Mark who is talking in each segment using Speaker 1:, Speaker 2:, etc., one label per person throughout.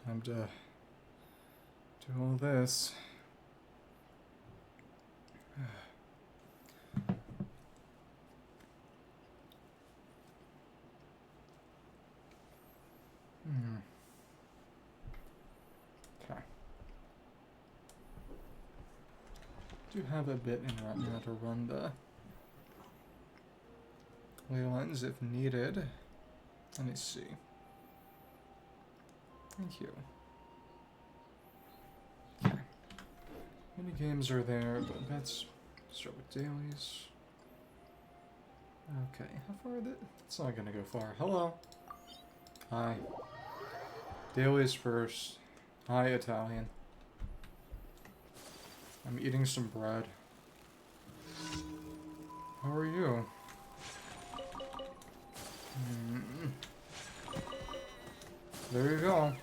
Speaker 1: Time to do all this. Okay. Do have a bit in right now to run the ley lines if needed. Let me see. Thank you. Okay. Mini games are there, but let's start with dailies. Okay, how far are they? It's not gonna go far. Hello. Hi. Dailies first. Hi, Italian. I'm eating some bread. How are you? There you go.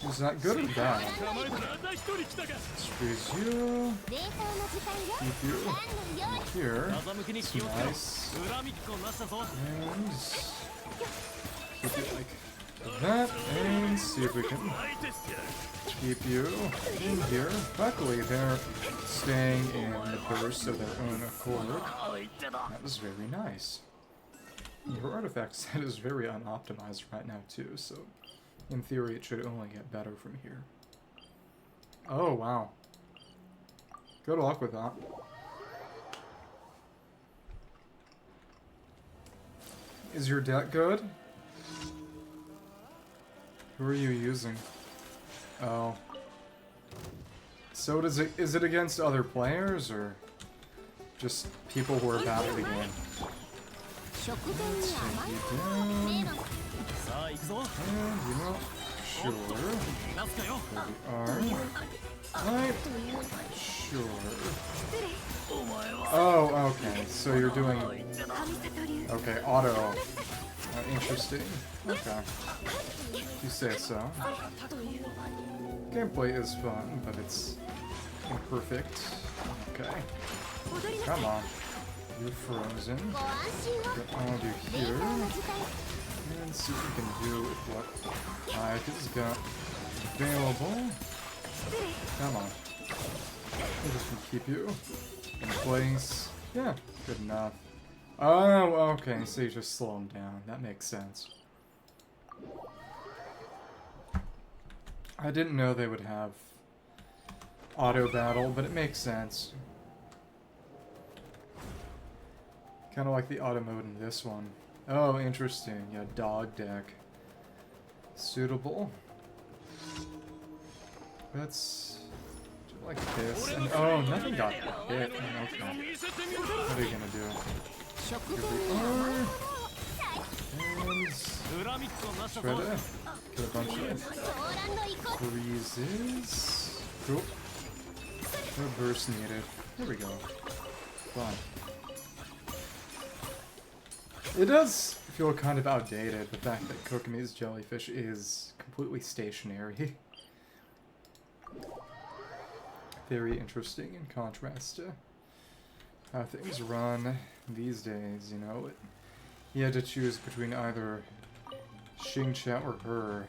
Speaker 1: Is that good or bad? Squeeze you. Keep you. Here. It's nice. And keep it like that. And see if we can keep you in here. Luckily, they're staying in the burst of their own accord. That was very nice. Your artifact set is very unoptimized right now too, so in theory it should only get better from here. Oh wow. Good luck with that. Is your deck good? Who are you using? Oh. So is it against other players or just people who are bad at the game? Let's take you down. And, you know, sure. There we are. Right. Sure. Oh, okay. So you're doing... Okay, auto. Interesting. Okay. If you say so. Gameplay is fun, but it's imperfect. Okay. Come on. You're frozen. Get all you here. And see what we can do with what Ike's got available. Come on. I'm just gonna keep you in place. Yeah, good enough. Oh, okay, so you just slow him down. That makes sense. I didn't know they would have auto battle, but it makes sense. Kind of like the auto mode in this one. Oh, interesting. Yeah, dog deck. Suitable. Let's do like this. And, oh, nothing got hit. Okay. What are you gonna do? Here we are. And try to get a bunch of freezes. Cool. No burst needed. There we go. Fine. It does feel kind of outdated, the fact that Kokomi's jellyfish is completely stationary. Very interesting in contrast to how things run these days, you know. You had to choose between either Xingqiao or her.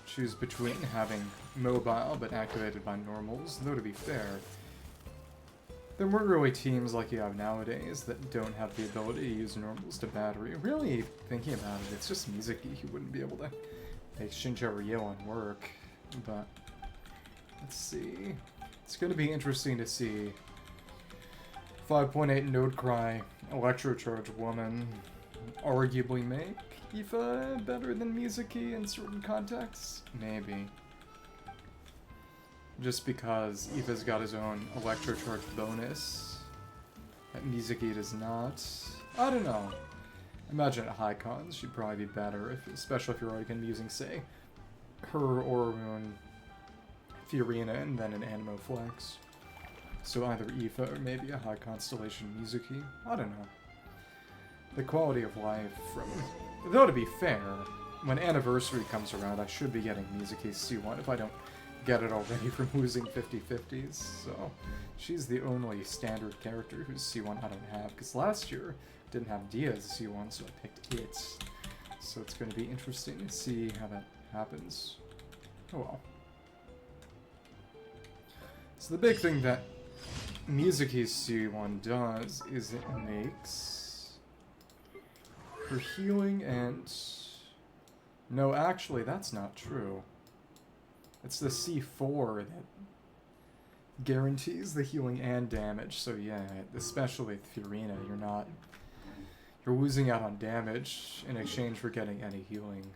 Speaker 1: Choose between having mobile but activated by normals, though to be fair, there weren't really teams like you have nowadays that don't have the ability to use normals to battery. Really, thinking about it, it's just Mizuki who wouldn't be able to make Xingqiao or Yelon work. But, let's see. It's going to be interesting to see 5.8 Node Cry, Electro Charge Woman, arguably make Aoife better than Mizuki in certain contexts? Maybe. Just because Aoife's got his own Electro Charge bonus that Mizuki does not. I don't know. Imagine at high cons she'd probably be better, especially if you're already going to be using, say, her or Fiorina and then an Animo Flex. So either Aoife or maybe a high constellation Mizuki. I don't know. The quality of life from... Though to be fair, when Anniversary comes around, I should be getting Mizuki's C1 if I don't get it already from losing 50/50s. So she's the only standard character whose C1 I don't have, because last year didn't have Dia as a C1, so I picked it. So it's going to be interesting to see how that happens. Oh well. So the big thing that Mizuki's C1 does is it makes her healing and... No, actually, that's not true. It's the C4 that guarantees the healing and damage, so yeah, especially with Furina, you're losing out on damage in exchange for getting any healing.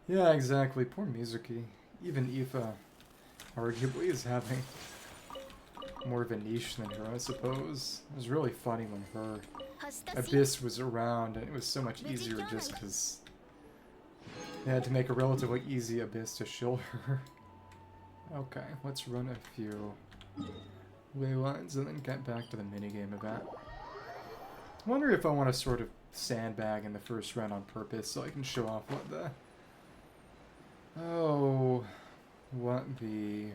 Speaker 1: Yeah, exactly. Poor Mizuki. Even Aoife arguably is having more of a niche than her, I suppose. It was really funny when her Abyss was around, and it was so much easier just because they had to make a relatively easy Abyss to shield her. Okay, let's run a few ley lines and then get back to the minigame event. I wonder if I want to sort of sandbag in the first round on purpose so I can show off what the... Oh, what the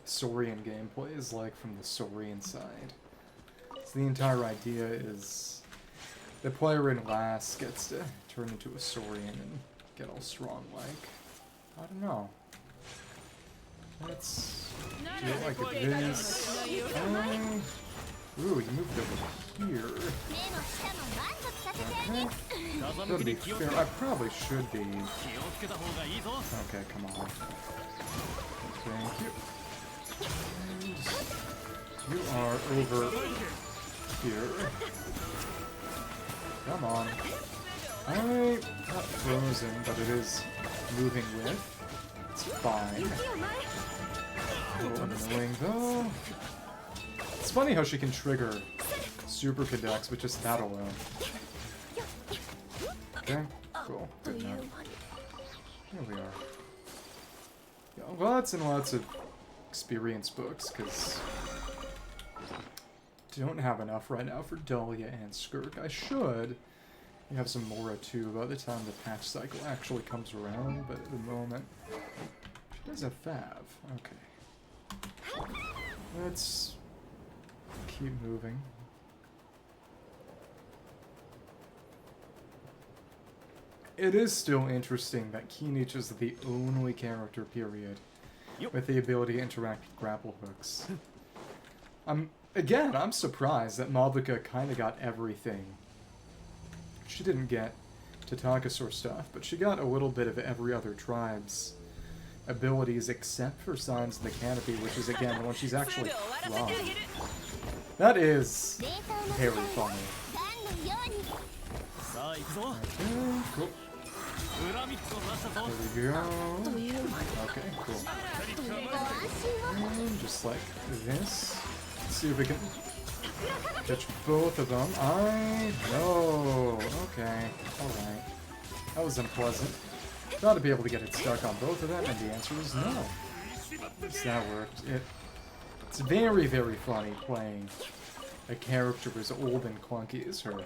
Speaker 1: Saurian gameplay is like from the Saurian side. So the entire idea is the player in last gets to turn into a Saurian and get all strong like. I don't know. Let's do it like this. Ooh, you moved over here. Okay. That'll be fair. I probably should be. Okay, come on. Thank you. And you are over here. Come on. I'm not frozen, but it is moving with. It's fine. A little annoying though. It's funny how she can trigger Super Cadets with just that alone. Okay, cool. Good enough. Here we are. Yeah, lots and lots of experience books, because I don't have enough right now for Dahlia and Skirk. I should. We have some Mora too by the time the patch cycle actually comes around, but at the moment, she does have Fav. Okay. Let's keep moving. It is still interesting that Kinich is the only character, period, with the ability to interact with grapple hooks. Again, I'm surprised that Malvika kind of got everything. She didn't get Tatakasaur stuff, but she got a little bit of every other tribe's abilities except for Signs of the Canopy, which is, again, the one she's actually wrong. That is very funny. Okay, cool. There we go. Okay, cool. And just like this. Let's see if we can catch both of them. I know. Okay. Alright. That was unpleasant. Thought I'd be able to get it stuck on both of them, and the answer is no. So that worked. It's very, very funny playing a character as old and clunky as her.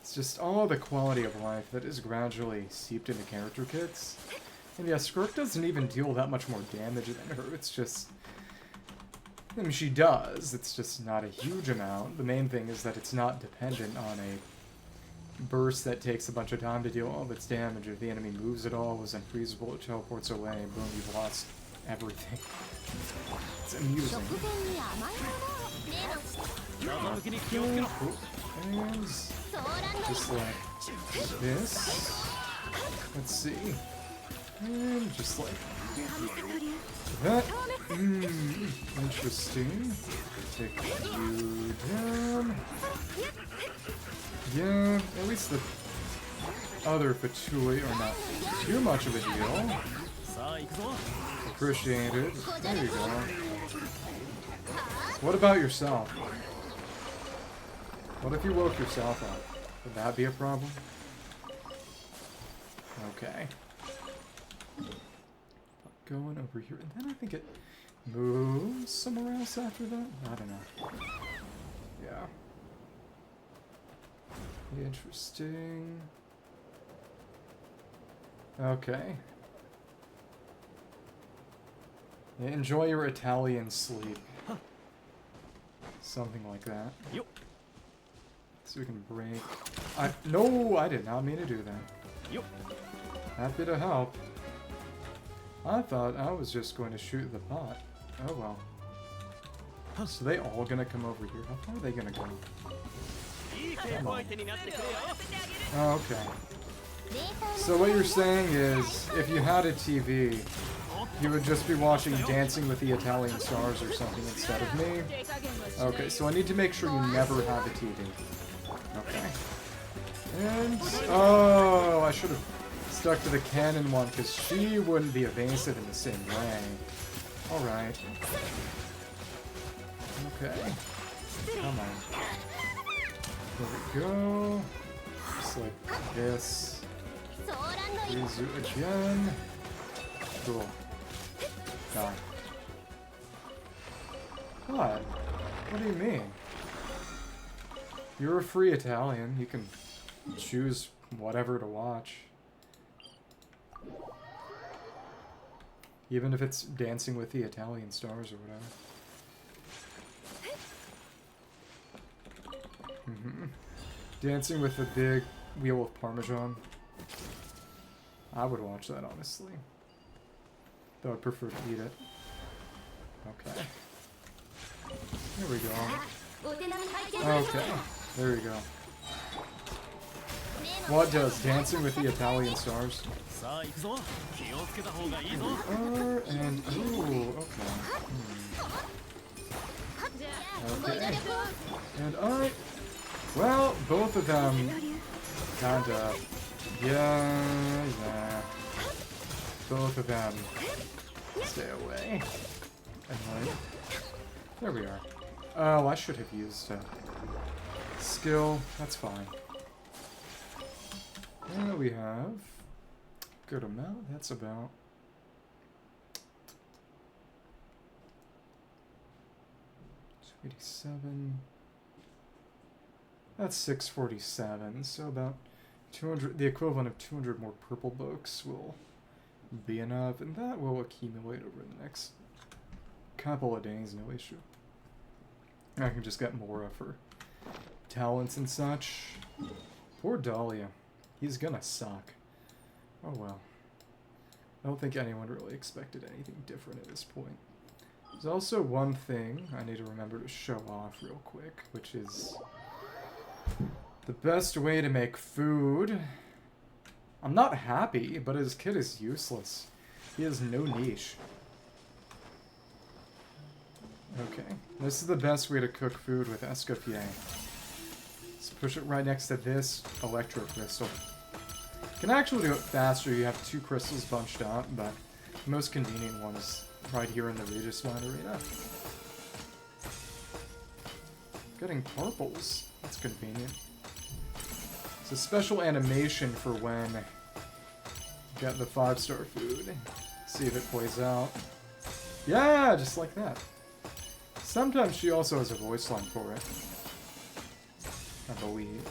Speaker 1: It's just all the quality of life that is gradually seeped into character kits. And yeah, Skirk doesn't even deal that much more damage than her. It's just... I mean, she does. It's just not a huge amount. The main thing is that it's not dependent on a burst that takes a bunch of time to deal all of its damage. If the enemy moves at all, is unfreezable, it teleports away, and boom, you've lost everything. It's amusing. And just like this. Let's see. And just like that. Interesting. Take you down. Yeah, at least the other Fatui are not too much of a deal. Appreciate it. There you go. What about yourself? What if you woke yourself up? Would that be a problem? Okay. Going over here, and then I think it moves somewhere else after that? I don't know. Yeah. Interesting. Okay. Enjoy your Italian sleep. Something like that. So we can break. No, I did not mean to do that. Happy to help. I thought I was just going to shoot the pot. Oh well. So they all gonna come over here? How far are they gonna go? Come on. Oh, okay. So what you're saying is, if you had a TV, you would just be watching Dancing with the Italian Stars or something instead of me? Okay, so I need to make sure you never have a TV. Okay. And... oh, I should have stuck to the canon one, because she wouldn't be evasive in the same way. Alright. Okay. Come on. There we go. Just like this. Rizu again. Cool. God. What? What do you mean? You're a free Italian. You can choose whatever to watch. Even if it's Dancing with the Italian Stars or whatever. Dancing with the big wheel of Parmesan. I would watch that, honestly. Though I'd prefer to eat it. Okay. Here we go. Okay. There we go. What does Dancing with the Italian Stars? And... ooh, okay. Okay. And I... well, both of them... kinda... yeah... both of them... stay away. Anyway. There we are. Oh, I should have used skill. That's fine. And we have... good amount. That's about... 287... that's 647, so about 200, the equivalent of 200 more purple books will be enough, and that will accumulate over the next couple of days, no issue. I can just get more for talents and such. Poor Dahlia. He's gonna suck. Oh well. I don't think anyone really expected anything different at this point. There's also one thing I need to remember to show off real quick, which is the best way to make food. I'm not happy, but his kit is useless. He has no niche. Okay, this is the best way to cook food with Escoffier. Let's push it right next to this Electro Crystal. You can actually do it faster, you have 2 crystals bunched up, but the most convenient one is right here in the Regis Land Arena. Getting purples, that's convenient. It's a special animation for when you get the 5-star food. See if it plays out. Yeah, just like that. Sometimes she also has a voice line for it, I believe.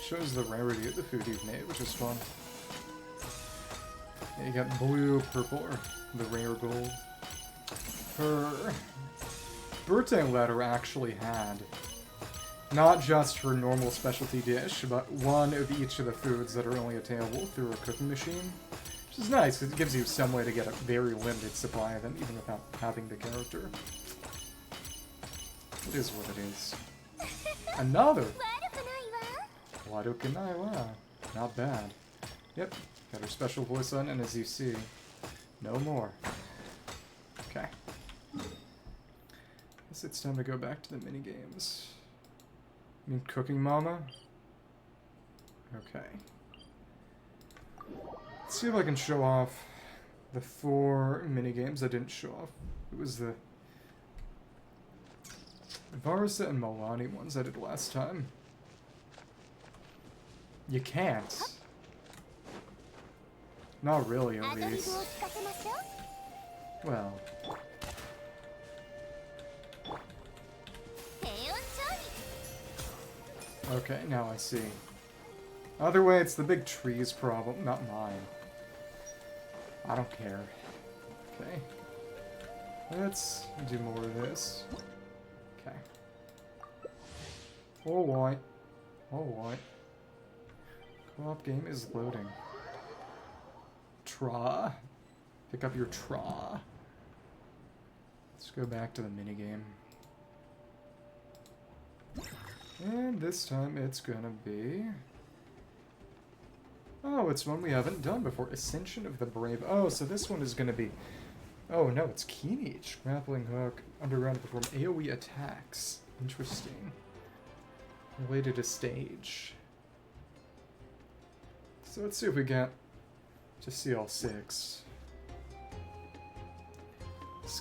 Speaker 1: Shows the rarity of the food you've made, which is fun. Yeah, you got blue, purple, or the rare gold. Her birthday letter actually had not just her normal specialty dish, but one of each of the foods that are only attainable through a cooking machine. Which is nice, because it gives you some way to get a very limited supply of them, even without having the character. It is what it is. Another! Warukanai. Not bad. Yep, got her special voice on, and as you see, no more. Okay. Guess it's time to go back to the minigames. I mean, Cooking Mama? Okay. Let's see if I can show off the 4 minigames I didn't show off. It was the Varsa and Milani ones I did last time. You can't. Not really, at least. Well. Okay, now I see. Either way, it's the big trees problem, not mine. I don't care. Okay. Let's do more of this. Okay. Oh boy. Oh boy. Co-op game is loading. Tra. Pick up your tra. Let's go back to the minigame. And this time it's gonna be... Oh, it's one we haven't done before. Ascension of the Brave. Oh, so this one is gonna be... Oh no, it's Kinich. Grappling hook. Underground to perform AoE attacks. Interesting. Related to stage. So let's see if we get to CL6.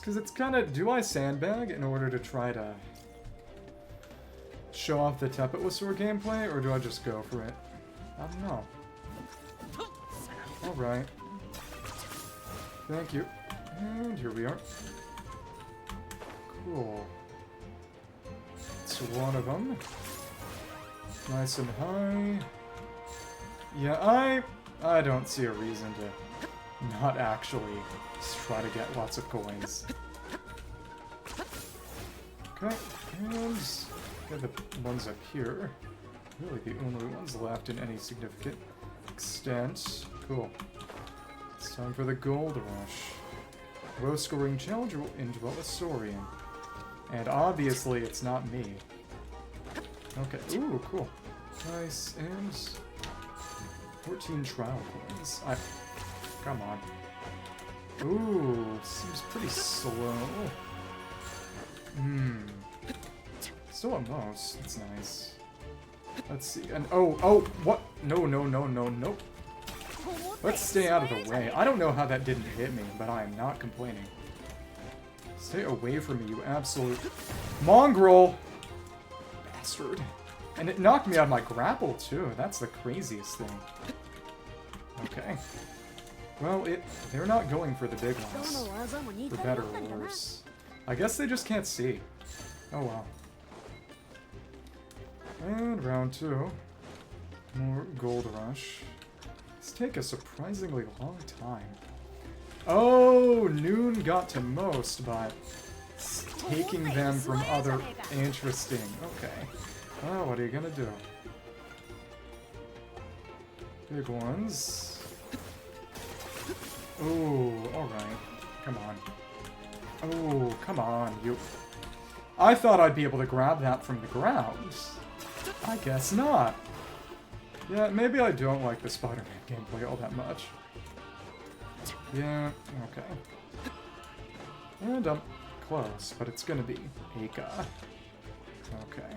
Speaker 1: Because it's kind of... Do I sandbag in order to try to show off the Tepetlisaur gameplay, or do I just go for it? I don't know. Alright. Thank you. And here we are. Cool. It's one of them. Nice and high. Yeah, I don't see a reason to not actually just try to get lots of coins. Okay, and get the ones up here. Really the only ones left in any significant extent. Cool. It's time for the gold rush. Low-scoring challenge will indwell a Saurian. And obviously it's not me. Okay, ooh, cool. Nice, and 14 trial coins. Come on. Ooh, seems pretty slow. Still at most. That's nice. Let's see. And oh, what? No. Nope. Let's stay out of the way. I don't know how that didn't hit me, but I am not complaining. Stay away from me, you absolute mongrel! Bastard. And it knocked me out of my grapple, too. That's the craziest thing. Okay. Well, they're not going for the big ones. For better or worse. I guess they just can't see. Oh well. And round 2. More gold rush. This take a surprisingly long time. Oh, Noon got to most by taking them from other... Interesting. Okay. Well, what are you gonna do? Big ones. Ooh, alright. Come on. Oh, come on, you... I thought I'd be able to grab that from the ground. I guess not. Yeah, maybe I don't like the Spider-Man gameplay all that much. Yeah, okay. And I'm close, but it's gonna be Eika. Okay.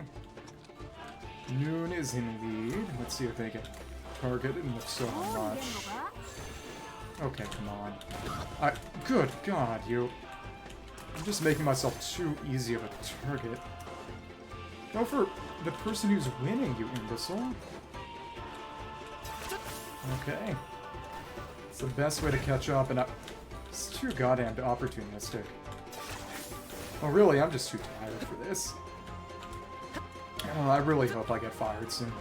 Speaker 1: Noon is in lead. Let's see if they get targeted and if so much. Okay, come on. Good God, you... I'm just making myself too easy of a target. Go for the person who's winning, you imbecile. Okay. It's the best way to catch up, and it's too goddamn opportunistic. Oh, really? I'm just too tired for this. Oh, I really hope I get fired soon.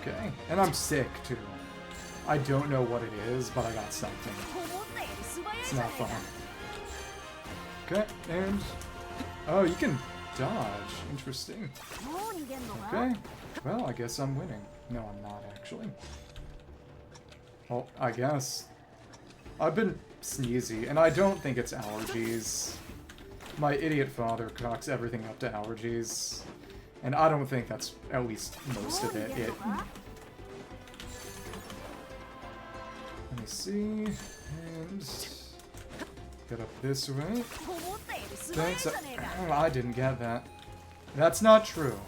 Speaker 1: Okay. And I'm sick, too. I don't know what it is, but I got something. It's not fun. Okay, and... Oh, you can dodge. Interesting. Okay. Well, I guess I'm winning. No, I'm not, actually. Well, I guess. I've been sneezy, and I don't think it's allergies. My idiot father cocks everything up to allergies. And I don't think that's at least most of it. Let me see. And get up this way. Thanks. Oh, I didn't get that. That's not true.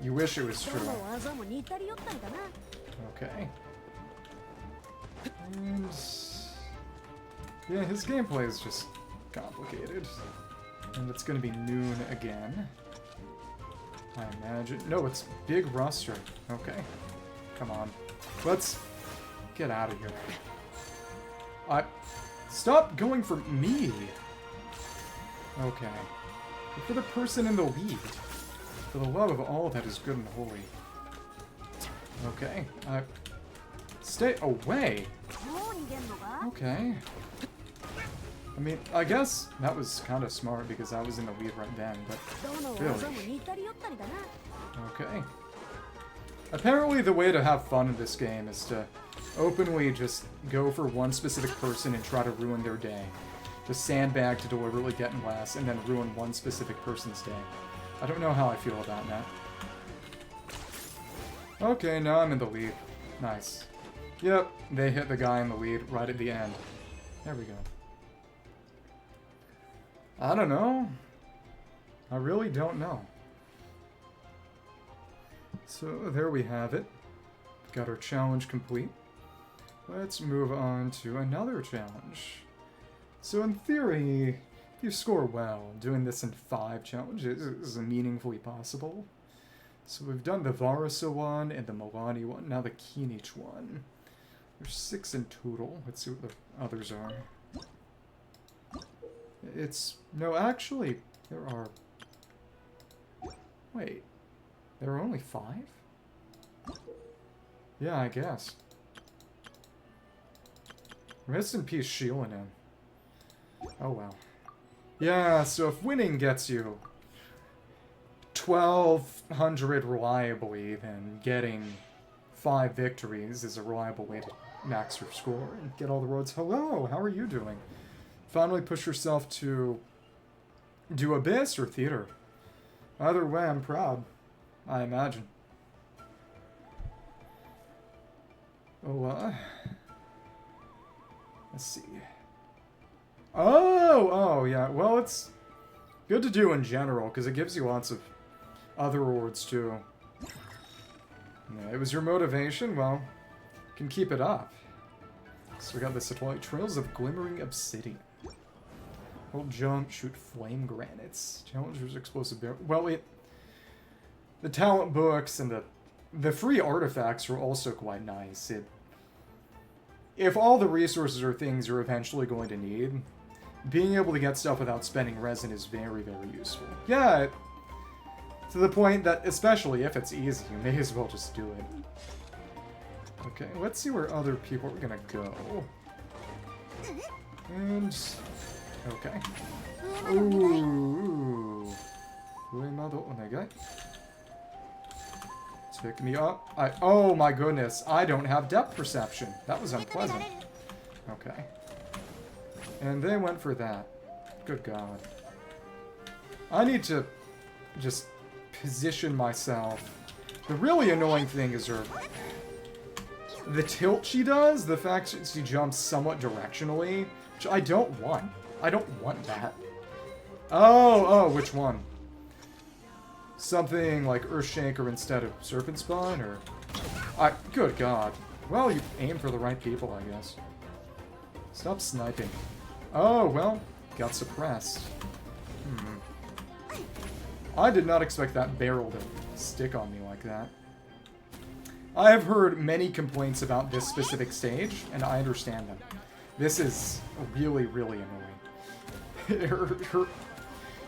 Speaker 1: You wish it was true. Okay. And yeah, his gameplay is just complicated. And it's gonna be Noon again. I imagine. No, it's Big Ruster. Okay. Come on. Let's get out of here. Stop going for me! Okay. Look for the person in the lead. For the love of all that is good and holy. Okay. Stay away! Okay. I mean, I guess that was kind of smart because I was in the lead right then, but really. Okay. Apparently the way to have fun in this game is to openly just go for one specific person and try to ruin their day. Just sandbag to deliberately get in last and then ruin one specific person's day. I don't know how I feel about that. Okay, now I'm in the lead. Nice. Yep, they hit the guy in the lead right at the end. There we go. I don't know. I really don't know. So there we have it. Got our challenge complete. Let's move on to another challenge. So in theory, if you score well, doing this in 5 challenges is meaningfully possible. So we've done the Varasa one and the Milani one, now the Kinich one. There's 6 in total. Let's see what the others are. No, actually, there are... Wait. There are only 5? Yeah, I guess. Rest in peace, Xilonen. Oh well. Yeah, so if winning gets you 1,200 reliably, then getting 5 victories is a reliable way to max your score and get all the rewards. Hello, how are you doing? Finally push yourself to do Abyss or Theater. Either way, I'm proud. I imagine. Oh, let's see. Oh, yeah. Well, it's good to do in general, because it gives you lots of other rewards, too. Yeah, it was your motivation? Well, you can keep it up. So we got the Citlali Trails of Glimmering Obsidian. Hold jump, shoot flame granites. Challengers explosive bear. Well, the talent books and the free artifacts are also quite nice. If all the resources are things you're eventually going to need, being able to get stuff without spending resin is very, very useful. Yeah, to the point that, especially if it's easy, you may as well just do it. Okay, let's see where other people are gonna go. And... okay. Ooh. Pick me up. Oh my goodness, I don't have depth perception. That was unpleasant. Okay. And they went for that. Good God. I need to just position myself. The really annoying thing is the tilt she does, the fact that she jumps somewhat directionally, which I don't want. I don't want that. Oh, which one? Something like Earthshaker instead of Serpent Spawn, or... good God. Well, you aim for the right people, I guess. Stop sniping. Oh, well, got suppressed. I did not expect that barrel to stick on me like that. I have heard many complaints about this specific stage, and I understand them. This is really, really annoying. her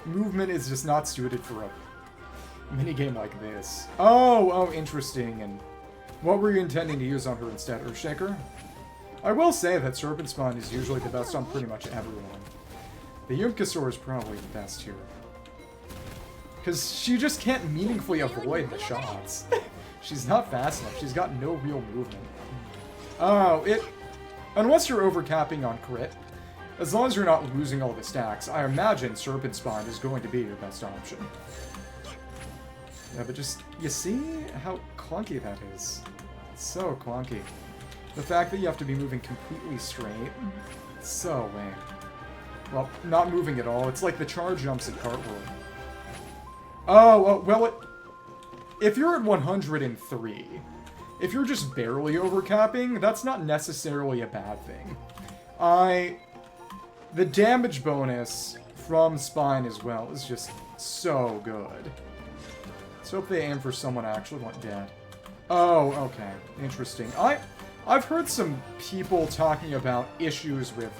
Speaker 1: movement is just not suited for a minigame like this. Oh, interesting. And what were you intending to use on her instead? Earthshaker? I will say that Serpent Spawn is usually the best on pretty much everyone. The Yumkasaur is probably the best here. Because she just can't meaningfully avoid the shots. She's not fast enough. She's got no real movement. Oh, unless you're overcapping on crit, as long as you're not losing all the stacks, I imagine Serpent Spawn is going to be your best option. Yeah, but just, you see how clunky that is? It's so clunky. The fact that you have to be moving completely straight, it's so lame. Well, not moving at all. It's like the charge jumps at Cartwheel. Oh, well, if you're at 103, if you're just barely overcapping, that's not necessarily a bad thing. The damage bonus from Spine as well is just so good. Let's hope they aim for someone I actually want dead. Oh, okay. Interesting. I've heard some people talking about issues with...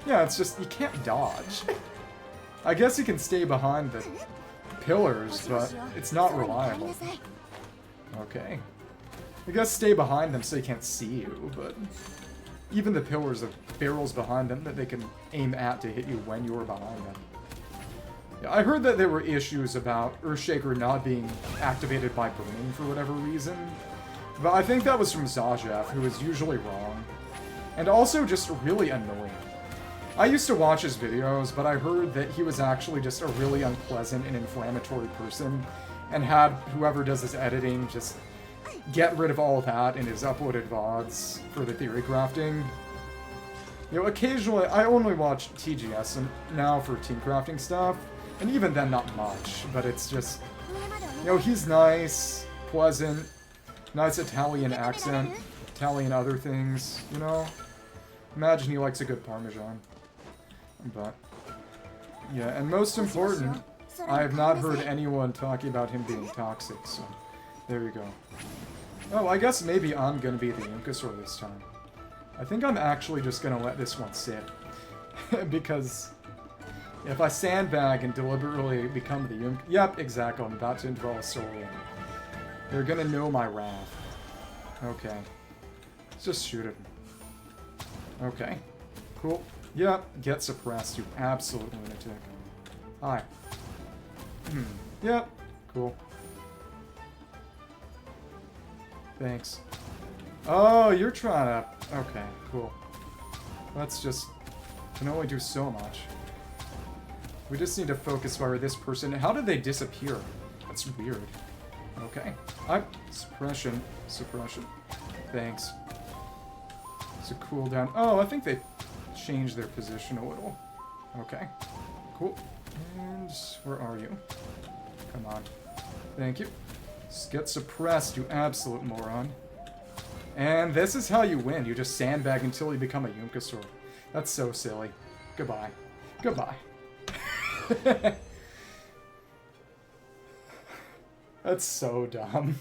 Speaker 1: yeah, it's just, you can't dodge. I guess you can stay behind the pillars, but it's not reliable. Okay. I guess stay behind them so they can't see you, but... even the pillars of barrels behind them that they can aim at to hit you when you're behind them. Yeah, I heard that there were issues about Earthshaker not being activated by burning for whatever reason, but I think that was from Zajev, who is usually wrong, and also just really annoying. I used to watch his videos, but I heard that he was actually just a really unpleasant and inflammatory person, and had whoever does his editing just get rid of all of that in his uploaded VODs for the theory crafting. You know, occasionally, I only watch TGS and now for team crafting stuff, and even then not much, but it's just, you know, he's nice, pleasant, nice Italian accent, Italian other things, you know? Imagine he likes a good Parmesan. But, yeah, and most important, I have not heard anyone talking about him being toxic, so there you go. Oh, I guess maybe I'm gonna be the Yumkasaur this time. I think I'm actually just gonna let this one sit. Because if I sandbag and deliberately become the Yumk... Yep, exactly, I'm about to involve a Saurian. They're gonna know my wrath. Okay. Let's just shoot him. Okay. Cool. Yep, get suppressed, you absolute lunatic. Hi. Yep, cool. Thanks. Oh, you're trying to... Okay, cool. Let's just... Can only do so much. We just need to focus fire this person. How did they disappear? That's weird. Okay. Suppression. Suppression. Thanks. It's a cooldown. Oh, I think they changed their position a little. Okay. Cool. And where are you? Come on. Thank you. Just get suppressed, you absolute moron. And this is how you win. You just sandbag until you become a Yumkasaur. That's so silly. Goodbye. Goodbye. That's so dumb.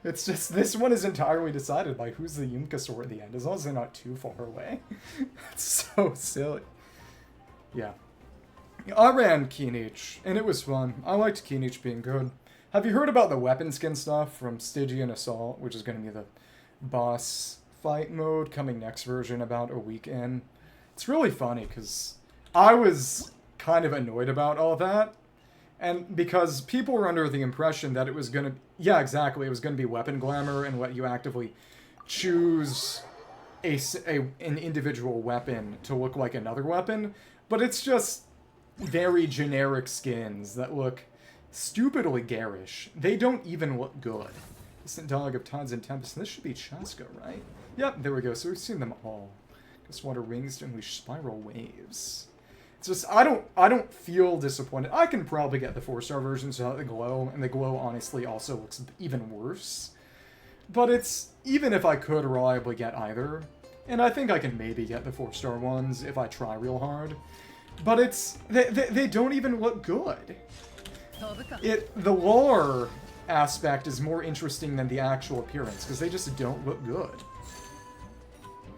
Speaker 1: It's just, this one is entirely decided by who's the Yumkasaur at the end, as long as they're not too far away. It's so silly. Yeah. I ran Kinich, and it was fun. I liked Kinich being good. Have you heard about the weapon skin stuff from Stygian Assault, which is going to be the boss fight mode coming next version about a week in? It's really funny, because I was kind of annoyed about all that. And because people were under the impression that it was going to... Yeah, exactly. It was going to be weapon glamour and let you actively choose an individual weapon to look like another weapon. But it's just very generic skins that look stupidly garish. They don't even look good. Distant Dog of Tides and Tempest. This should be Chasca, right? Yep, there we go. So we've seen them all. Just water rings to unleash spiral waves. It's just, I don't feel disappointed. I can probably get the 4-star versions without the glow, and the glow honestly also looks even worse. But it's, even if I could reliably get either, and I think I can maybe get the 4-star ones if I try real hard, but it's, they don't even look good. The lore aspect is more interesting than the actual appearance, because they just don't look good.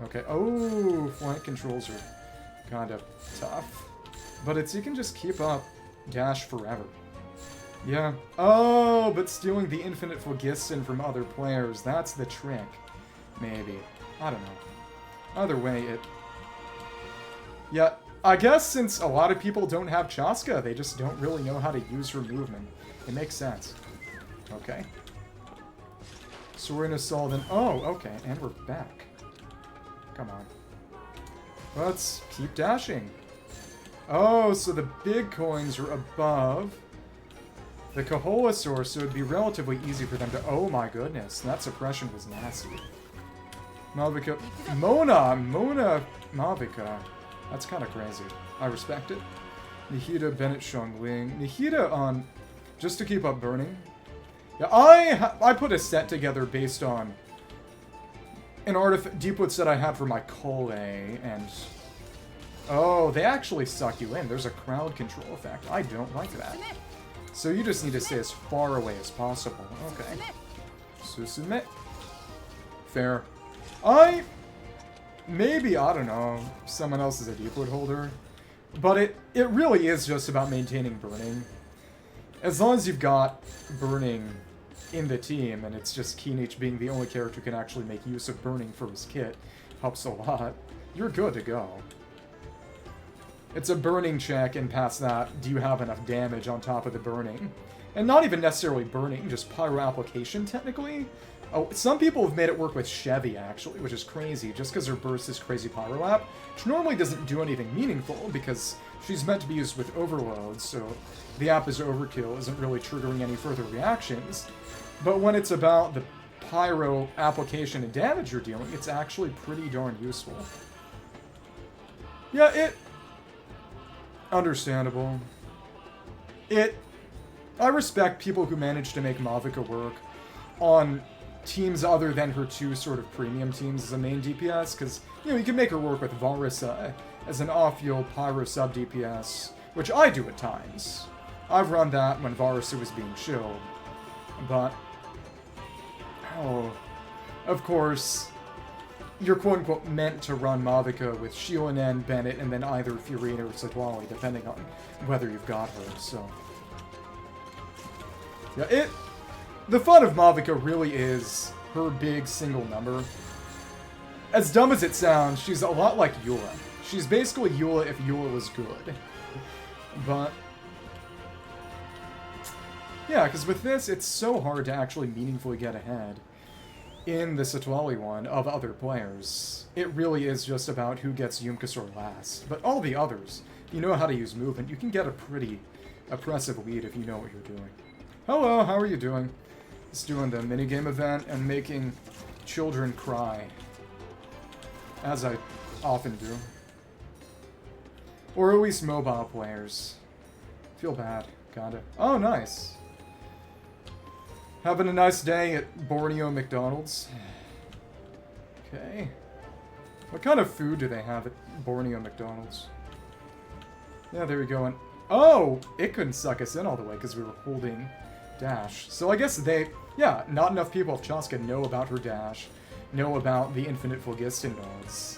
Speaker 1: Okay, oh, flank controls are kind of tough. But it's, you can just keep up dash forever. Yeah. Oh, but stealing the infinite Phlogiston from other players, that's the trick. Maybe. I don't know. Either way, it... Yeah, I guess since a lot of people don't have Chasca, they just don't really know how to use her movement. It makes sense. Okay. Saurian Assault and... Oh, okay, and we're back. Come on. Let's keep dashing. Oh, so the big coins are above the Koholasaur, so it'd be relatively easy for them to... Oh my goodness, that suppression was nasty. Malvika... Mona Malvika. That's kind of crazy. I respect it. Nihida, Bennett, Zhongli. Nihida on... Just to keep up burning. Yeah, I put a set together based on an Deepwoods that I had for my Kole, and... Oh, they actually suck you in. There's a crowd control effect. I don't like that. So you just need to stay as far away as possible. Okay. So submit. Fair. Maybe, I don't know, someone else is a Deepwood holder. But it really is just about maintaining burning. As long as you've got burning in the team, and it's just Kinich being the only character who can actually make use of burning for his kit. Helps a lot. You're good to go. It's a burning check, and past that, do you have enough damage on top of the burning? And not even necessarily burning, just pyro application, technically. Oh, some people have made it work with Chevy, actually, which is crazy, just because her burst is crazy pyro app, which normally doesn't do anything meaningful, because she's meant to be used with overload, so the app is overkill, isn't really triggering any further reactions. But when it's about the pyro application and damage you're dealing, it's actually pretty darn useful. Yeah, understandable. I respect people who manage to make Mavica work on teams other than her two sort of premium teams as a main DPS, because, you know, you can make her work with Varisa as an off-field pyro sub-DPS, which I do at times. I've run that when Varisa was being chilled, but, oh, of course, you're quote-unquote meant to run Mavica with Xilonen, Bennett, and then either Furina or Citlali, depending on whether you've got her, so. Yeah, the fun of Mavica really is her big single number. As dumb as it sounds, she's a lot like Eula. She's basically Eula if Eula was good. But yeah, because with this, it's so hard to actually meaningfully get ahead in the Citlali one of other players. It really is just about who gets Yumkasaur last. But all the others, if you know how to use movement, you can get a pretty oppressive lead if you know what you're doing. Hello, how are you doing? Just doing the minigame event and making children cry. As I often do. Or at least mobile players. Feel bad. Kinda. Oh, nice. Having a nice day at Borneo McDonald's. Okay. What kind of food do they have at Borneo McDonald's? Yeah, there we go. And oh! It couldn't suck us in all the way because we were holding dash. So I guess yeah, not enough people of Chasca know about her dash, know about the infinite phlogiston nodes.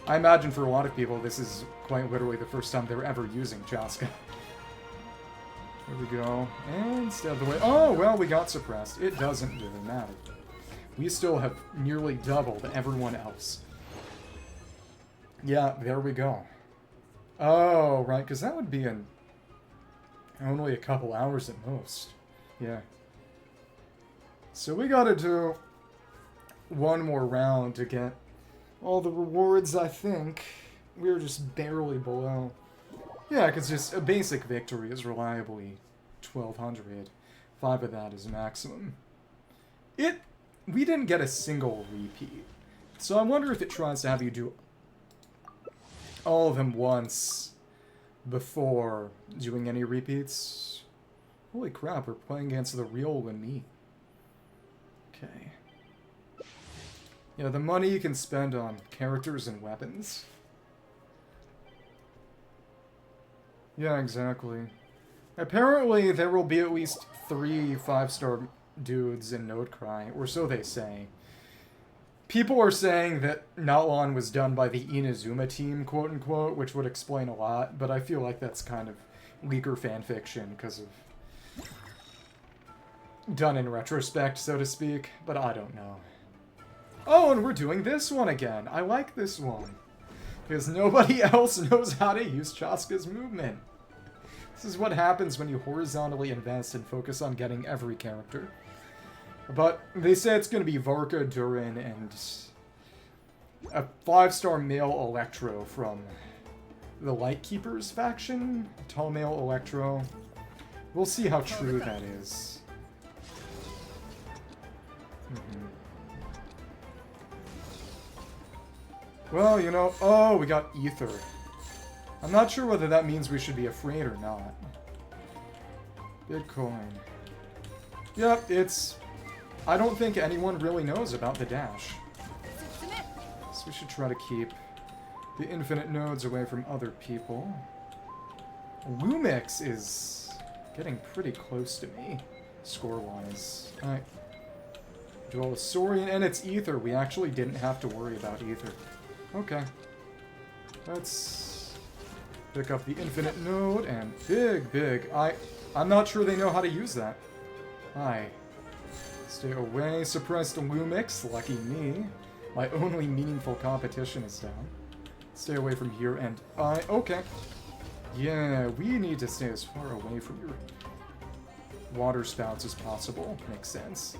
Speaker 1: I imagine for a lot of people this is quite literally the first time they're ever using Chasca. There we go. And stay out of the way. Oh, well, we got suppressed. It doesn't really matter. We still have nearly doubled everyone else. Yeah, there we go. Oh, right, because that would be in only a couple hours at most. Yeah. So we gotta do one more round to get all the rewards, I think. We're just barely below. Yeah, because just a basic victory is reliably 1,200. 5 of that is maximum. We didn't get a single repeat. So I wonder if it tries to have you do all of them once before doing any repeats. Holy crap, we're playing against the real Yoimiya. Okay. Yeah, the money you can spend on characters and weapons. Yeah, exactly. Apparently, there will be at least 3 5-star dudes in Nodecry, or so they say. People are saying that Natlan was done by the Inazuma team, quote-unquote, which would explain a lot, but I feel like that's kind of leaker fanfiction, because of done in retrospect, so to speak, but I don't know. Oh, and we're doing this one again. I like this one. Because nobody else knows how to use Chasca's movement. This is what happens when you horizontally invest and focus on getting every character. But they say it's going to be Varka, Durin, and a 5-star male Electro from the Lightkeepers faction. Tall male Electro. We'll see how true that is. Well, you know, oh, we got Ether. I'm not sure whether that means we should be afraid or not. Bitcoin. Yep, I don't think anyone really knows about the dash. So we should try to keep the infinite nodes away from other people. Lumix is getting pretty close to me, score-wise. Alright. Duel with Saurian, and it's Ether. We actually didn't have to worry about Ether. Okay. Let's pick up the infinite node, and big. I'm not sure they know how to use that. Hi. Stay away. Suppressed Lumix. Lucky me. My only meaningful competition is down. Stay away from here and okay. Yeah, we need to stay as far away from your water spouts as possible. Makes sense.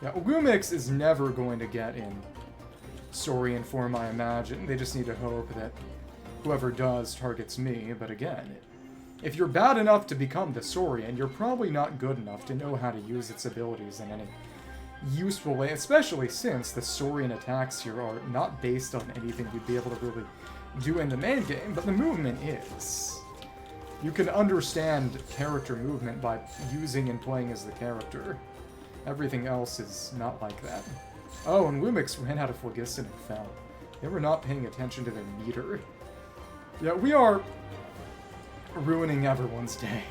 Speaker 1: Yeah, Lumix is never going to get in Saurian form, I imagine. They just need to hope that whoever does targets me. But again, if you're bad enough to become the Saurian, you're probably not good enough to know how to use its abilities in any useful way, especially since the Saurian attacks here are not based on anything you'd be able to really do in the main game, but the movement is. You can understand character movement by using and playing as the character. Everything else is not like that. Oh, and Lumix ran out of Phlogiston and fell. They were not paying attention to their meter. Yeah, we are ruining everyone's day.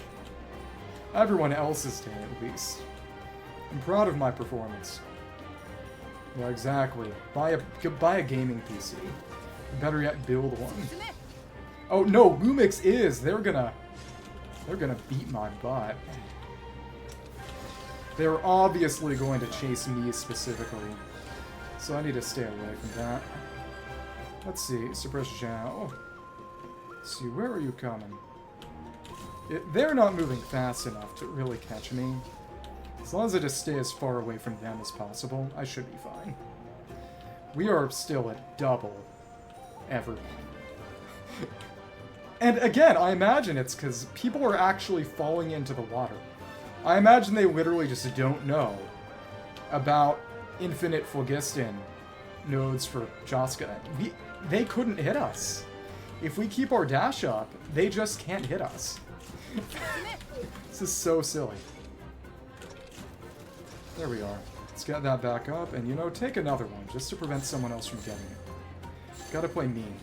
Speaker 1: Everyone else's day, at least. I'm proud of my performance. Yeah, exactly. Buy a gaming PC. Better yet, build one. Oh no, Lumix is. They're gonna beat my butt. They're obviously going to chase me specifically, so I need to stay away from that. Let's see, suppress Zhao. Let's see, where are you coming? They're not moving fast enough to really catch me. As long as I just stay as far away from them as possible, I should be fine. We are still at double everyone. And again, I imagine it's because people are actually falling into the water. I imagine they literally just don't know about infinite Phlogiston nodes for Chasca. They couldn't hit us. If we keep our dash up, they just can't hit us. This is so silly. There we are. Let's get that back up, and, you know, take another one, just to prevent someone else from getting it. Gotta play mean.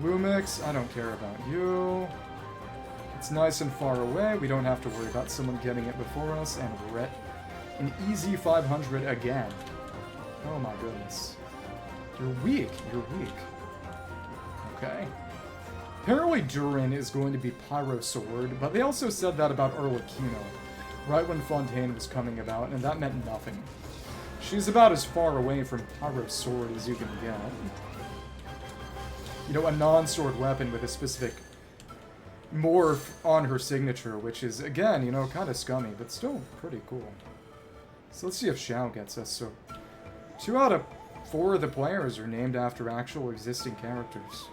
Speaker 1: Lumix, I don't care about you. It's nice and far away. We don't have to worry about someone getting it before us, and we're at an easy 500 again. Oh my goodness. You're weak. You're weak. Okay. Apparently Durin is going to be Pyro Sword, but they also said that about Arlecchino, right when Fontaine was coming about, and that meant nothing. She's about as far away from Pyro Sword as you can get. You know, a non-sword weapon with a specific morph on her signature, which is, again, you know, kind of scummy, but still pretty cool. So let's see if Xiao gets us. So 2 out of 4 of the players are named after actual existing characters.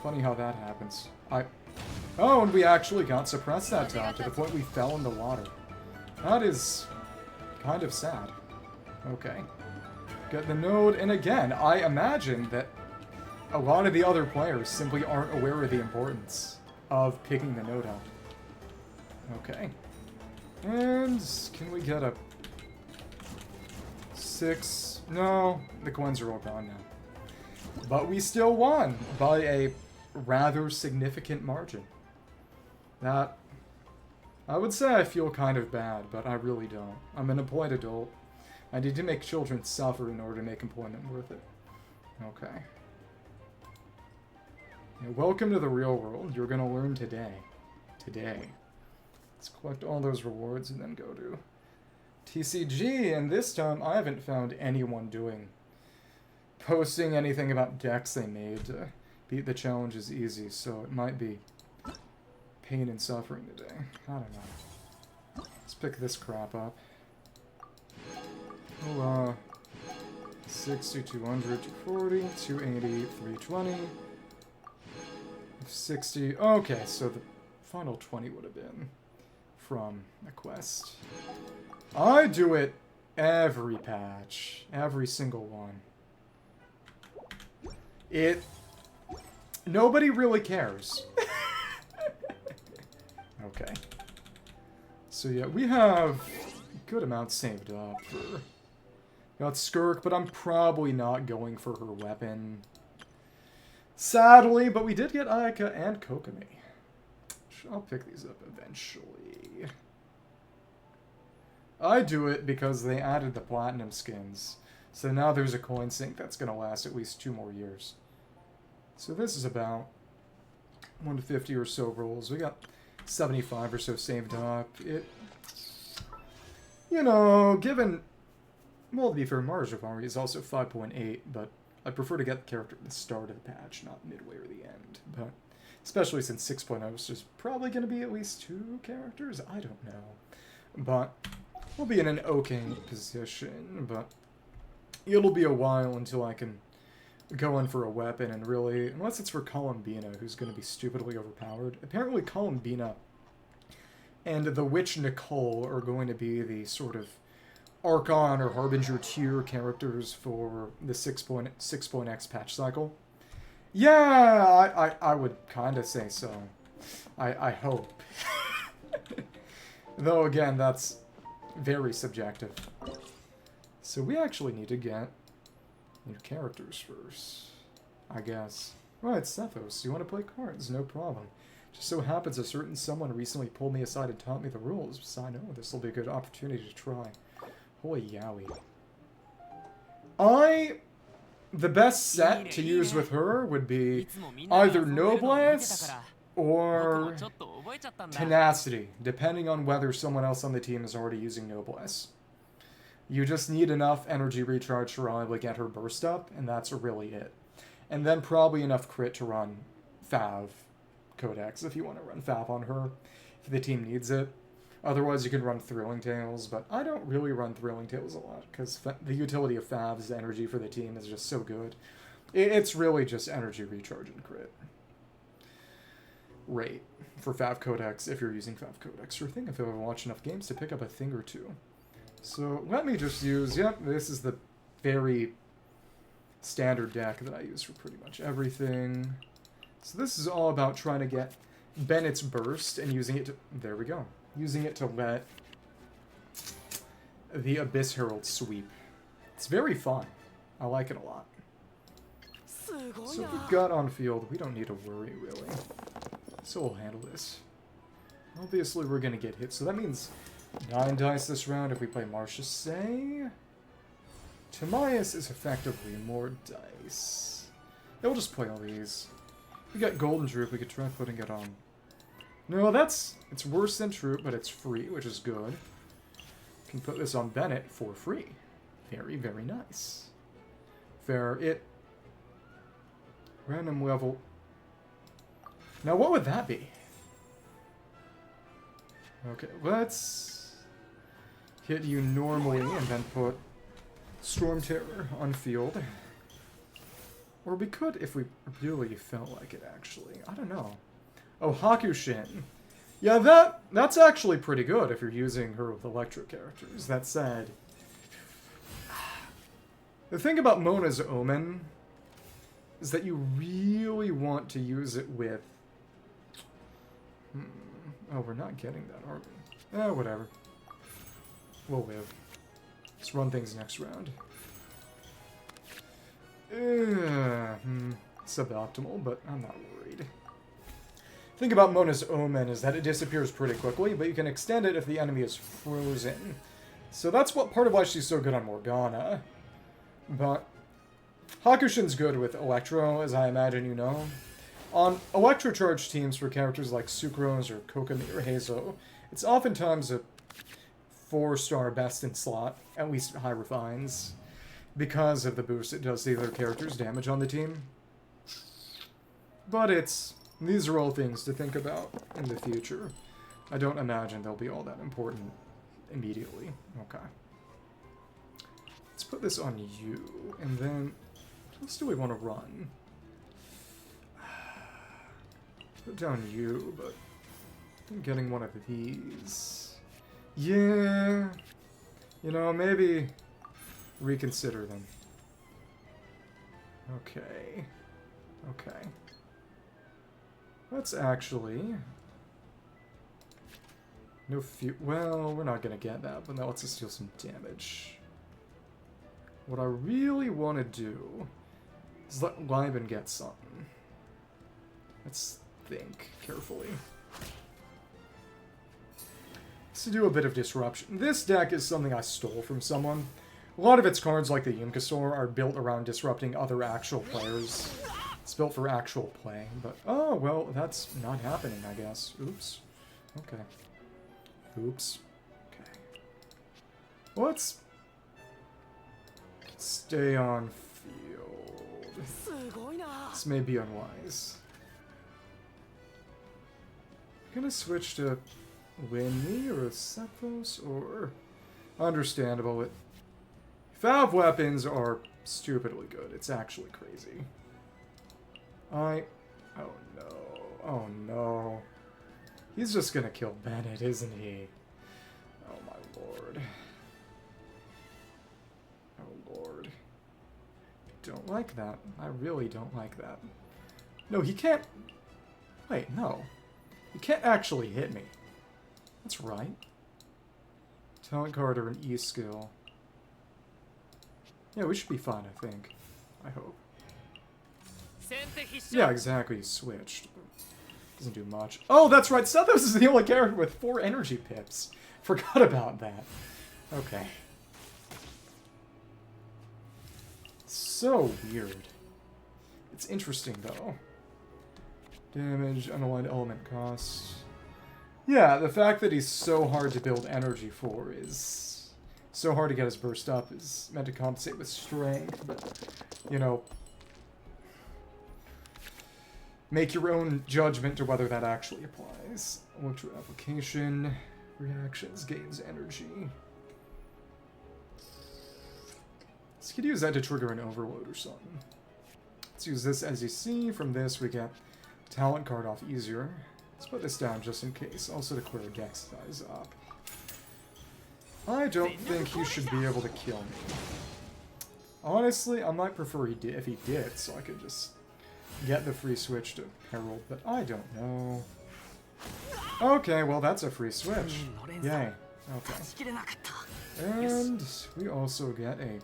Speaker 1: Funny how that happens. Oh, and we actually got suppressed that time, to the point we fell in the water. That is kind of sad. Okay. Get the node, and again, I imagine that a lot of the other players simply aren't aware of the importance of picking the node up. Okay. And can we get a 6? No, the coins are all gone now. But we still won by a rather significant margin. That, I would say I feel kind of bad, but I really don't. I'm an employed adult. I need to make children suffer in order to make employment worth it. Okay. Yeah, welcome to the real world. You're gonna learn today. Today. Let's collect all those rewards and then go to TCG, and this time I haven't found anyone posting anything about decks they made to beat the challenges easy, so it might be pain and suffering today. I don't know. Let's pick this crap up. Oh, 60, 200, 240, 280, 320, 60. Okay, so the final 20 would have been from a quest. I do it every patch. Every single one. Nobody really cares. Okay. So yeah, we have a good amount saved up for... Got Skirk, but I'm probably not going for her weapon. Sadly, but we did get Ayaka and Kokomi. I'll pick these up eventually. I do it because they added the platinum skins. So now there's a coin sink that's going to last at least 2 more years. So this is about 150 or so rolls. We got 75 or so saved up. you know, given... Well, to be fair, Marjolaine is also 5.8, but I prefer to get the character at the start of the patch, not midway or the end. But especially since 6.0 is just probably going to be at least 2 characters? I don't know. But we'll be in an okay position, but it'll be a while until I can go in for a weapon and really... Unless it's for Columbina, who's going to be stupidly overpowered. Apparently Columbina and the Witch Nicole are going to be the sort of Archon or Harbinger tier characters for the 6.x patch cycle. Yeah, I would kind of say so. I hope. Though, again, that's very subjective. So we actually need to get new characters first, I guess. Right, Sethos, you want to play cards? No problem. Just so happens a certain someone recently pulled me aside and taught me the rules, so I know this will be a good opportunity to try. Holy yowie. The best set to use with her would be either Noblesse or Tenacity, depending on whether someone else on the team is already using Noblesse. You just need enough energy recharge to reliably get her burst up, and that's really it. And then probably enough crit to run Fav Codex if you want to run Fav on her, if the team needs it. Otherwise, you can run Thrilling Tales, but I don't really run Thrilling Tales a lot, because the utility of Fav's energy for the team is just so good. It's really just energy recharge and crit rate for Fav Codex, if you're using Fav Codex. Sure thing, if you ever watch enough games to pick up a thing or two. So, let me just use, yep, this is the very standard deck that I use for pretty much everything. So this is all about trying to get Bennett's Burst and using it to, there we go. Using it to let the Abyss Herald sweep. It's very fun. I like it a lot. So if we've got on field, we don't need to worry, really. So we'll handle this. Obviously, we're going to get hit, so that means 9 dice this round if we play Marchese. Timaeus is effectively more dice. Yeah, we'll just play all these. We got Golden Droop, we could try putting it on. No, it's worse than Troop, but it's free, which is good. Can put this on Bennett for free. Very, very nice. Fair. Random level. Now, what would that be? Okay, let's hit you normally and then put Storm Terror on field. Or we could if we really felt like it, actually. I don't know. Oh, Hakushin. Yeah, that's actually pretty good if you're using her with Electro characters. That said, the thing about Mona's Omen is that you really want to use it with... Oh, we're not getting that, are we? Eh, whatever. We'll live. Let's run things next round. Suboptimal, but I'm not worried. The thing about Mona's Omen is that it disappears pretty quickly, but you can extend it if the enemy is frozen. So that's what part of why she's so good on Morgana. But Hakushin's good with Electro, as I imagine you know. On Electro Charge teams for characters like Sucrose or Kokami or Heizo, it's oftentimes a 4-star best in slot, at least high refines, because of the boost it does to the other characters' damage on the team. But these are all things to think about in the future. I don't imagine they'll be all that important immediately. Okay. Let's put this on you, and then what else do we want to run? Put down you, but I'm getting one of these. Yeah. You know, maybe reconsider them. Okay. Okay. Let's actually... No well, we're not gonna get that, but that lets us deal some damage. What I really want to do is let Lyman get something. Let's think carefully. To do a bit of disruption. This deck is something I stole from someone. A lot of its cards, like the Yumkasaur, are built around disrupting other actual players. It's built for actual play, but... Oh, well, that's not happening, I guess. Oops. Okay. Oops. Okay. Let's stay on field. This may be unwise. I'm gonna switch to Winnie or Sethos or... Understandable. Valve weapons are stupidly good. It's actually crazy. Oh no. Oh no. He's just gonna kill Bennett, isn't he? Oh my lord. Oh lord. Don't like that. I really don't like that. No, he can't... Wait, no. He can't actually hit me. That's right. Talent card or an E-skill. Yeah, we should be fine, I think. I hope. Yeah, exactly. He switched. Doesn't do much. Oh, that's right. Sethos is the only character with 4 energy pips. Forgot about that. Okay. So weird. It's interesting, though. Damage, unaligned element cost. Yeah, the fact that he's so hard to build energy for is... So hard to get his burst up is meant to compensate with strength, but, you know... Make your own judgment to whether that actually applies. Electro application, reactions, gains energy. Let's could use that to trigger an overload or something. Let's use this as you see. From this we get talent card off easier. Let's put this down just in case. Also to clear dex size up. I don't think he should be able to kill me. Honestly, I might prefer if he did, so I could just get the free switch to Herald, but I don't know. Okay, well that's a free switch. Yay. Okay. And we also get a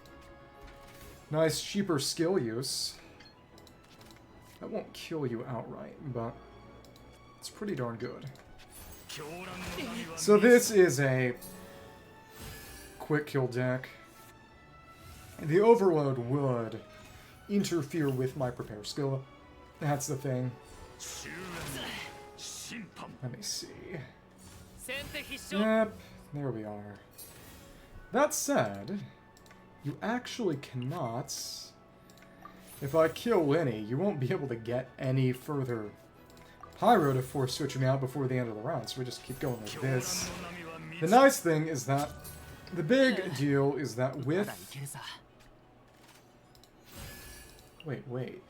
Speaker 1: nice cheaper skill use. That won't kill you outright, but it's pretty darn good. So this is a quick kill deck. The overload would interfere with my prepare skill. That's the thing. Let me see. Yep, there we are. That said, you actually cannot... If I kill Winnie, you won't be able to get any further Pyro to force switch me out before the end of the round, so we just keep going like this. The nice thing is that... The big deal is that with... Wait.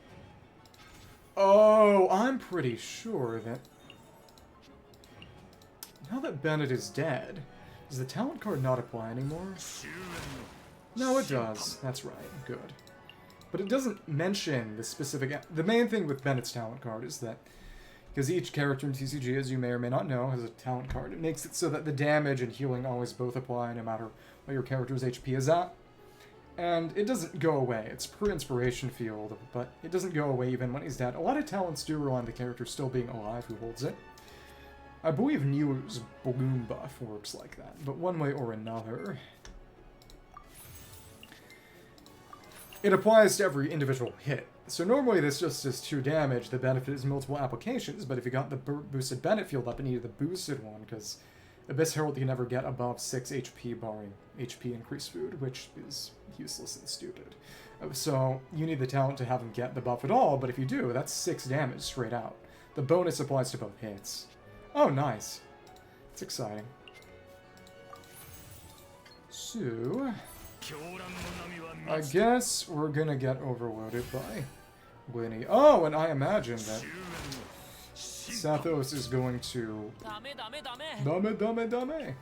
Speaker 1: Oh, I'm pretty sure that... Now that Bennett is dead, does the talent card not apply anymore? No, it does. That's right. Good. But it doesn't mention the specific... The main thing with Bennett's talent card is that, because each character in TCG, as you may or may not know, has a talent card, it makes it so that the damage and healing always both apply no matter what your character's HP is at. And it doesn't go away. It's per inspiration field, but it doesn't go away even when he's dead. A lot of talents do rely on the character still being alive who holds it. I believe New's Balloon buff works like that, but one way or another... It applies to every individual hit. So normally this just does 2 damage, the benefit is multiple applications, but if you got the boosted Bennett field up, it needed the boosted one, because Abyss Herald can never get above 6 HP barring HP increased food, which is useless and stupid. So you need the talent to have him get the buff at all, but if you do, that's 6 damage straight out. The bonus applies to both hits. Oh, nice. It's exciting. So... I guess we're gonna get overloaded by Winnie. Oh, and I imagine that Sethos is going to... Dame.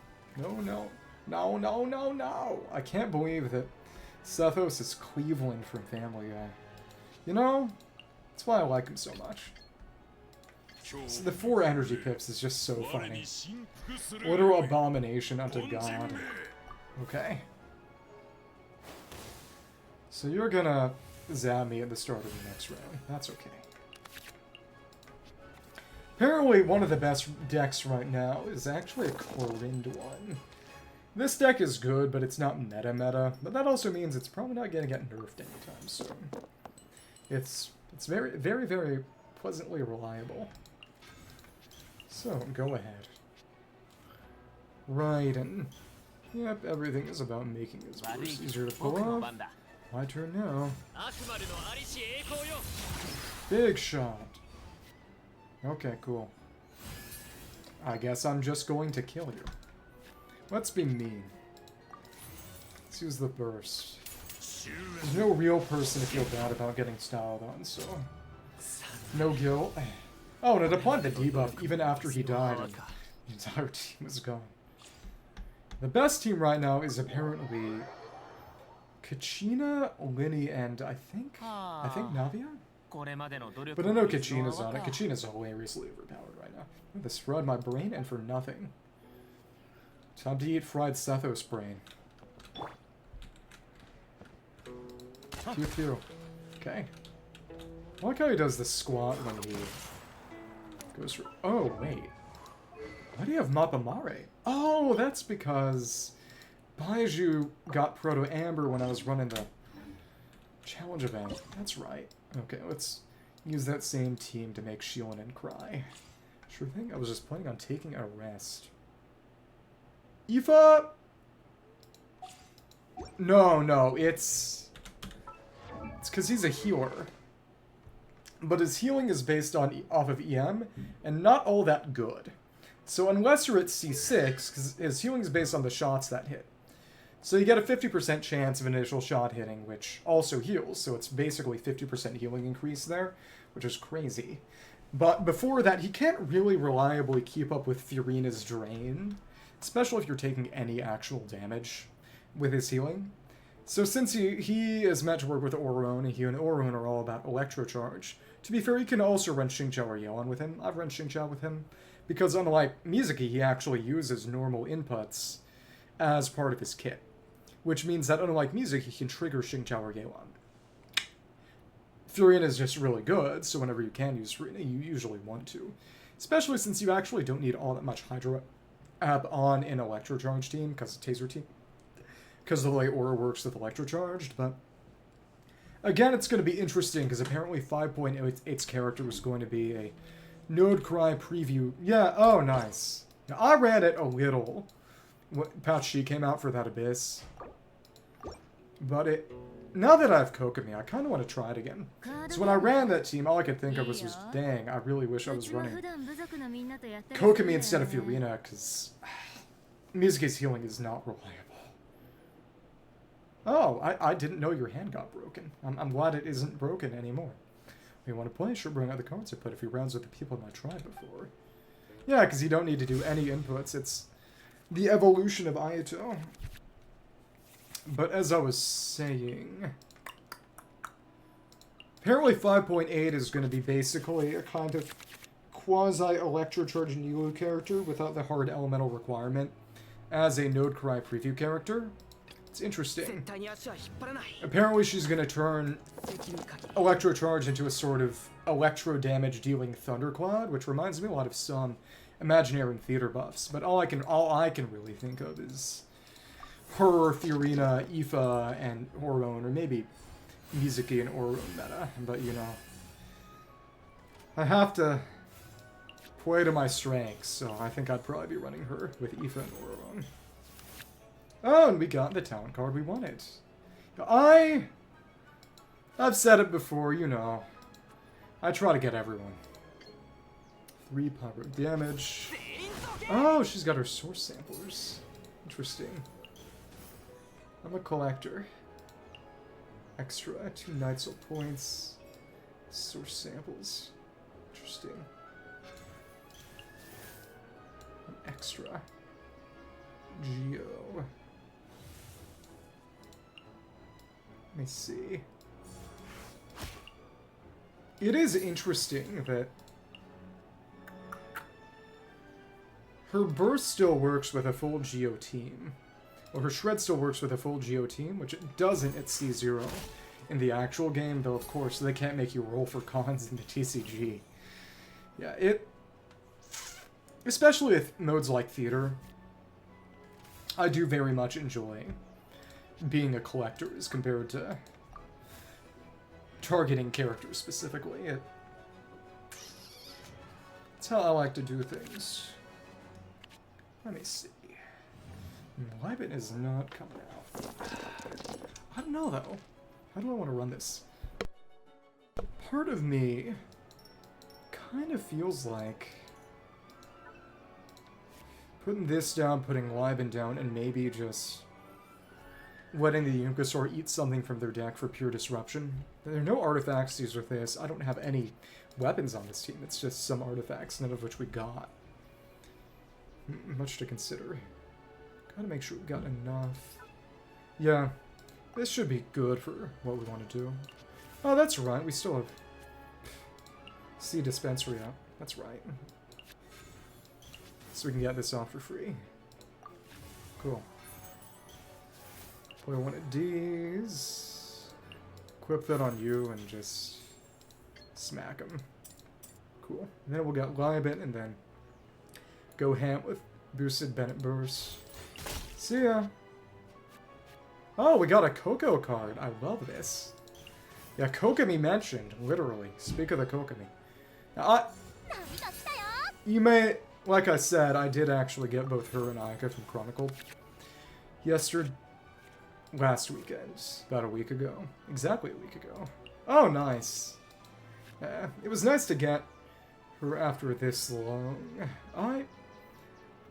Speaker 1: No. I can't believe that Sethos is Cleveland from Family Guy. You know, that's why I like him so much. So the 4 energy pips is just so funny. Literal abomination unto God. Okay. So you're gonna zap me at the start of the next round. That's okay. Apparently one of the best decks right now is actually a Chlorind one. This deck is good, but it's not meta, but that also means it's probably not gonna get nerfed anytime soon. It's very, very, very pleasantly reliable. So, go ahead. Raiden. Yep, everything is about making his verse easier to pull off. My turn now. Big shot. Okay, cool. I guess I'm just going to kill you. Let's be mean. Let's use the burst. There's no real person to feel bad about getting styled on, so... No guilt. Oh, and it applied the debuff even after he died, and the entire team was gone. The best team right now is apparently... Kachina, Linny, and I think Navia? But I know Kachina's on it. Kachina's hilariously overpowered right now. This fried my brain and for nothing. Time to eat fried Sethos brain. Pew pew. Okay. I like how he does the squat when he goes for... Oh, wait. Why do you have Mapamare? Oh, that's because Baiju got Proto Amber when I was running the challenge event. That's right. Okay, let's use that same team to make Xilonen cry. Sure thing. I was just planning on taking a rest. Aoife! No, it's because he's a healer. But his healing is based on off of EM, and not all that good. So unless you're at C6, because his healing is based on the shots that hit. So you get a 50% chance of initial shot hitting, which also heals. So it's basically 50% healing increase there, which is crazy. But before that, he can't really reliably keep up with Furina's drain, especially if you're taking any actual damage with his healing. So since he is meant to work with Auron, and he and Auron are all about Electro Charge, to be fair, you can also run Xingqiao or Yuan with him. I've run Xingqiao with him, because unlike Mizuki, he actually uses normal inputs as part of his kit. Which means that unlike Mizuki, he can trigger Xingqiao or Yuan. Furina is just really good, so whenever you can use Furina, you usually want to. Especially since you actually don't need all that much Hydro Ab on an Electro Charge team, because Taser team. Because the way Aura works with Electro Charged, but... Again, it's going to be interesting, because apparently 5.8's character was going to be a Node Cry preview. Yeah, oh, nice. Now, I ran it a little. Patch She came out for that Abyss. But now that I have Kokomi, I kind of want to try it again. So when I ran that team, all I could think of was dang, I really wish I was running Kokomi instead of Furina, because Mizuki's healing is not reliable. Oh, I didn't know your hand got broken. I'm glad it isn't broken anymore. You want to play? Sure, bring out the cards I put a few rounds with the people in my tribe before. Yeah, because you don't need to do any inputs. It's the evolution of Ayato. But as I was saying, apparently 5.8 is going to be basically a kind of quasi-Electro Charge Nilu character without the hard elemental requirement as a Node Cry preview character. It's interesting. Apparently she's going to turn Electro Charge into a sort of electro damage dealing Thundercloud, which reminds me a lot of some Imaginary Theater buffs. But all I can really think of is her, Furina, Aoife, and Auron, or maybe Mizuki and Auron meta. But you know, I have to play to my strengths, so I think I'd probably be running her with Aoife and Auron. Oh, and we got the talent card we wanted. I've said it before, you know. I try to get everyone. 3 pyro damage. Oh, she's got her source samplers. Interesting. I'm a collector. Extra 2 Night Soul points. Source samples. Interesting. An extra. Geo. Let me see. It is interesting that her burst still works with a full Geo team. Well, her shred still works with a full Geo team, which it doesn't at C0 in the actual game, though of course they can't make you roll for cons in the TCG. Yeah, especially with modes like Theater, I do very much enjoy being a collector as compared to targeting characters specifically. It's how I like to do things. Let me see. Libet is not coming out. I don't know, though. How do I want to run this? Part of me kind of feels like putting this down, putting Libet down, and maybe just letting the Yumkasaur eat something from their deck for pure disruption. There are no artifacts to use with this. I don't have any weapons on this team. It's just some artifacts, none of which we got. Much to consider. Gotta make sure we've got enough. Yeah, this should be good for what we want to do. Oh, that's right. We still have Sea Dispensary up. That's right. So we can get this off for free. Cool. Play one of these. Equip that on you and just smack him. Cool. And then we'll get Libet and then go ham with boosted Bennett Burst. See ya. Oh, we got a Coco card. I love this. Yeah, Kokomi mentioned, literally. Speak of the Kokomi. Now, you may, like I said, I did actually get both her and Aika from Chronicle last weekend, about a week ago. Exactly a week ago. Oh, nice. It was nice to get her after this long.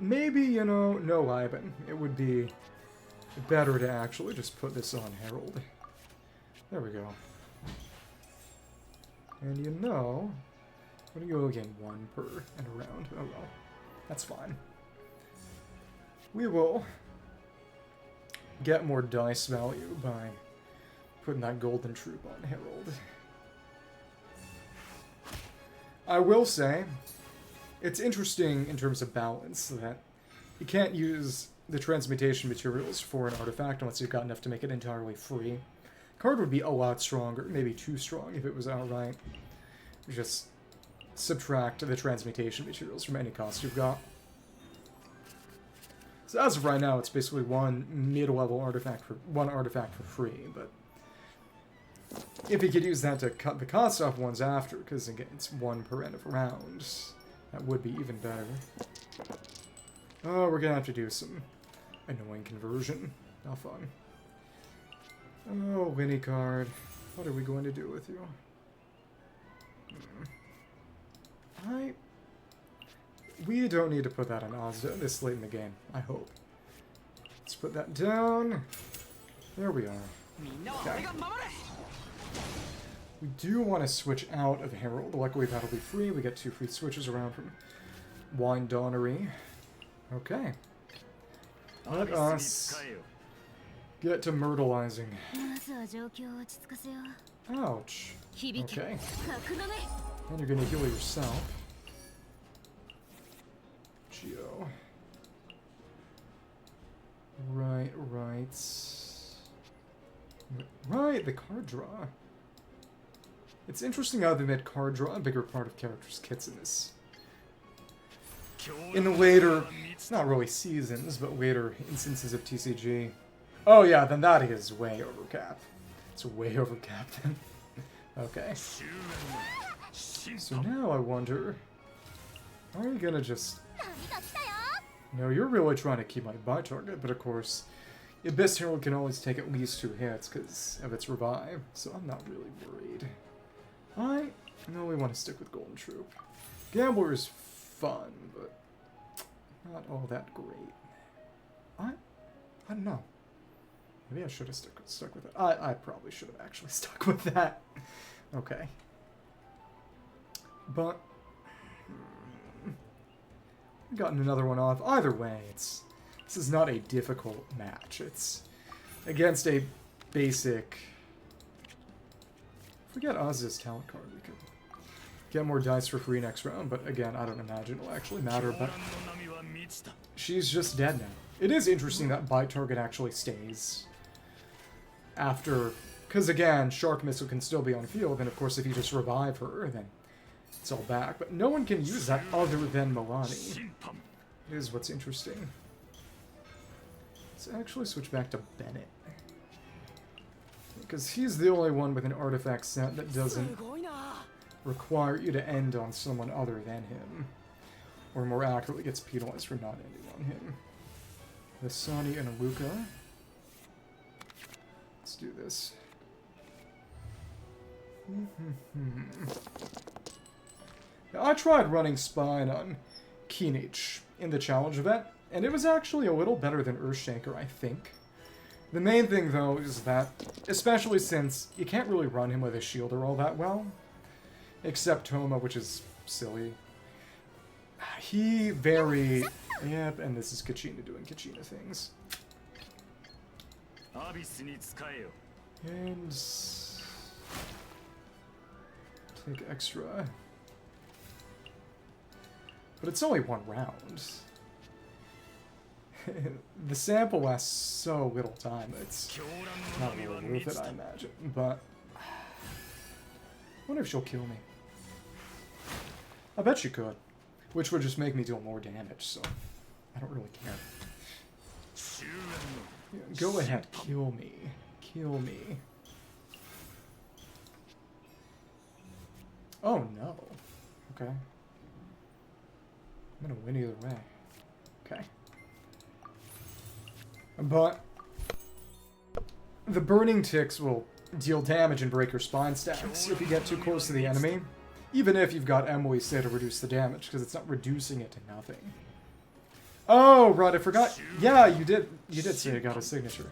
Speaker 1: Maybe, you know, no Libet. It would be better to actually just put this on Herald. There we go. And you know, what do you again? 1 per and a round. Oh well. That's fine. We will get more dice value by putting that golden troop on Herald. I will say, it's interesting in terms of balance that you can't use the transmutation materials for an artifact unless you've got enough to make it entirely free. Card would be a lot stronger, maybe too strong if it was outright. Just subtract the transmutation materials from any cost you've got. So as of right now, it's basically one mid-level artifact for free, but if you could use that to cut the cost off ones after, because again, it's 1 per end of rounds, that would be even better. Oh, we're gonna have to do some annoying conversion. Not fun. Oh, Winnie card. What are we going to do with you? We don't need to put that on Ozda this late in the game, I hope. Let's put that down. There we are. Okay. We do want to switch out of Herald. Luckily that'll be free. We get 2 free switches around from Wine Donnery. Okay. Let us get to myrtleizing. Ouch. Okay. And you're gonna heal yourself. Geo. Right. Right, the card draw. It's interesting how they made card draw a bigger part of characters' kits in this. In later, not really seasons, but later instances of TCG. Oh yeah, then that is way overcapped. It's way overcapped then. Okay. So now I wonder, are you gonna just... No, you're really trying to keep my buy target, but of course, Abyss Herald can always take at least 2 hits because of its revive, so I'm not really worried. No, we want to stick with Golden Troop. Gambler is fun, but not all that great. I don't know. Maybe I should have stuck with it. I probably should have actually stuck with that. Okay. But we've gotten another one off. Either way, this is not a difficult match. It's against a basic... If we get Oz's talent card, we could get more dice for free next round, but again, I don't imagine it'll actually matter, but she's just dead now. It is interesting that bite target actually stays after, because again, Shark Missile can still be on field, and of course if you just revive her, then it's all back. But no one can use that other than Milani. It is what's interesting. Let's actually switch back to Bennett. Because he's the only one with an artifact set that doesn't require you to end on someone other than him. Or more accurately, gets penalized for not ending on him. The Sani and Luca. Let's do this. Now, I tried running Spine on Kinich in the challenge event, and it was actually a little better than Earthshanker, I think. The main thing, though, is that, especially since you can't really run him with a shielder all that well, except Toma, which is silly. He very... Yep, and this is Kachina doing Kachina things. And... take extra. But it's only one round. The sample lasts so little time, it's not really worth it, I imagine. But... I wonder if she'll kill me. I bet she could. Which would just make me deal more damage, so... I don't really care. Yeah, go ahead, kill me. Kill me. Oh no. Okay. I'm gonna win either way. Okay. But... the burning ticks will deal damage and break your spine stacks if you get too close to the enemy. Even if you've got Emily say to reduce the damage, because it's not reducing it to nothing. Oh, right, I forgot. Yeah, you did say I got a signature.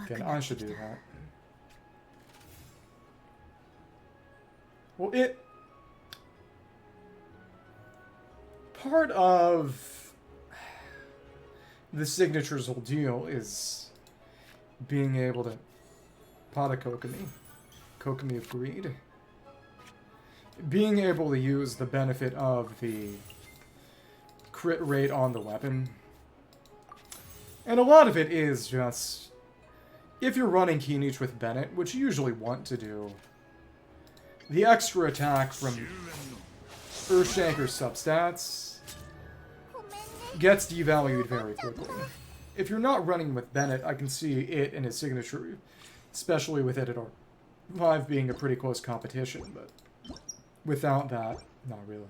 Speaker 1: Okay, I should do that. Well, part of the signature's whole deal is being able to Pada Kokomi. Kokomi of Greed. Being able to use the benefit of the crit rate on the weapon. And a lot of it is just... if you're running Kinich with Bennett, which you usually want to do, the extra attack from Earthshanker's substats gets devalued very quickly. If you're not running with Bennett, I can see it in his signature, especially with Editor 5 being a pretty close competition, but without that, not really.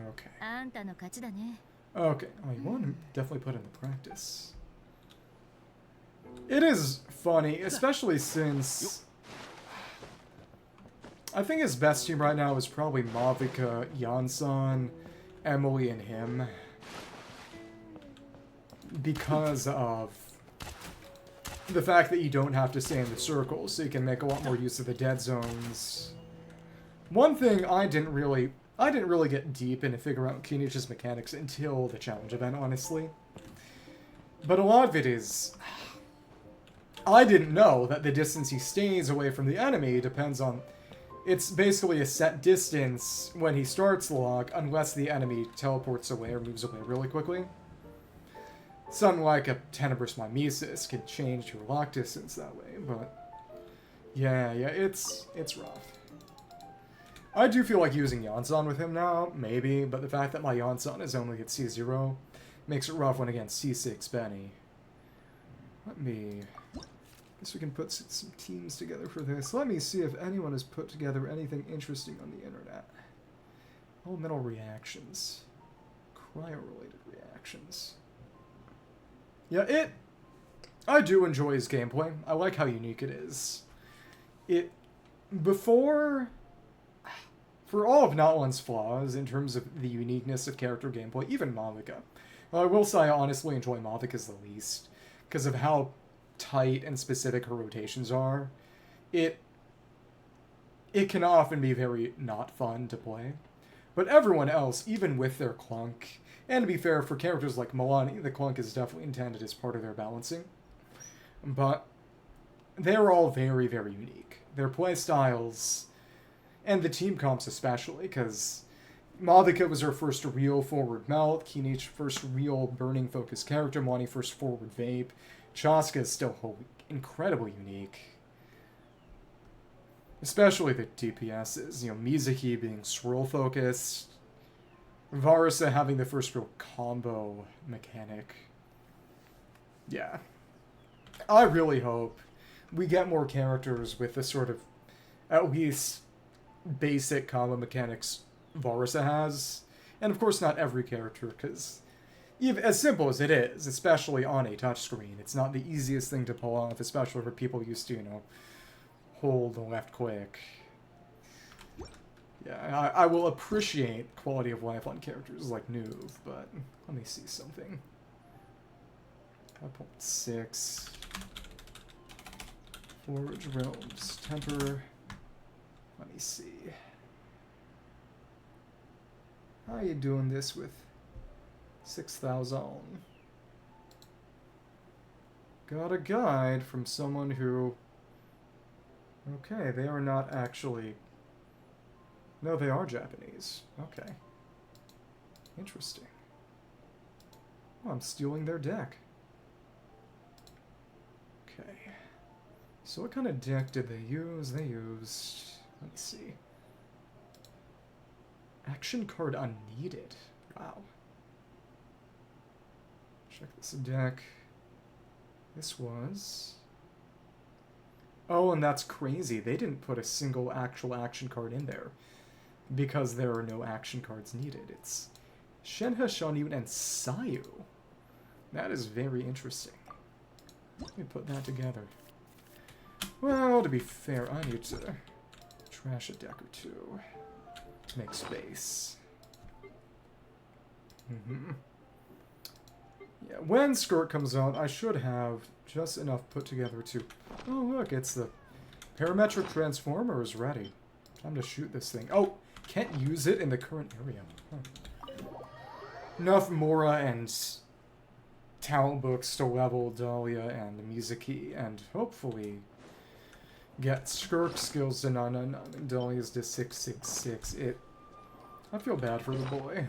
Speaker 1: Okay. Okay, oh, you want to definitely put in the practice. It is funny, especially since... I think his best team right now is probably Mavica, Yansan, Emily, and him. Because of the fact that you don't have to stay in the circle, so you can make a lot more use of the dead zones. One thing I didn't really get deep into figuring out Kinich's mechanics until the challenge event, honestly. But a lot of it is... I didn't know that the distance he stays away from the enemy depends on... It's basically a set distance when he starts the lock, unless the enemy teleports away or moves away really quickly. Something like a Tenebrous Mimesis can change your lock distance that way, but... Yeah, it's rough. I do feel like using Yansan with him now, maybe, but the fact that my Yansan is only at C0 makes it rough when against C6 Benny. Let me... guess we can put some teams together for this. Let me see if anyone has put together anything interesting on the internet. Elemental reactions. Cryo-related reactions. Yeah, I do enjoy his gameplay. I like how unique it is. For all of Natlan's flaws, in terms of the uniqueness of character gameplay, even Mavica. Well, I will say I honestly enjoy Mavica's the least, because of how tight and specific her rotations are. It can often be very not fun to play. But everyone else, even with their clunk, and to be fair, for characters like Milani, the clunk is definitely intended as part of their balancing. But they're all very, very unique. Their playstyles, and the team comps especially, because Mavica was her first real forward melt, Kinich first real burning focused character, Milani first forward vape, Chasca is still incredibly unique. Especially the DPSs, Mizuki being swirl focused, Varsa having the first real combo mechanic. Yeah. I really hope we get more characters with the sort of, at least, basic combo mechanics Varsa has. And of course not every character, because even as simple as it is, especially on a touchscreen, it's not the easiest thing to pull off, especially for people used to, you know, hold the left click. Yeah, I will appreciate quality of life on characters like Nuve, but let me see something. 5.6. Forge Realms. Temper. Let me see. How are you doing this with 6,000? Got a guide from someone who... Okay, they are not actually... No, they are Japanese. Okay. Interesting. Oh, I'm stealing their deck. Okay. So what kind of deck did they use? They used... Let me see. Action card unneeded. Wow. Check this deck. This was... Oh, and that's crazy. They didn't put a single actual action card in there, because there are no action cards needed. It's Shenhe, Xianyun, and Sayu. That is very interesting. Let me put that together. Well, to be fair, I need to trash a deck or two to make space. Yeah, when Skirt comes out, I should have just enough put together to... Oh, look, it's the Parametric Transformer is ready. Time to shoot this thing. Oh! Can't use it in the current area. Huh. Enough Mora and talent books to level Dahlia and Mizuki, and hopefully get Skirk skills to 999 and Dahlia's to 666. I feel bad for the boy.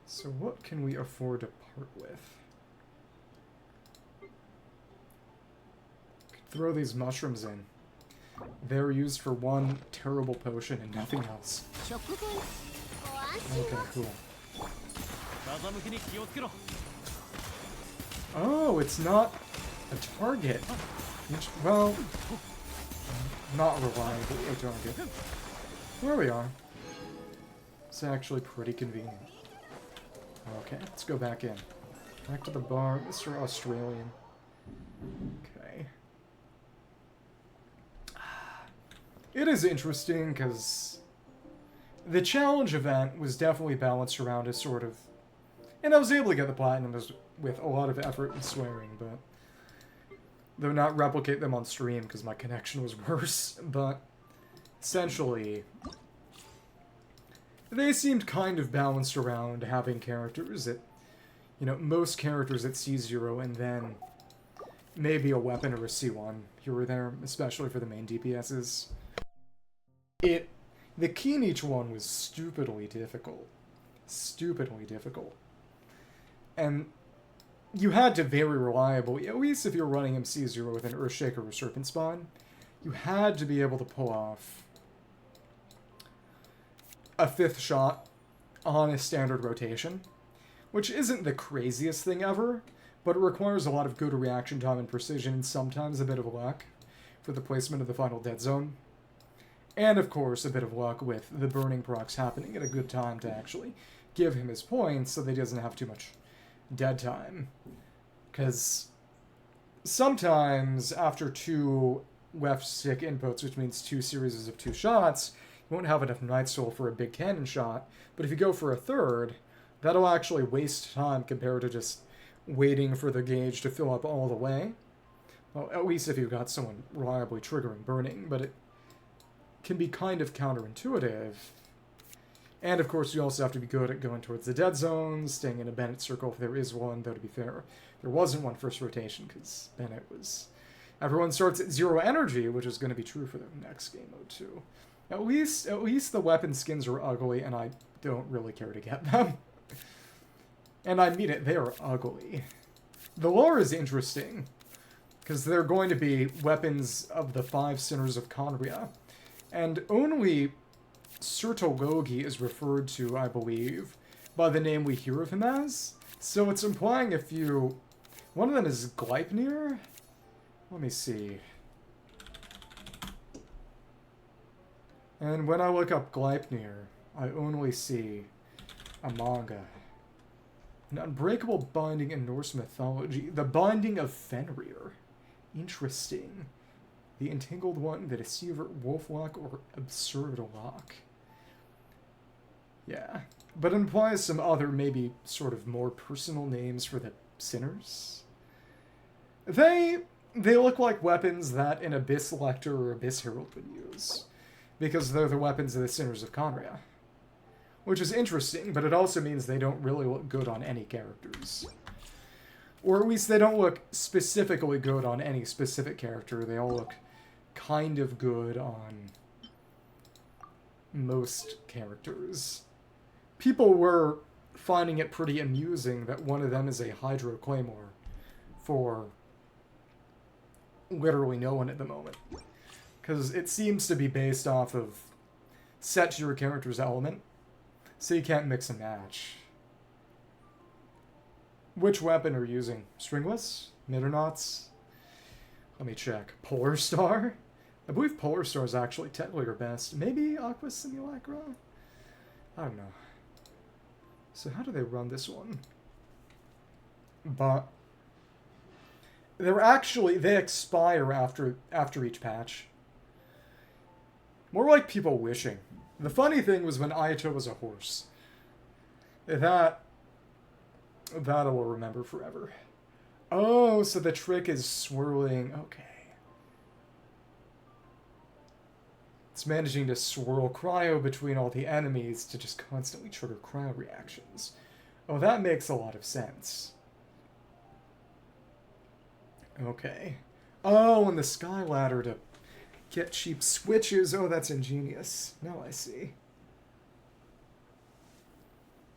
Speaker 1: So what can we afford to part with? Could throw these mushrooms in. They're used for one terrible potion and nothing else. Okay, cool. Oh, it's not a target. Well, not reliably a target. There we are. It's actually pretty convenient. Okay, let's go back in. Back to the bar, Mr. Australian. Okay. It is interesting, because the challenge event was definitely balanced around a sort of... And I was able to get the platinum with a lot of effort and swearing, but... Though not replicate them on stream, because my connection was worse, but... Essentially... They seemed kind of balanced around having characters that... You know, most characters at C0, and then... Maybe a weapon or a C1 here or there, especially for the main DPSs. The Kinich one was stupidly difficult. Stupidly difficult. And you had to very reliably, at least if you're running MC0 with an Earthshaker or Serpent Spawn, you had to be able to pull off a 5th shot on a standard rotation, which isn't the craziest thing ever, but it requires a lot of good reaction time and precision, and sometimes a bit of luck for the placement of the final dead zone. And, of course, a bit of luck with the burning procs happening at a good time to actually give him his points so that he doesn't have too much dead time. Because sometimes, after 2 left stick inputs, which means 2 series of 2 shots, you won't have enough Night Soul for a big cannon shot. But if you go for a 3rd, that'll actually waste time compared to just waiting for the gauge to fill up all the way. Well, at least if you've got someone reliably triggering burning, but it can be kind of counterintuitive. And of course you also have to be good at going towards the dead zones, staying in a Bennett circle if there is one, though to be fair, there wasn't one first rotation, because Bennett was... Everyone starts at 0 energy, which is going to be true for the next game mode too. At least the weapon skins are ugly, and I don't really care to get them. And I mean it, they are ugly. The lore is interesting, because they're going to be weapons of the 5 Sinners of Conria. And only Sertologi is referred to, I believe, by the name we hear of him as. So it's implying if you... One of them is Gleipnir? Let me see. And when I look up Gleipnir, I only see a manga. An unbreakable binding in Norse mythology. The Binding of Fenrir. Interesting. The Entangled One, the Deceiver, Wolflock, or Absurd Lock. Yeah. But implies some other, maybe sort of more personal names for the sinners. They look like weapons that an Abyss Lector or Abyss Herald would use. Because they're the weapons of the sinners of Conria. Which is interesting, but it also means they don't really look good on any characters. Or at least they don't look specifically good on any specific character. They all look kind of good on most characters. People were finding it pretty amusing that one of them is a Hydro Claymore for literally no one at the moment. Because it seems to be based off of set to your character's element, so you can't mix and match. Which weapon are you using? Stringless? Middernauts? Let me check. Polar Star? I believe Polar Star is actually technically your best. Maybe Aqua Simulacra? I don't know. So how do they run this one? But they expire after each patch. More like people wishing. The funny thing was when Ayato was a horse. That I will remember forever. Oh, so the trick is swirling. Okay. It's managing to swirl cryo between all the enemies to just constantly trigger cryo reactions. Oh, that makes a lot of sense. Okay. Oh, and the Sky Ladder to get cheap switches. Oh, that's ingenious. Now I see.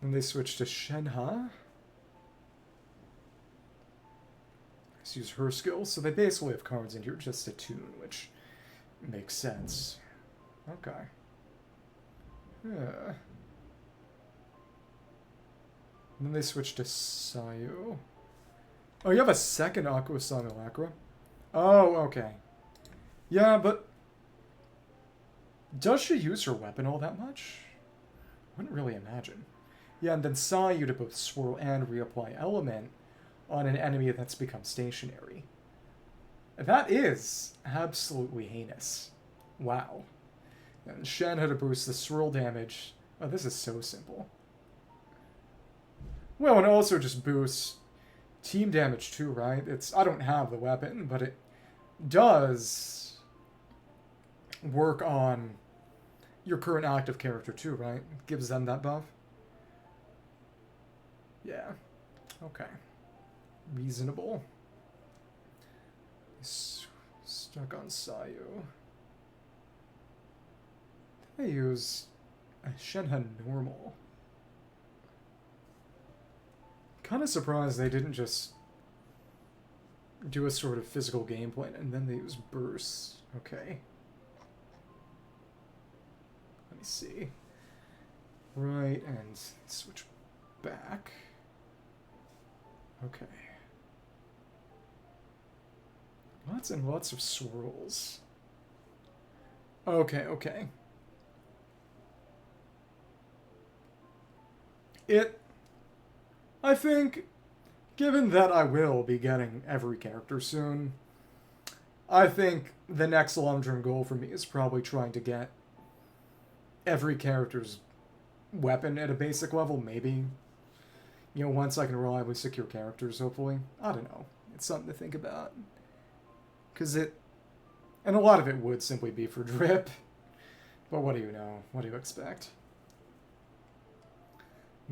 Speaker 1: And they switch to Shenhe. Let's use her skills. So they basically have cards in here just to tune, which makes sense. Okay. Yeah. And then they switch to Sayu. Oh, you have a second Aqua Simulacra? Oh, okay. Yeah, but does she use her weapon all that much? Wouldn't really imagine. Yeah, and then Sayu to both swirl and reapply element on an enemy that's become stationary. That is absolutely heinous. Wow. And Shenhe to boost the swirl damage. Oh, this is so simple. Well, and also just boosts team damage too, right? I don't have the weapon, but it does work on your current active character too, right? It gives them that buff. Yeah. Okay. Reasonable. Stuck on Sayu. They use a Shenhe normal. Kind of surprised they didn't just do a sort of physical gameplay and then they use bursts. Okay. Let me see. Right, and switch back. Okay. Lots and lots of swirls. Okay, okay. I think, given that I will be getting every character soon, I think the next long-term goal for me is probably trying to get every character's weapon at a basic level, maybe. You know, once I can reliably secure characters, hopefully. I don't know. It's something to think about. Because and a lot of it would simply be for drip. But what do you know? What do you expect?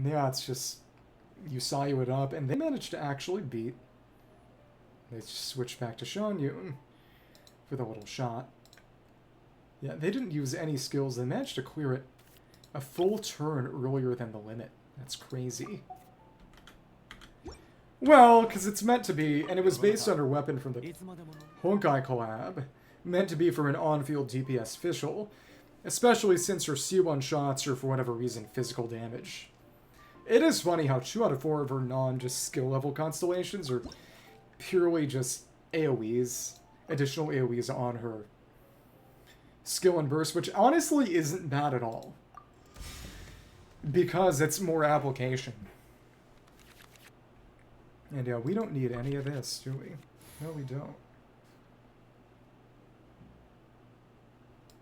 Speaker 1: Yeah, it's just, you Sayu it up, and they managed to actually beat. They just switched back to Xianyun for the little shot. Yeah, they didn't use any skills. They managed to clear it a full turn earlier than the limit. That's crazy. Well, because it's meant to be, and it was based on her weapon from the Honkai collab, meant to be for an on-field DPS official, especially since her C1 shots are, for whatever reason, physical damage. It is funny how 2 out of 4 of her non-just skill-level constellations are purely just AoEs, additional AoEs on her skill and burst, which honestly isn't bad at all. Because it's more application. And yeah, we don't need any of this, do we? No, we don't.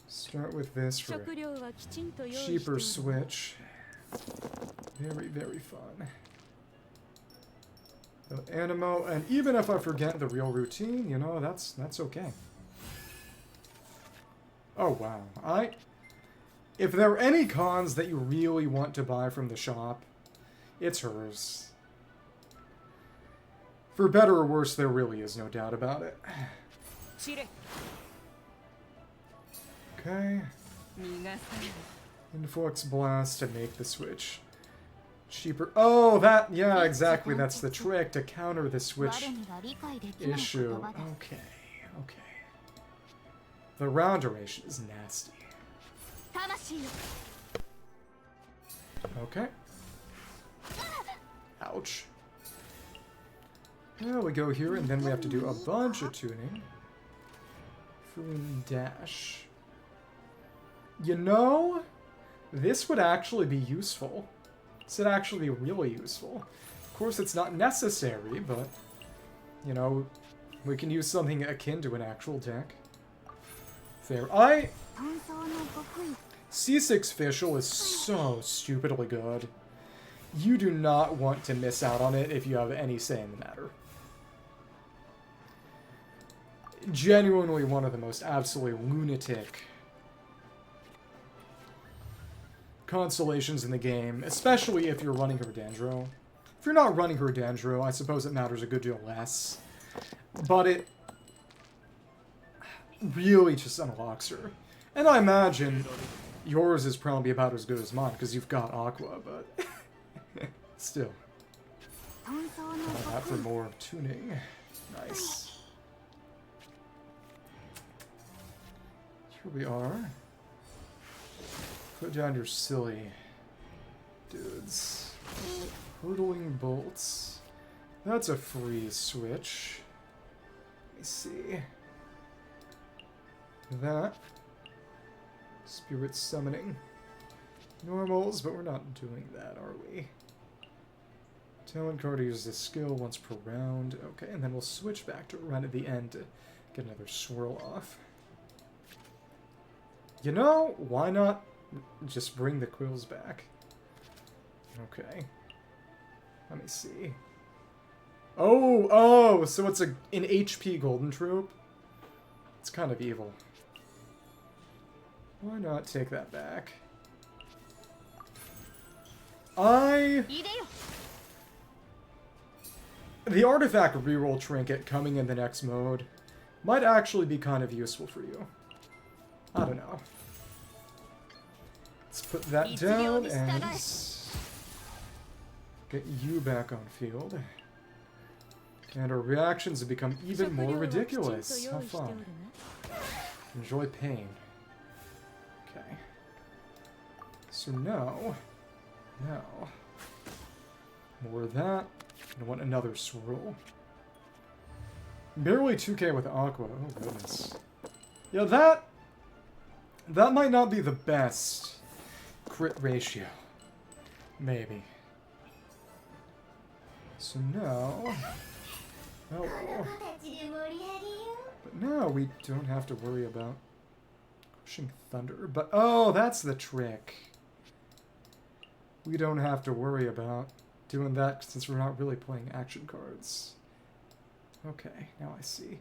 Speaker 1: Start with this for a cheaper switch. Very, very fun. So Animo, and even if I forget the real routine, you know, that's okay. Oh wow. If there are any cons that you really want to buy from the shop, it's hers. For better or worse, there really is no doubt about it. Okay. Influx Blast to make the switch cheaper. Oh, that, yeah, exactly. That's the trick, to counter the switch issue. Okay, okay. The round duration is nasty. Okay. Ouch. Now we go here, and then we have to do a bunch of tuning. Fuin Dash. You know, this would actually be useful. This would actually be really useful. Of course, it's not necessary, but, you know, we can use something akin to an actual deck. Fair. C6 Fischl is so stupidly good. You do not want to miss out on it if you have any say in the matter. Genuinely one of the most absolutely lunatic constellations in the game, especially if you're running Herdandro. If you're not running Herdandro, I suppose it matters a good deal less. But it really just unlocks her. And I imagine yours is probably about as good as mine, because you've got Aqua, but still. That for more tuning. Nice. Here we are. Put down your silly dudes. Hurtling Bolts. That's a free switch. Let me see. That. Spirit Summoning. Normals, but we're not doing that, are we? Talent card uses a skill once per round. Okay, and then we'll switch back to run at the end to get another swirl off. You know, why not just bring the quills back? Okay. Let me see. Oh, so it's an HP Golden Troop? It's kind of evil. Why not take that back? The artifact reroll trinket coming in the next mode might actually be kind of useful for you. I don't know. Let's put that down and get you back on field. And our reactions have become even more ridiculous. Have fun. Enjoy pain. Okay. So now, more of that. I want another swirl. Barely 2k with Aqua. Oh goodness. Yeah, that might not be the best crit ratio. Maybe. So now, oh, but now we don't have to worry about Crushing Thunder. But oh, that's the trick. We don't have to worry about doing that since we're not really playing action cards. Okay, now I see.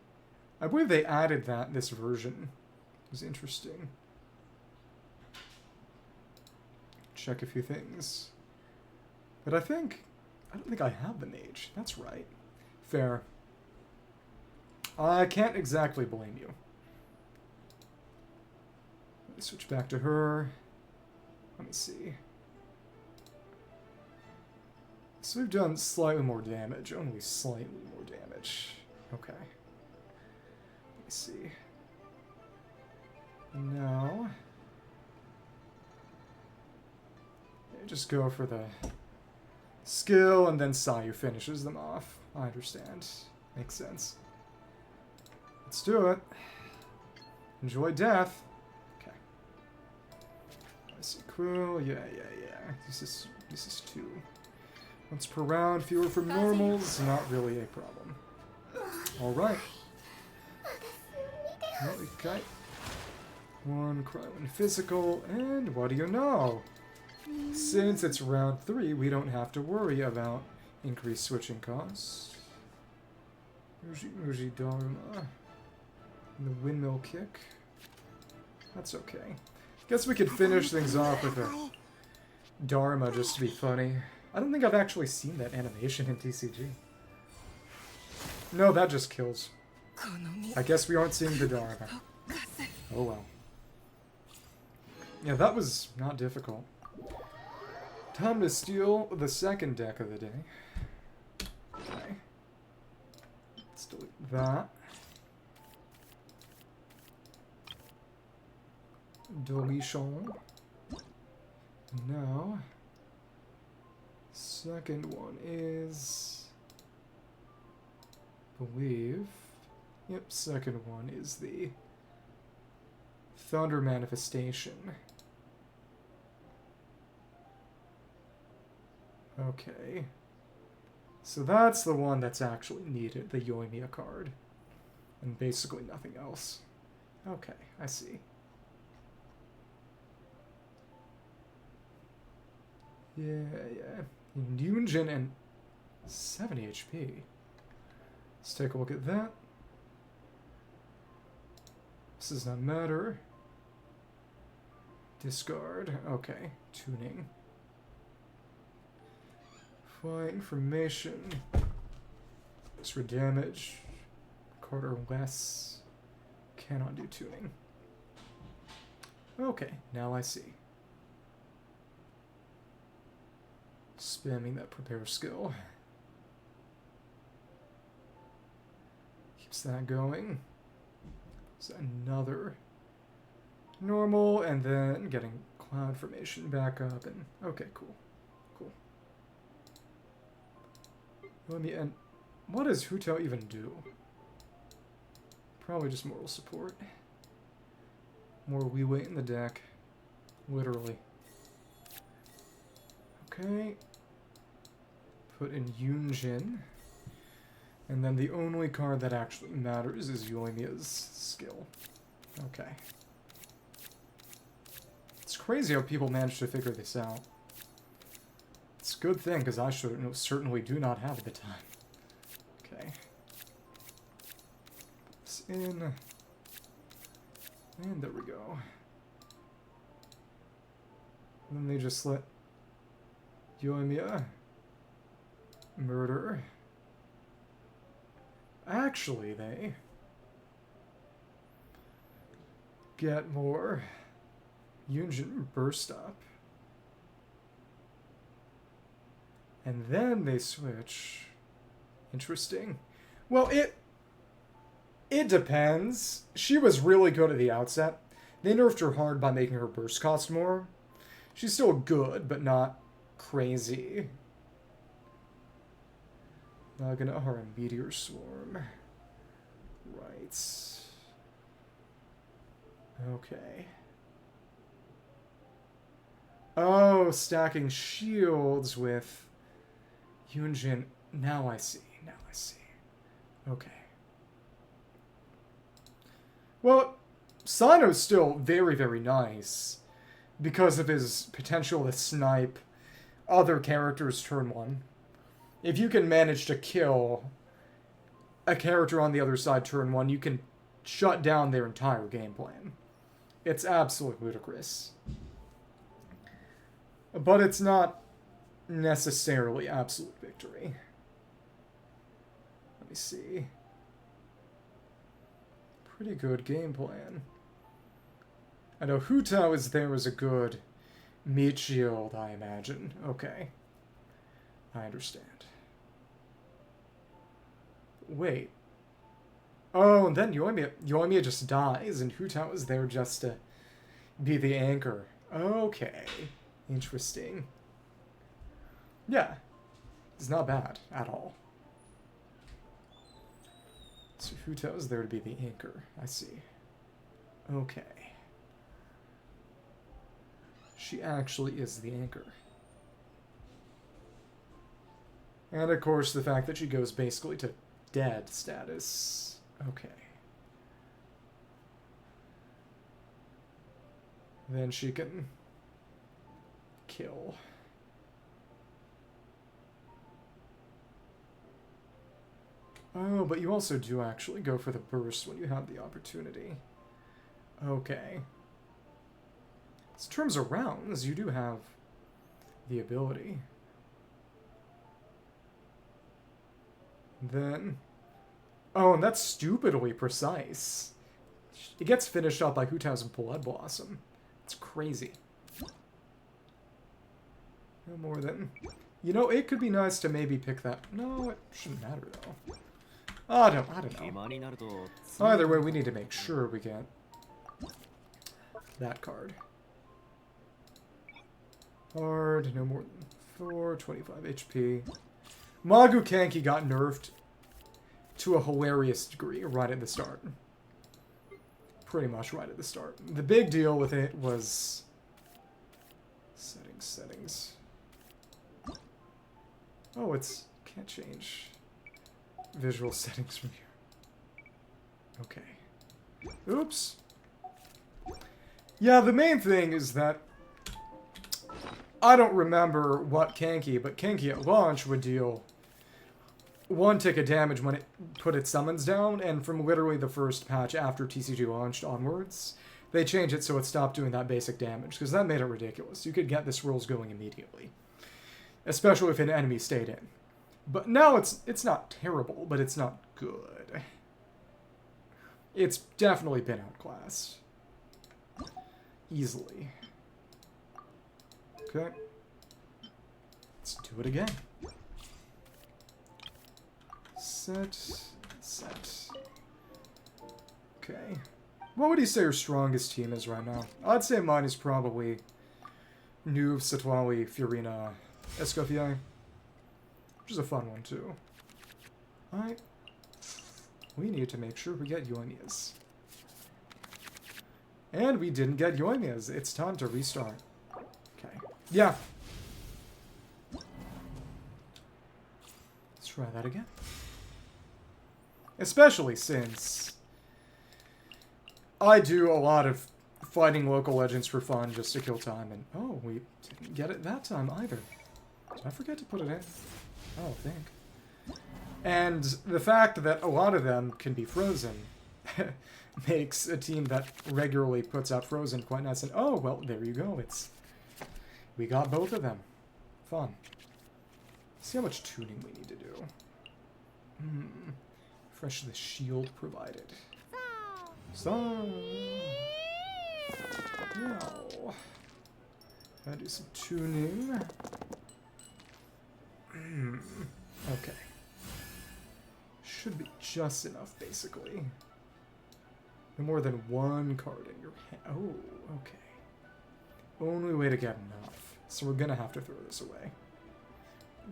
Speaker 1: I believe they added that in this version. It was interesting. Check a few things. But I don't think I have the mage. That's right. Fair. I can't exactly blame you. Let me switch back to her. Let me see. So we've done slightly more damage. Only slightly more damage. Okay. Let me see. Now, just go for the skill, and then Sayu finishes them off. I understand. Makes sense. Let's do it. Enjoy death. Okay. I see. Quill. Yeah. This is 2. Once per round, fewer from normals. Not really a problem. All right. Okay. 1 cryo and physical, and what do you know? Since it's round 3, we don't have to worry about increased switching costs. Uji Dharma. And the windmill kick. That's okay. Guess we could finish things off with a Dharma just to be funny. I don't think I've actually seen that animation in TCG. No, that just kills. I guess we aren't seeing the Dharma. Oh well. Yeah, that was not difficult. Time to steal the second deck of the day. Okay. Let's delete that. Deletion. Now, second one is, believe, yep, second one is the Thunder Manifestation. Okay. So that's the one that's actually needed, the Yoimiya card. And basically nothing else. Okay, I see. Yeah. Yun Jin and 70 HP. Let's take a look at that. This does not matter. Discard. Okay. Tuning. Flying information. Extra damage. Card or less. Cannot do tuning. Okay, now I see. Spamming that prepare skill. Keeps that going. So another normal, and then getting cloud formation back up, and okay, cool. Let me end. What does Hu Tao even do? Probably just moral support. More we wait in the deck. Literally. Okay. Put in Yun Jin. And then the only card that actually matters is Yoimiya's skill. Okay. It's crazy how people manage to figure this out. It's a good thing, because I certainly do not have the time. Okay. Put this in. And there we go. And then they just let Yoimiya murder. Actually, they get more Yun Jin burst up. And then they switch. Interesting. Well, it depends. She was really good at the outset. They nerfed her hard by making her burst cost more. She's still good, but not crazy. Naganahara Meteor Swarm. Right. Okay. Oh, stacking shields with Yun Jin. Now I see. Okay. Well, Sano's still very, very nice because of his potential to snipe other characters turn 1. If you can manage to kill a character on the other side turn 1, you can shut down their entire game plan. It's absolutely ludicrous. But it's not necessarily absolute victory. Let me see. Pretty good game plan. I know Hu Tao is there as a good meat shield, I imagine. Okay. I understand. Wait. Oh, and then Yoimiya just dies, and Hu Tao is there just to be the anchor. Okay. Interesting. Yeah. It's not bad at all. So Hu Tao is there to be the anchor. I see. Okay. She actually is the anchor. And of course the fact that she goes basically to dead status. Okay. Then she can kill. Oh, but you also do actually go for the burst when you have the opportunity. Okay. In terms of rounds, you do have the ability. Then... Oh, and that's stupidly precise. It gets finished off by Hu Tao's Blood Blossom. It's crazy. No more than... You know, it could be nice to maybe pick that... No, it shouldn't matter, though. I don't know. Either way, we need to make sure we get that card. Hard, no more than 4, 25 HP. Magu Kanki got nerfed to a hilarious degree right at the start. Pretty much right at the start. The big deal with it was... Settings. Oh, it's... Can't change visual settings from here. Okay. Oops. Yeah, the main thing is that I don't remember what Kanki, but Kanki at launch would deal 1 tick of damage when it put its summons down, and from literally the first patch after TCG launched onwards, they changed it so it stopped doing that basic damage, because that made it ridiculous. You could get the swirls going immediately, especially if an enemy stayed in. But now it's not terrible, but it's not good. It's definitely been outclassed. Easily. Okay. Let's do it again. Set. Okay. What would you say your strongest team is right now? I'd say mine is probably Nuve, Citlali, Fiorina, Escoffier. Which is a fun one, too. Alright. We need to make sure we get Yoimiya's. And we didn't get Yoimiya's. It's time to restart. Okay. Yeah. Let's try that again. Especially since I do a lot of fighting local legends for fun just to kill time, and oh, we didn't get it that time either. Did I forget to put it in? I don't think. And the fact that a lot of them can be frozen makes a team that regularly puts out frozen quite nice. And oh, well, there you go. We got both of them. Fun. See how much tuning we need to do. Refresh the shield provided. So, now, gotta do some tuning. Okay. Should be just enough, basically. No more than 1 card in your hand. Oh, okay. Only way to get enough. So we're gonna have to throw this away.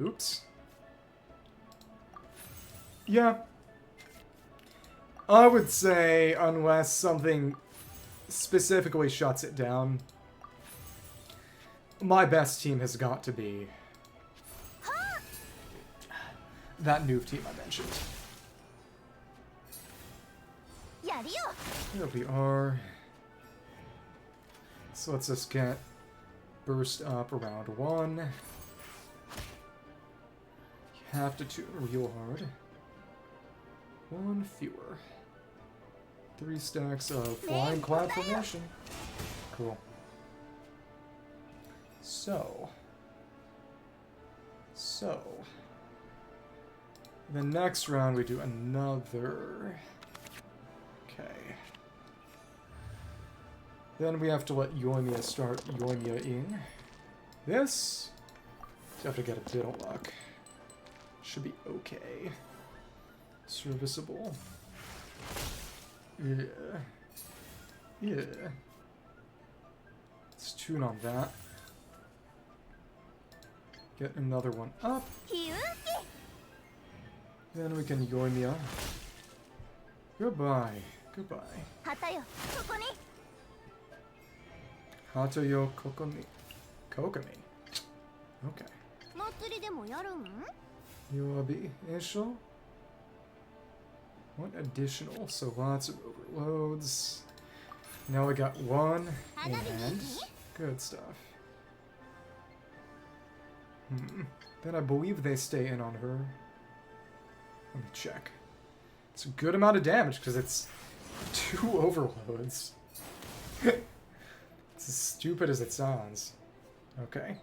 Speaker 1: Oops. Yeah. I would say, unless something specifically shuts it down, my best team has got to be that new team I mentioned. There we are. So let's just get burst up around 1. You have to tune real hard. 1 fewer. 3 stacks of flying cloud formation. Cool. So. The next round we do another. Okay. Then we have to let Yoimiya start Yoimiya-ing. This, you have to get a bit of luck. Should be okay. Serviceable. Yeah. Let's tune on that. Get another one up. Then we can Yoimiya. Goodbye. Hatayo kokoni. Kokomi. Okay. ULB initial. What additional? So lots of overloads. Now we got one in hand. Good stuff. Then I believe they stay in on her. Let me check. It's a good amount of damage because it's 2 overloads. It's as stupid as it sounds. Okay.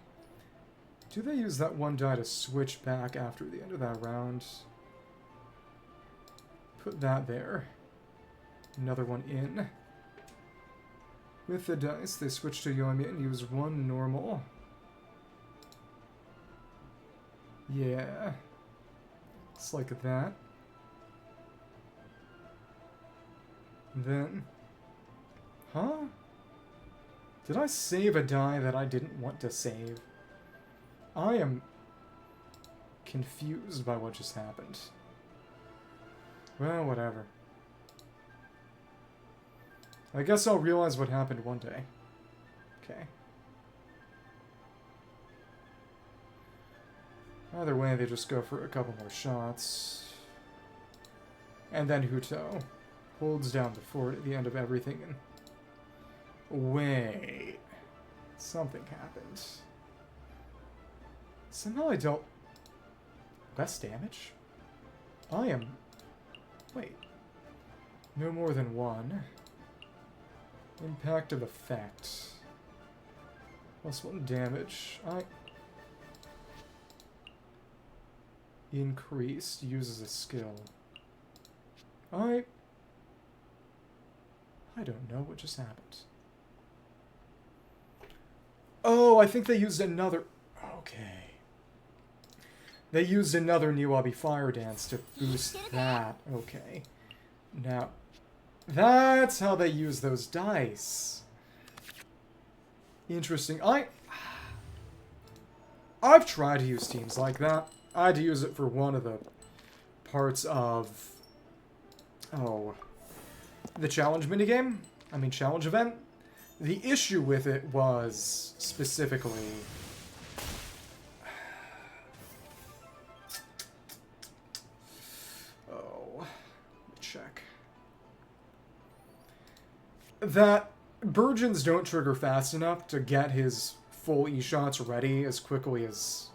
Speaker 1: Do they use that one die to switch back after the end of that round? Put that there. Another one in. With the dice, they switch to Yoimiya and use one normal. Yeah. It's like that. Then... Huh? Did I save a die that I didn't want to save? I am confused by what just happened. Well, whatever. I guess I'll realize what happened one day. Okay. Either way, they just go for a couple more shots. And then Hu Tao holds down the fort at the end of everything and... Wait. Something happened. Somehow I dealt less damage? I am... Wait. No more than one. Impact of effect. +1 damage. I... Increased. Uses a skill. I don't know what just happened. Oh, I think they used another... Okay. They used another Niwabi Fire Dance to boost that. Okay. Now, that's how they use those dice. Interesting. I've tried to use teams like that. I had to use it for one of the parts of... Oh. The challenge minigame? I mean, challenge event? The issue with it was specifically... Oh. Let me check. That Burgeons don't trigger fast enough to get his full E-shots ready as quickly as...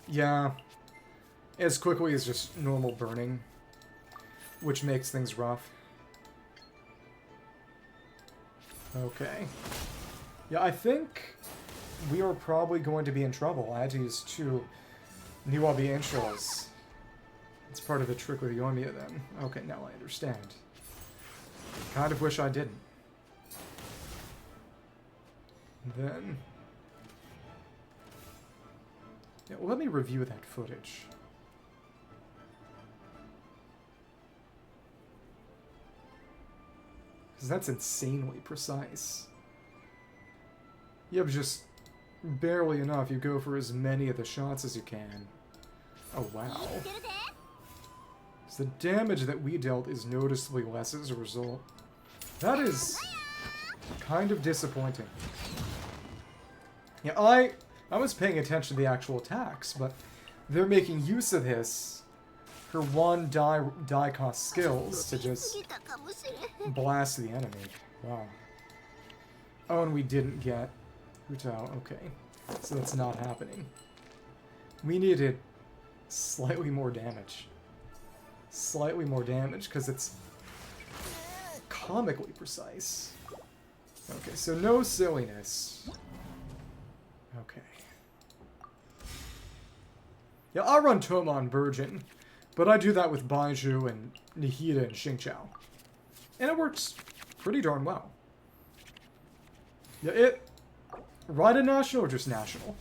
Speaker 1: Yeah. As quickly as just normal burning. Which makes things rough. Okay. Yeah, I think we are probably going to be in trouble. I had to use 2 Niwabi intros. It's part of the trick with Yoimiya then. Okay, now I understand. Kind of wish I didn't. Then... Yeah, well, let me review that footage. Because that's insanely precise. You have just barely enough. You go for as many of the shots as you can. Oh, wow. So the damage that we dealt is noticeably less as a result. That is kind of disappointing. Yeah, I was paying attention to the actual attacks, but they're making use of this, her one die cost skills, to just blast the enemy. Wow. Oh, and we didn't get Hu Tao. Okay. So that's not happening. We needed slightly more damage. Slightly more damage, because it's comically precise. Okay, so no silliness. Okay. Yeah, I'll run Toma on Burgeon, but I do that with Baiju and Nihida and Xingqiao. And it works pretty darn well. Yeah, Ride a national or just national?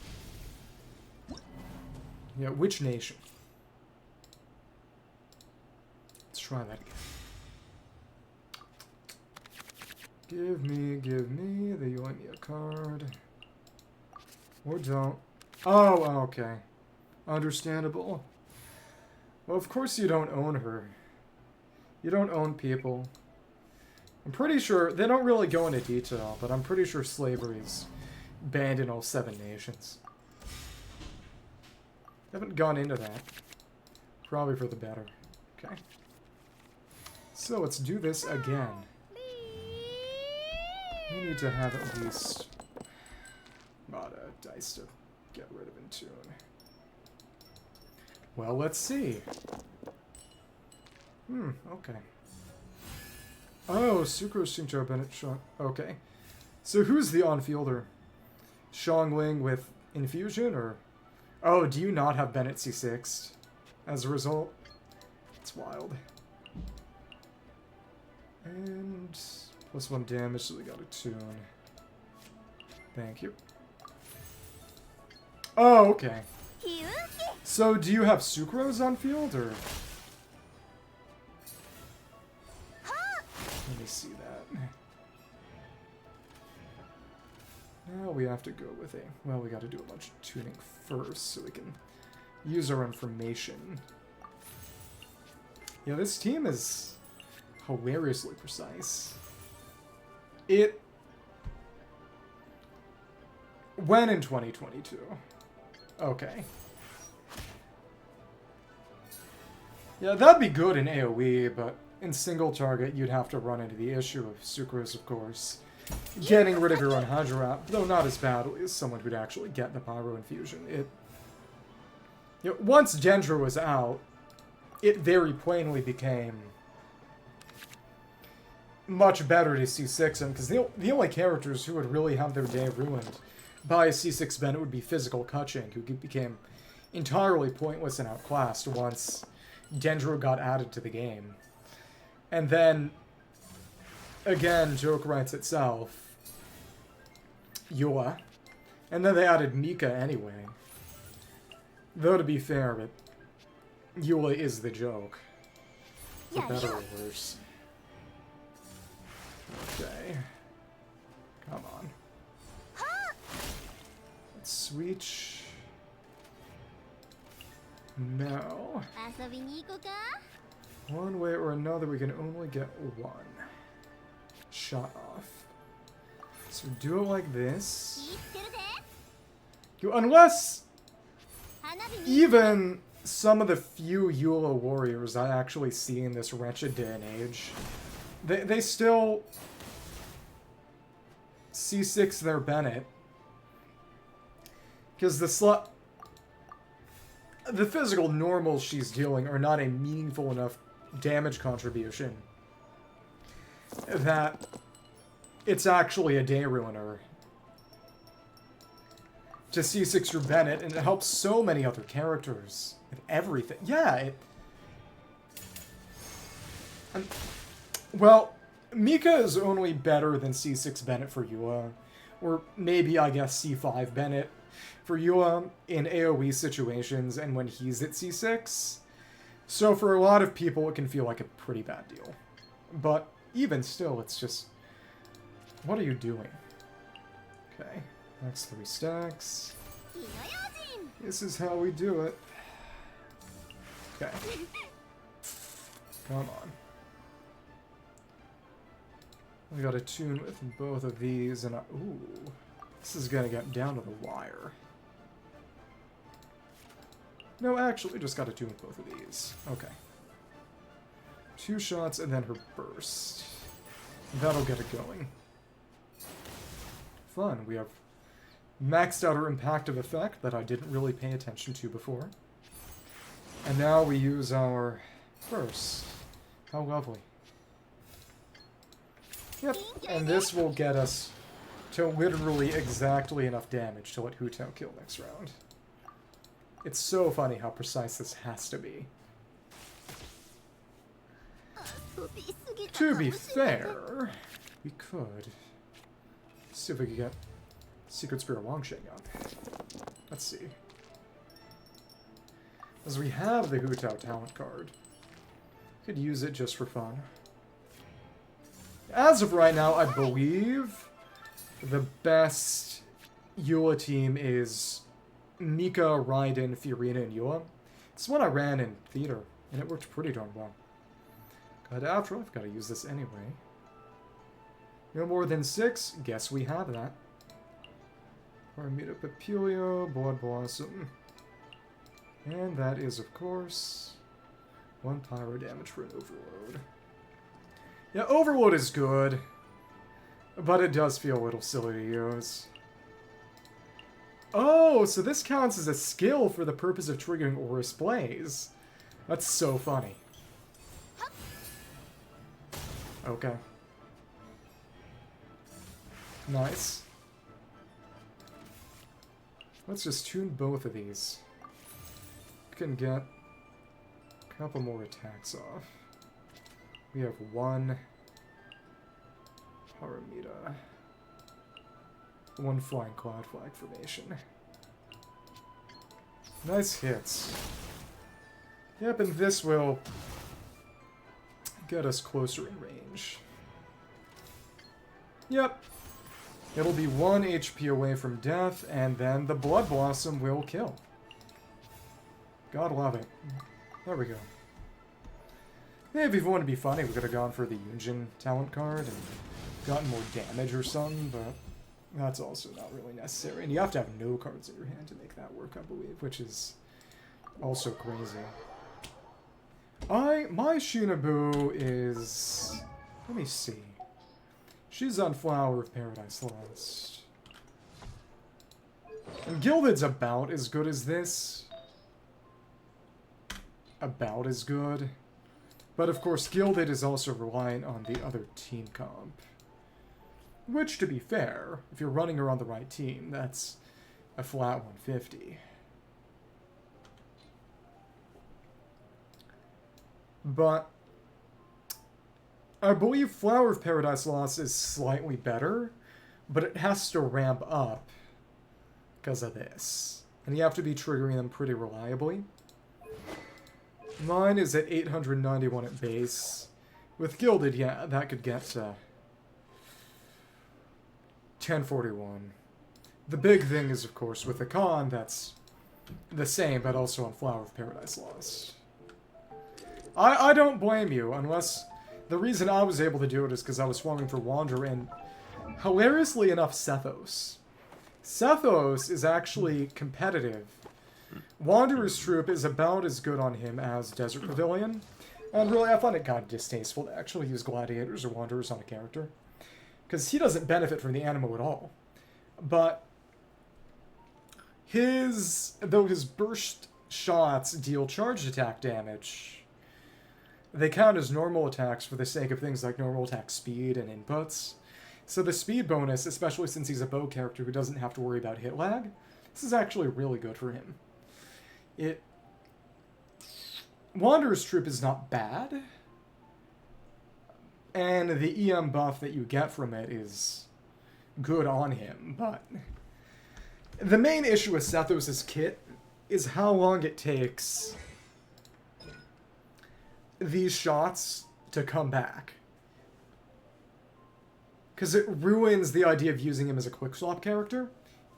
Speaker 1: Yeah, which nation? Let's try that again. Give me the Yoimiya card. Or don't. Oh, okay. Understandable. Well, of course you don't own her. You don't own people. I'm pretty sure, they don't really go into detail, but I'm pretty sure slavery is banned in all 7 nations. Haven't gone into that. Probably for the better. Okay. So let's do this again. We need to have at least dice to get rid of in tune. Well, let's see. Okay. Oh, Sucro, Xingqiu, Bennett, Shang. Okay. So who's the on-fielder? Xiongling with Infusion, or... Oh, do you not have Bennett C6 as a result? It's wild. And... +1 damage, so we got a tune. Thank you. Oh, okay. So, do you have Sucrose on field, or...? Let me see that. Now we have to go with a... Well, we gotta do a bunch of tuning first, so we can use our information. Yeah, this team is hilariously precise. When in 2022? Okay. Yeah, that'd be good in AoE, but in single target, you'd have to run into the issue of Sucrose, of course. Getting rid of your own Hydra, though not as badly as someone who'd actually get the Pyro Infusion. Once Dendro was out, it very plainly became much better to C6 him, because the only characters who would really have their day ruined by a C6 Bennett would be Physical Kaching, who became entirely pointless and outclassed once Dendro got added to the game. And then, again, joke writes itself, Yua. And then they added Mika anyway. Though, to be fair, but Yua is the joke. For better or worse. Okay. Come on. Let's switch. No. One way or another, we can only get one shot off. So do it like this. Unless even some of the few Eula warriors I actually see in this wretched day and age, they still C6 their Bennett. Because the physical normals she's dealing are not a meaningful enough damage contribution that it's actually a day ruiner to C6 your Bennett, and it helps so many other characters with everything. Yeah, well, Mika is only better than C6 Bennett for Yua, or maybe, I guess, C5 Bennett for Yua in AoE situations and when he's at C6. So for a lot of people, it can feel like a pretty bad deal. But even still, it's just... What are you doing? Okay, that's 3 stacks. This is how we do it. Okay. Come on. We got to tune with both of these, and ooh, this is gonna get down to the wire. No, actually, just got to tune with both of these. Okay. 2 shots and then her burst. That'll get it going. Fun. We have maxed out her impactive effect that I didn't really pay attention to before. And now we use our burst. How lovely. Yep, and this will get us to literally exactly enough damage to let Hu Tao kill next round. It's so funny how precise this has to be. To be fair, we could see if we could get Secret Spirit Longsheng up. Let's see. As we have the Hu Tao talent card, could use it just for fun. As of right now, I believe the best Eula team is Mika, Raiden, Fiorina, and Yua. It's one I ran in theater, and it worked pretty darn well. But after all, I've got to use this anyway. No more than 6? Guess we have that. Paramita Papilio, Blood Blossom. And that is, of course, 1 pyro damage for an Overload. Yeah, Overload is good, but it does feel a little silly to use. Oh, so this counts as a skill for the purpose of triggering Aura's Blaze. That's so funny. Okay. Nice. Let's just tune both of these. We can get a couple more attacks off. We have 1 Paramita. 1 Flying Cloud Flag formation. Nice hits. Yep, and this will get us closer in range. Yep. It'll be 1 HP away from death, and then the Blood Blossom will kill. God love it. There we go. Maybe if we want to be funny, we could have gone for the Yun Jin talent card and gotten more damage or something, but that's also not really necessary. And you have to have no cards in your hand to make that work, I believe, which is also crazy. My Shinobu is... Let me see. She's on Flower of Paradise Lost. And Gilded's about as good as this. About as good. But of course, Gilded is also reliant on the other team comp. Which, to be fair, if you're running her on the right team, that's a flat 150. But I believe Flower of Paradise Lost is slightly better, but it has to ramp up because of this. And you have to be triggering them pretty reliably. Mine is at 891 at base. With Gilded, yeah, that could get 1041. The big thing is, of course, with the con, that's the same, but also on Flower of Paradise Lost. I don't blame you, unless... The reason I was able to do it is because I was farming for Wanderer, and hilariously enough, Sethos. Sethos is actually competitive. Wanderer's Troop is about as good on him as Desert Pavilion, and really I find it kind of distasteful to actually use Gladiators or Wanderers on a character, because he doesn't benefit from the animo at all. But though his burst shots deal charged attack damage, they count as normal attacks for the sake of things like normal attack speed and inputs. So the speed bonus, especially since he's a bow character who doesn't have to worry about hit lag, this is actually really good for him. Wanderer's Troop is not bad, and the EM buff that you get from it is good on him, but the main issue with Sethos' kit is how long it takes these shots to come back. Because it ruins the idea of using him as a quick swap character.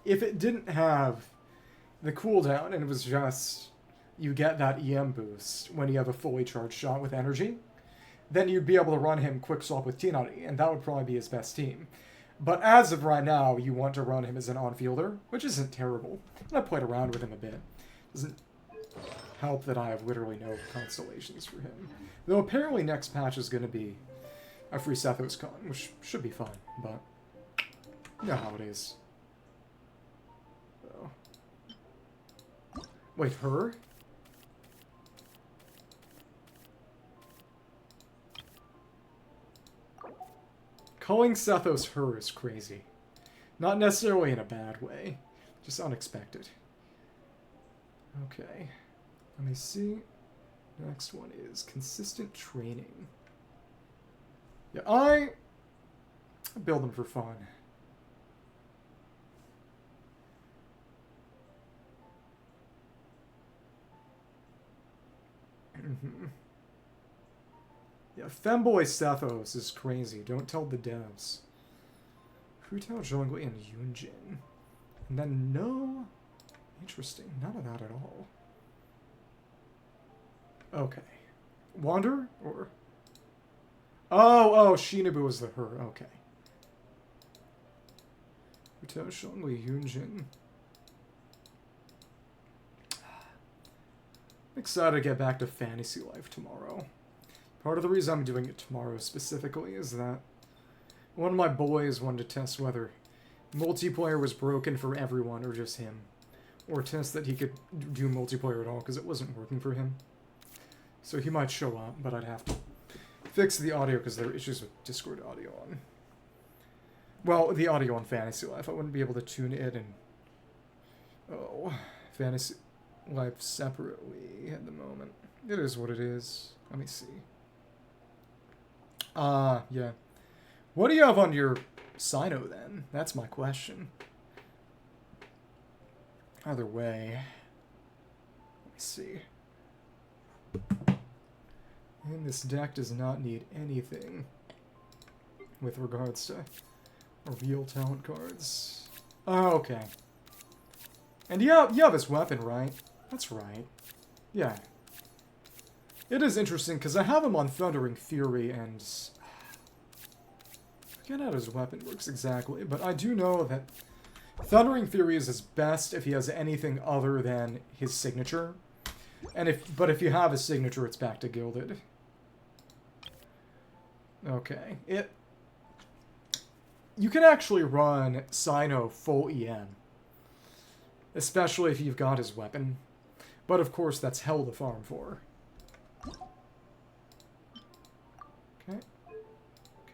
Speaker 1: If it didn't have the cooldown and it was just you get that EM boost when you have a fully charged shot with energy, then you'd be able to run him quick swap with Tinari, and that would probably be his best team. But as of right now, you want to run him as an on-fielder, which isn't terrible. And I played around with him a bit. Doesn't help that I have literally no constellations for him. Though apparently next patch is going to be a free Sethos con, which should be fun, but you know how it is. Oh. Wait, her? Calling Sethos her is crazy. Not necessarily in a bad way, just unexpected. Okay. Let me see. Next one is consistent training. Yeah, I build them for fun. Yeah, Femboy Sethos is crazy. Don't tell the devs. Hu Tao, Zhongli, and Yun Jin. And then no... Interesting. None of that at all. Okay. Wander? Or... Oh, Shinobu was the her. Okay. Hu Hu Tao, Zhongli, Yun Jin. I'm excited to get back to Fantasy Life tomorrow. Part of the reason I'm doing it tomorrow specifically is that one of my boys wanted to test whether multiplayer was broken for everyone or just him. Or test that he could do multiplayer at all because it wasn't working for him. So he might show up, but I'd have to fix the audio because there are issues with Discord audio on. Well, the audio on Fantasy Life. I wouldn't be able to tune it and... Oh, Fantasy Life separately at the moment. It is what it is. Let me see. Yeah. What do you have on your Sino then? That's my question. Either way. Let me see. And this deck does not need anything with regards to real talent cards. Oh, okay. And you have his weapon, right? That's right. Yeah. It is interesting, because I have him on Thundering Fury, and... I forget how his weapon works exactly, but I do know that Thundering Fury is his best if he has anything other than his signature. But if you have his signature, it's back to Gilded. Okay. You can actually run Sino full EM. Especially if you've got his weapon. But of course, that's hell to farm for. Okay.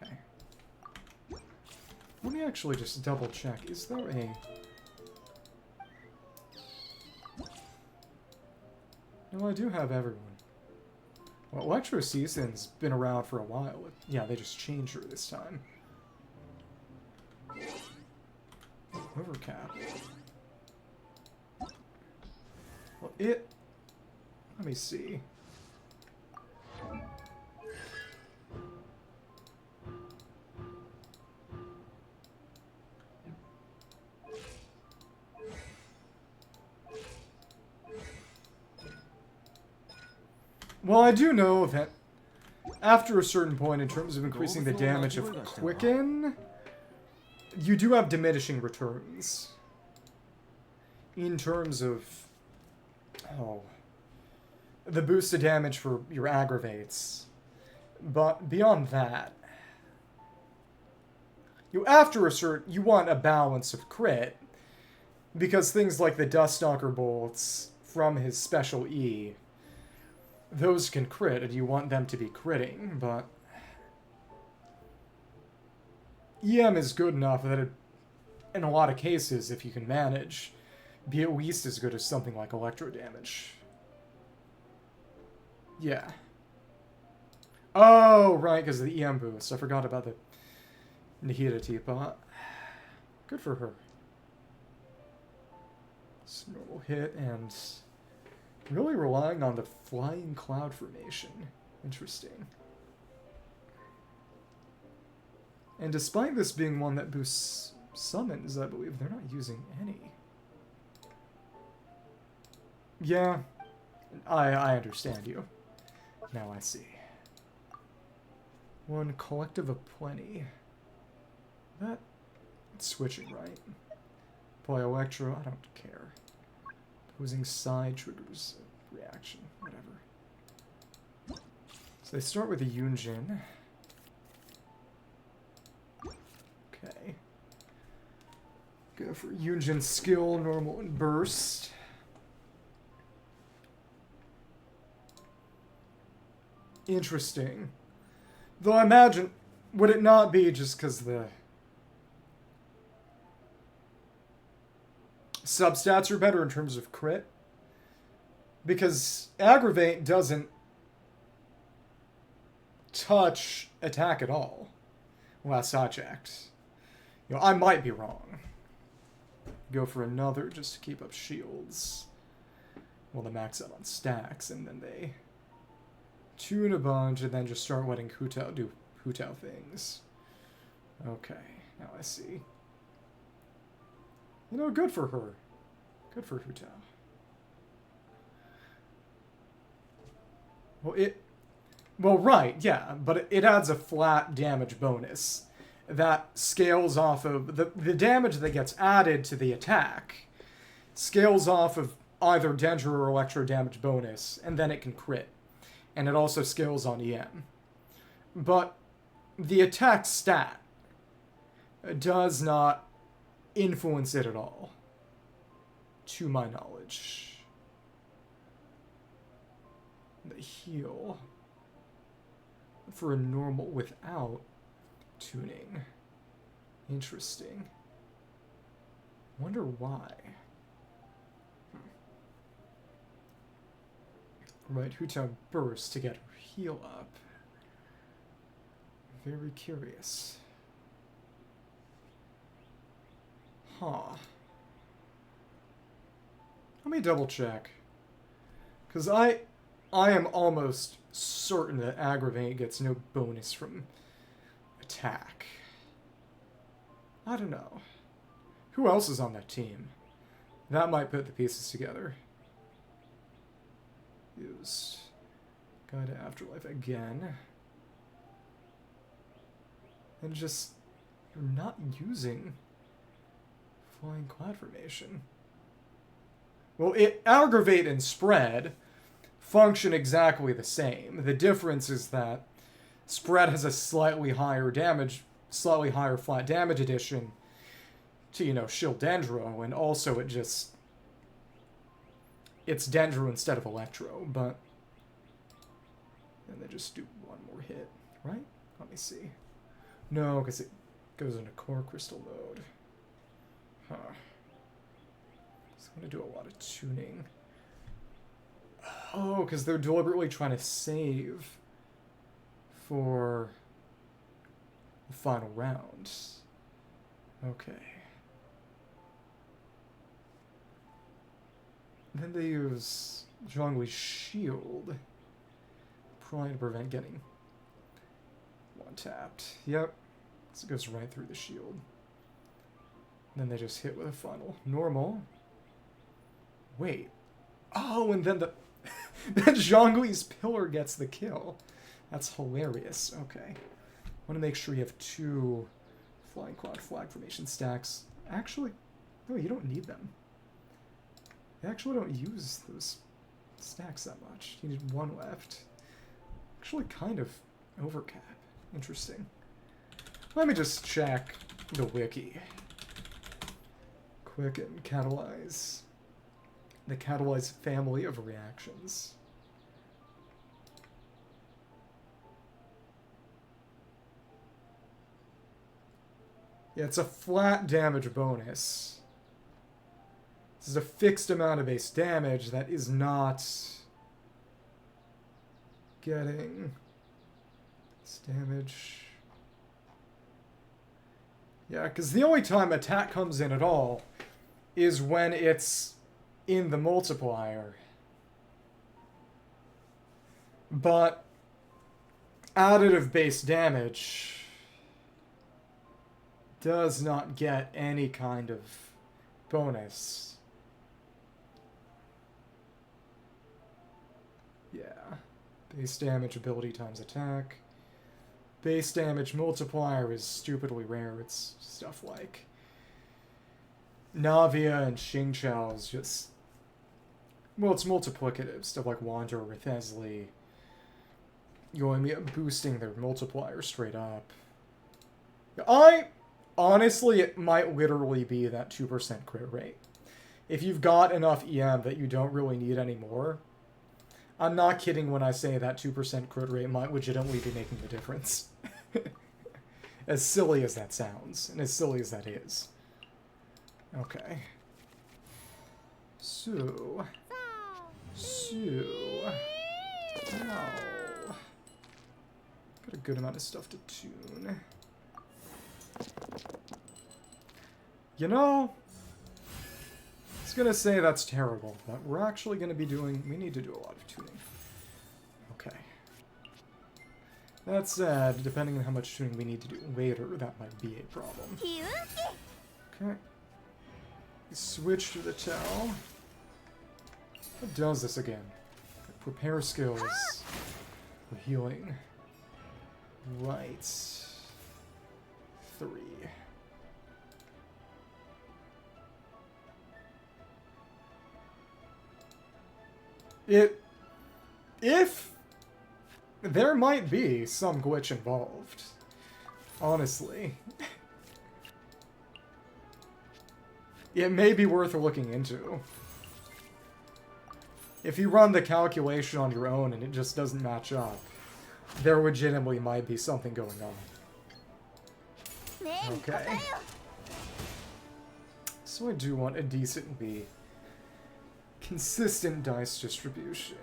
Speaker 1: Okay. Let me actually just double check. Is there a... No, I do have everyone. Well, Electro Season's been around for a while. Yeah, they just changed her this time. Overcap. Well, let me see. Well, I do know that after a certain point, in terms of increasing the damage of Quicken, you do have diminishing returns. In terms of... Oh. The boosted damage for your aggravates. But beyond that... After a certain... You want a balance of crit. Because things like the Duststalker bolts from his special E... Those can crit, and you want them to be critting, but... EM is good enough that it, in a lot of cases, if you can manage, be at least as good as something like electro damage. Yeah. Oh, right, because of the EM boost. I forgot about the Nihita Teapot. Good for her. It's a normal hit, and... Really relying on the flying cloud formation. Interesting. And despite this being one that boosts summons, I believe they're not using any. Yeah, I understand you. Now I see. One collective of plenty. That's switching, right? Play Electro, I don't care. Opposing side triggers reaction, whatever. So they start with a Yun Jin. Okay. Go for Yun Jin skill, normal, and burst. Interesting. Though I imagine, would it not be just because the substats are better in terms of crit? Because Aggravate doesn't touch attack at all. Last I checked. You know, I might be wrong. Go for another just to keep up shields. Well, they max out on stacks, and then they tune a bunch, and then just start letting Hu Tao do Hu Tao things. Okay, now I see. You know, good for her. Good for Hu Tao. Well, right, yeah, but it adds a flat damage bonus. that scales off of the damage that gets added to the attack scales off of either Dendro or Electro damage bonus, and then it can crit. And it also scales on EM. But the attack stat does not influence it at all, to my knowledge. The heal for a normal without tuning. Interesting. Wonder why. Right, Hu Tao burst to get her heal up. Very curious. Huh. Let me double check. Because I am almost certain that Aggravate gets no bonus from attack. I don't know. Who else is on that team? That might put the pieces together. Use Guide to Afterlife again. And just, you're not using Flying Cloud Formation. Well, Aggravate and Spread function exactly the same. The difference is that Spread has a slightly higher flat damage addition to, you know, shield Dendro, and also it's Dendro instead of Electro, but and they just do one more hit, right? Let me see. No, because it goes into Core Crystal mode. Huh. So I'm going to do a lot of tuning. Oh, because they're deliberately trying to save for the final round. Okay. Then they use Zhongli's shield, probably to prevent getting one-tapped. Yep, so it goes right through the shield. Then they just hit with a final. Normal. Wait. Oh, and then then Zhongli's pillar gets the kill. That's hilarious. Okay. I want to make sure you have 2 Flying Cloud Flag Formation stacks. Actually, no, you don't need them. I actually don't use those stacks that much. You need 1 left. Actually kind of overcap. Interesting. Let me just check the wiki. Quick and catalyze. The catalyze family of reactions. Yeah, it's a flat damage bonus. This is a fixed amount of base damage that is not getting this damage. Yeah, because the only time attack comes in at all is when it's in the multiplier. But additive base damage does not get any kind of bonus. Yeah. Base damage ability times attack. Base damage multiplier is stupidly rare. It's stuff like Navia and Xingqiao's just... Well, it's multiplicative. Stuff like Wanderer with Esley. Yoimiya boosting their multiplier straight up. Honestly, it might literally be that 2% crit rate. If you've got enough EM that you don't really need any more, I'm not kidding when I say that 2% crit rate might legitimately be making the difference. As silly as that sounds, and as silly as that is. Okay. So... Wow. Got a good amount of stuff to tune. You know, I was gonna say that's terrible, but we're actually gonna be we need to do a lot of tuning. Okay. That said, depending on how much tuning we need to do later, that might be a problem. Okay. Switch to the Tao. What does this again? Prepare skills for healing. Right. 3. If there might be some glitch involved, honestly, it may be worth looking into. If you run the calculation on your own and it just doesn't match up, there legitimately might be something going on. Okay. So I do want a decently consistent dice distribution.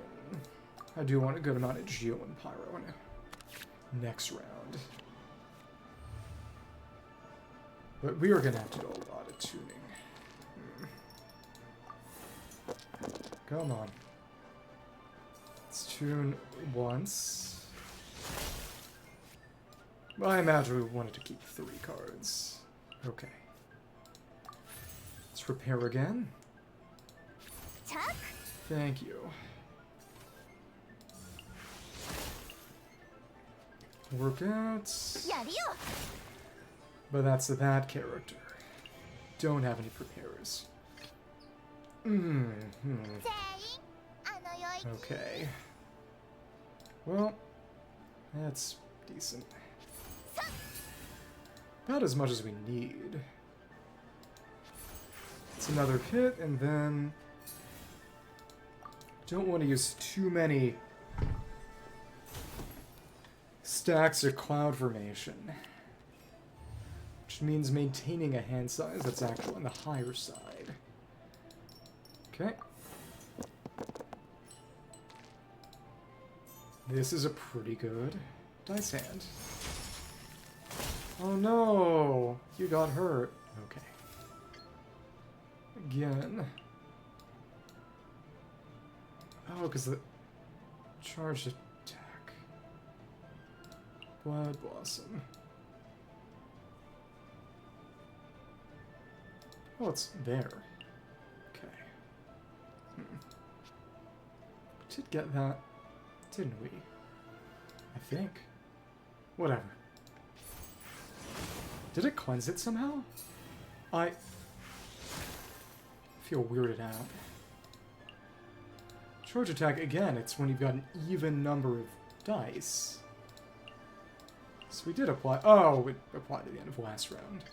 Speaker 1: I do want a good amount of Geo and Pyro in next round. But we are going to have to do a lot of tuning. Come on. Let's tune once. Well, I imagine we wanted to keep 3 cards. Okay. Let's repair again. Thank you. Workouts. But that's that character. Don't have any preparers. Okay. Well, that's decent. About as much as we need. It's another pit, and then... Don't want to use too many stacks of cloud formation. Which means maintaining a hand size that's actually on the higher side. Okay. This is a pretty good dice hand. Oh no! You got hurt. Okay. Again. Oh, because the charged attack. Blood Blossom. Oh, it's there. Okay. We did get that, didn't we? I think. Whatever. Did it cleanse it somehow? I feel weirded out. Charge attack, again, it's when you've got an even number of dice. So we did apply... Oh, it applied at the end of last round.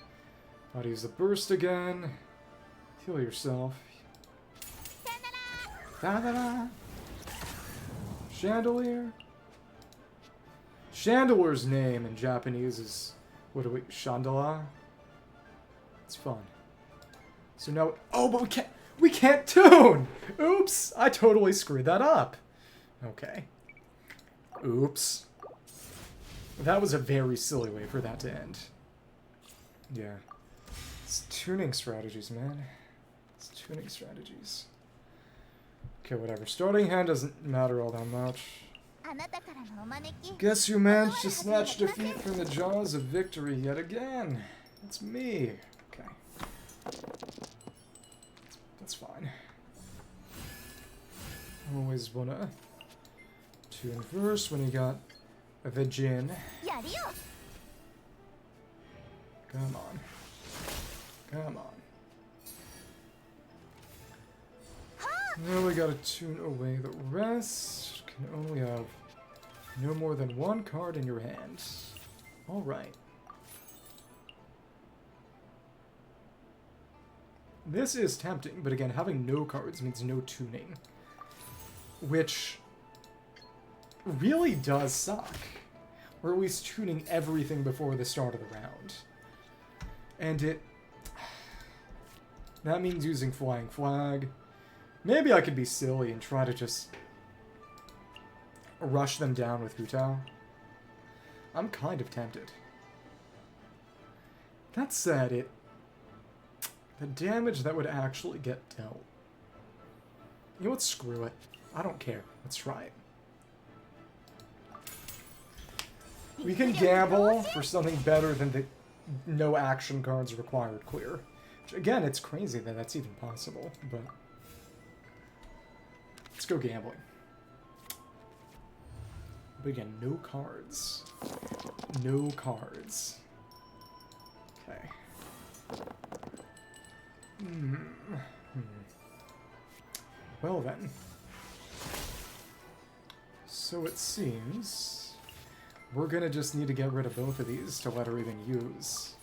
Speaker 1: Gotta use the burst again. Heal yourself. Da-da-da! Chandelier? Chandelier's name in Japanese is... What do we... Chandela? It's fun. So now... Oh, but we can't... We can't tune! Oops! I totally screwed that up. Okay. Oops. That was a very silly way for that to end. Yeah. It's tuning strategies, man. It's tuning strategies. Okay, whatever. Starting hand doesn't matter all that much. Guess you managed to snatch defeat from the jaws of victory yet again. It's me. Okay. That's fine. Always wanna tune first when you got the Jin. Come on. Come on. Now we gotta tune away the rest. Can only have no more than 1 card in your hand. Alright. This is tempting, but again, having no cards means no tuning. Which really does suck. Or at least tuning everything before the start of the round. And it... That means using Flying Flag. Maybe I could be silly and try to just rush them down with Hu Tao. I'm kind of tempted. That said, the damage that would actually get dealt. You know what? Screw it. I don't care. Let's try it. We can gamble for something better than the no action cards required clear. Which, again, it's crazy that that's even possible, but... Let's go gambling. But again, no cards. No cards. Well then. So it seems we're gonna just need to get rid of both of these to let her even use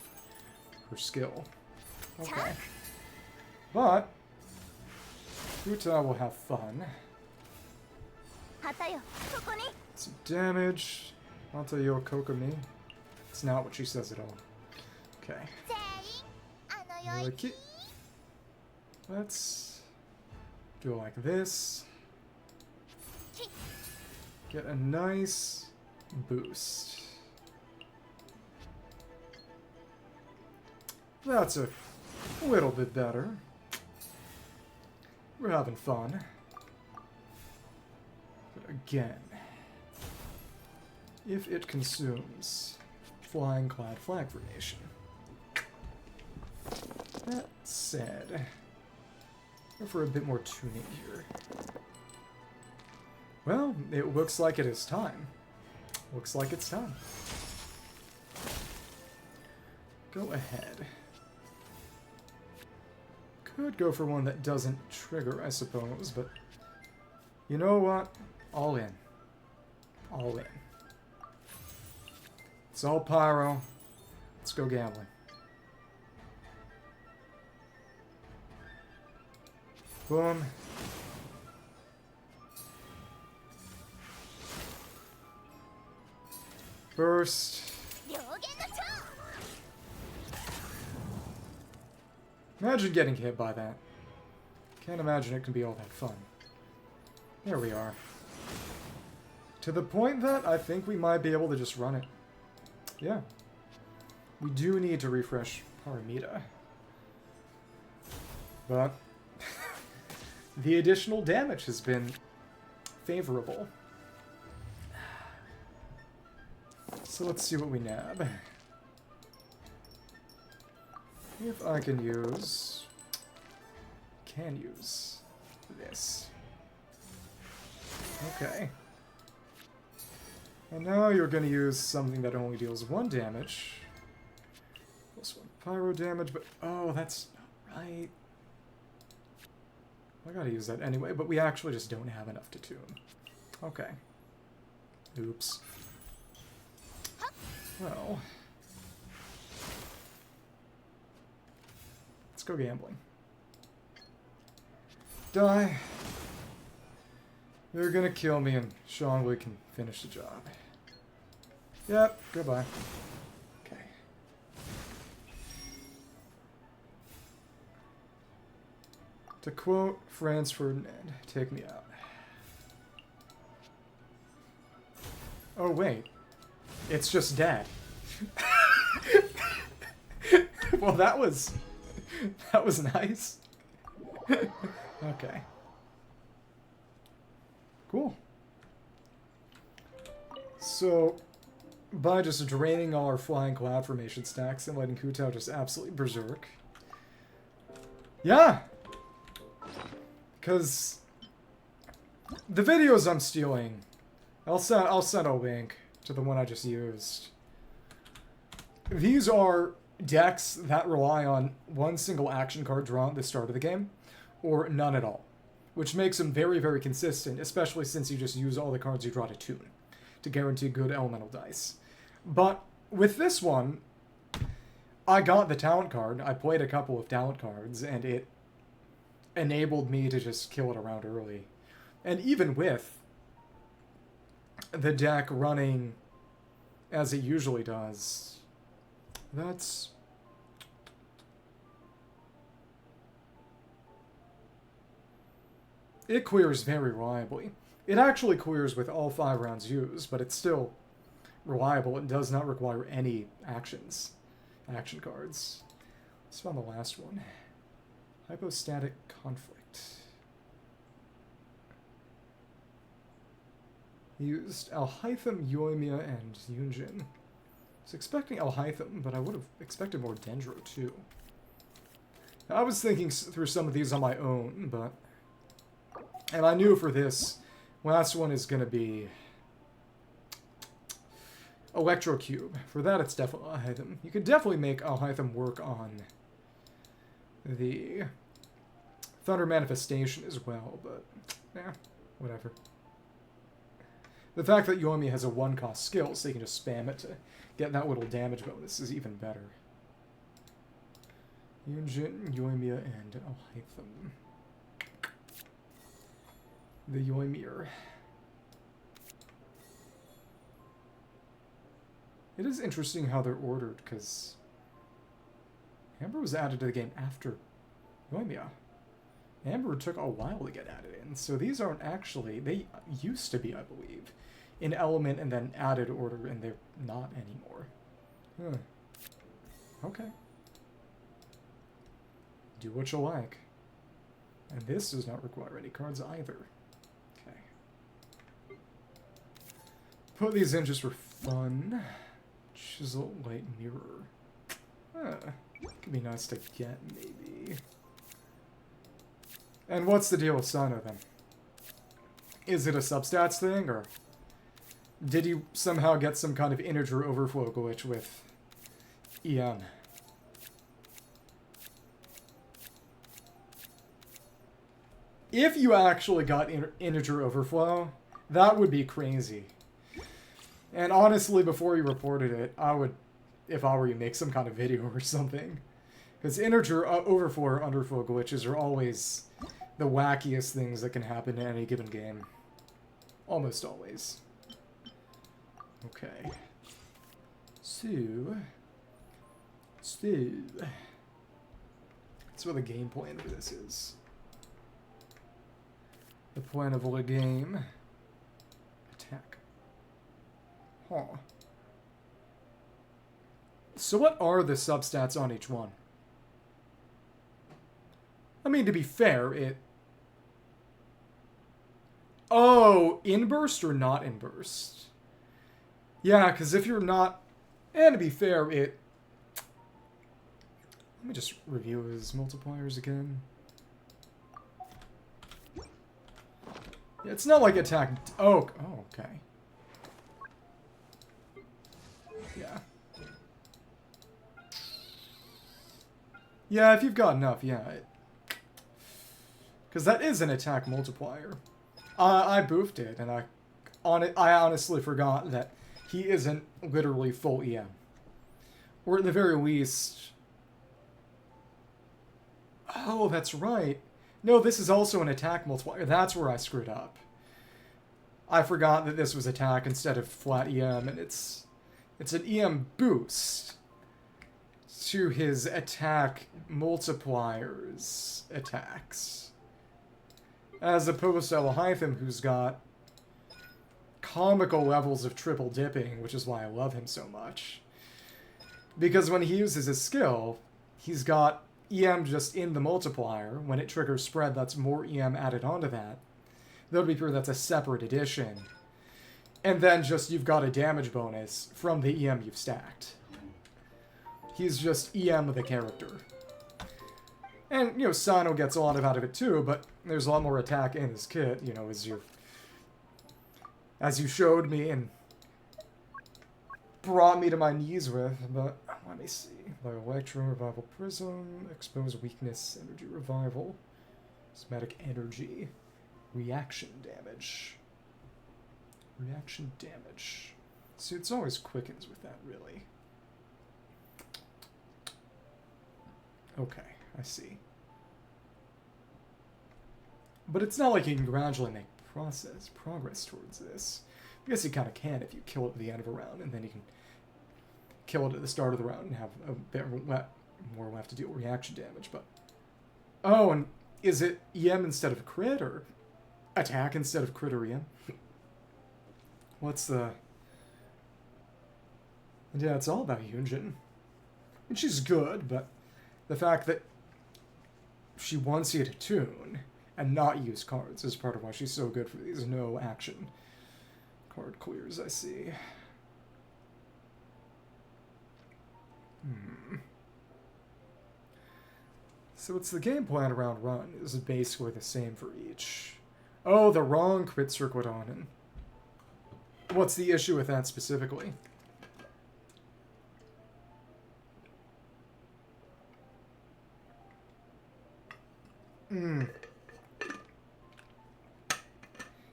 Speaker 1: her skill. Okay. But Hu Tao will have fun. Some damage. Hatayo Kokomi. It's not what she says at all. Okay. Let's do it like this. Get a nice boost. That's a little bit better. We're having fun. But again, if it consumes Flying Clad Flag Formation. That said, go for a bit more tuning here. Well, it looks like it is time. Looks like it's time. Go ahead. Could go for one that doesn't trigger, I suppose, but you know what? All in. All in. It's all pyro. Let's go gambling. Boom. Burst. Imagine getting hit by that. Can't imagine it can be all that fun. There we are. To the point that I think we might be able to just run it. Yeah. We do need to refresh Paramita. But the additional damage has been favorable. So let's see what we nab. If I can use this. Okay. And now you're going to use something that only deals 1 damage. Plus 1 pyro damage, but oh, that's not right. I gotta use that anyway, but we actually just don't have enough to tune. Okay. Oops. Well. Let's go gambling. Die. You're gonna kill me and Zhongli can finish the job. Yep, goodbye. Okay. To quote Franz Ferdinand, take me out. Oh wait. It's just Dad. Well, that was nice. Okay. Cool. So, by just draining all our Flying Cloud Formation stacks and letting Hu Tao just absolutely berserk. Yeah! Because the videos I'm stealing, I'll send a link to the one I just used. These are decks that rely on one single action card drawn at the start of the game, or none at all, which makes them very, very consistent, especially since you just use all the cards you draw to tune, to guarantee good elemental dice. But with this one, I got the talent card, I played a couple of talent cards, and it enabled me to just kill it around early. And even with the deck running as it usually does, that's... It clears very reliably. It actually clears with all 5 rounds used, but it's still reliable. It does not require any action cards. Let's find the last one. Hypostatic Conflict. Used Alhaitham, Yoimiya, and Yun Jin. I was expecting Alhaitham, but I would have expected more Dendro too. I was thinking through some of these on my own, but... And I knew for this, last one is going to be Electro Cube. For that, it's definitely Alhaitham. You could definitely make Alhaitham work on the Thunder Manifestation as well, but yeah, whatever. The fact that Yoimiya has a 1-cost skill, so you can just spam it to get that little damage bonus, is even better. Yun Jin, Yoimiya, and Alhaitham. The Yoimiya. It is interesting how they're ordered, because Amber was added to the game after Yoimiya. Amber took a while to get added in, so these aren't actually... They used to be, I believe, in Element and then added order, and they're not anymore. Huh. Okay. Do what you like. And this does not require any cards either. Okay. Put these in just for fun. Chisel, light, mirror. Could be nice to get, maybe. And what's the deal with Sano, then? Is it a substats thing, or did he somehow get some kind of integer overflow glitch with EM? If you actually got integer overflow, that would be crazy. And honestly, before you reported it, I would, if I were you, make some kind of video or something. Because integer overflow or underflow glitches are always the wackiest things that can happen in any given game. Almost always. Okay. So... That's what the game plan for this is. The plan of the game. Attack. Huh. So what are the substats on each one? I mean, to be fair, it... Oh, in burst or not in burst? Yeah, because if you're not... And to be fair, it... Let me just review his multipliers again. Yeah, it's not like attack... Oh, okay. Yeah. Yeah, if you've got enough, yeah. Because that is an attack multiplier. I boofed it, and I honestly forgot that he isn't literally full EM. Or at the very least... Oh, that's right. No, this is also an attack multiplier. That's where I screwed up. I forgot that this was attack instead of flat EM, and it's an EM boost to his attack multipliers attacks. As opposed to Alhaitham, who's got comical levels of triple dipping, which is why I love him so much. Because when he uses his skill, he's got EM just in the multiplier. When it triggers spread, that's more EM added onto that. Though to be fair, that's a separate addition. And then just you've got a damage bonus from the EM you've stacked. He's just EM the character. And, you know, Sano gets a lot out of it too, but there's a lot more attack in his kit, you know, as you showed me and brought me to my knees with. But let me see. By Electro, Revival Prism, Expose Weakness, Energy Revival, Somatic Energy, Reaction Damage. Reaction Damage. See, it's always quickens with that, really. Okay, I see. But it's not like you can gradually make progress towards this. I guess you kind of can if you kill it at the end of a round, and then you can kill it at the start of the round and have a bit more left to deal with reaction damage. But oh, and is it EM instead of crit, or attack instead of crit or EM? What's the... Yeah, it's all about Yun Jin. And she's good, but the fact that she wants you to tune and not use cards is part of why she's so good for these no action card clears, I see. So it's the game plan around run is basically the same for each. Oh, the wrong crit circuit on it. What's the issue with that specifically?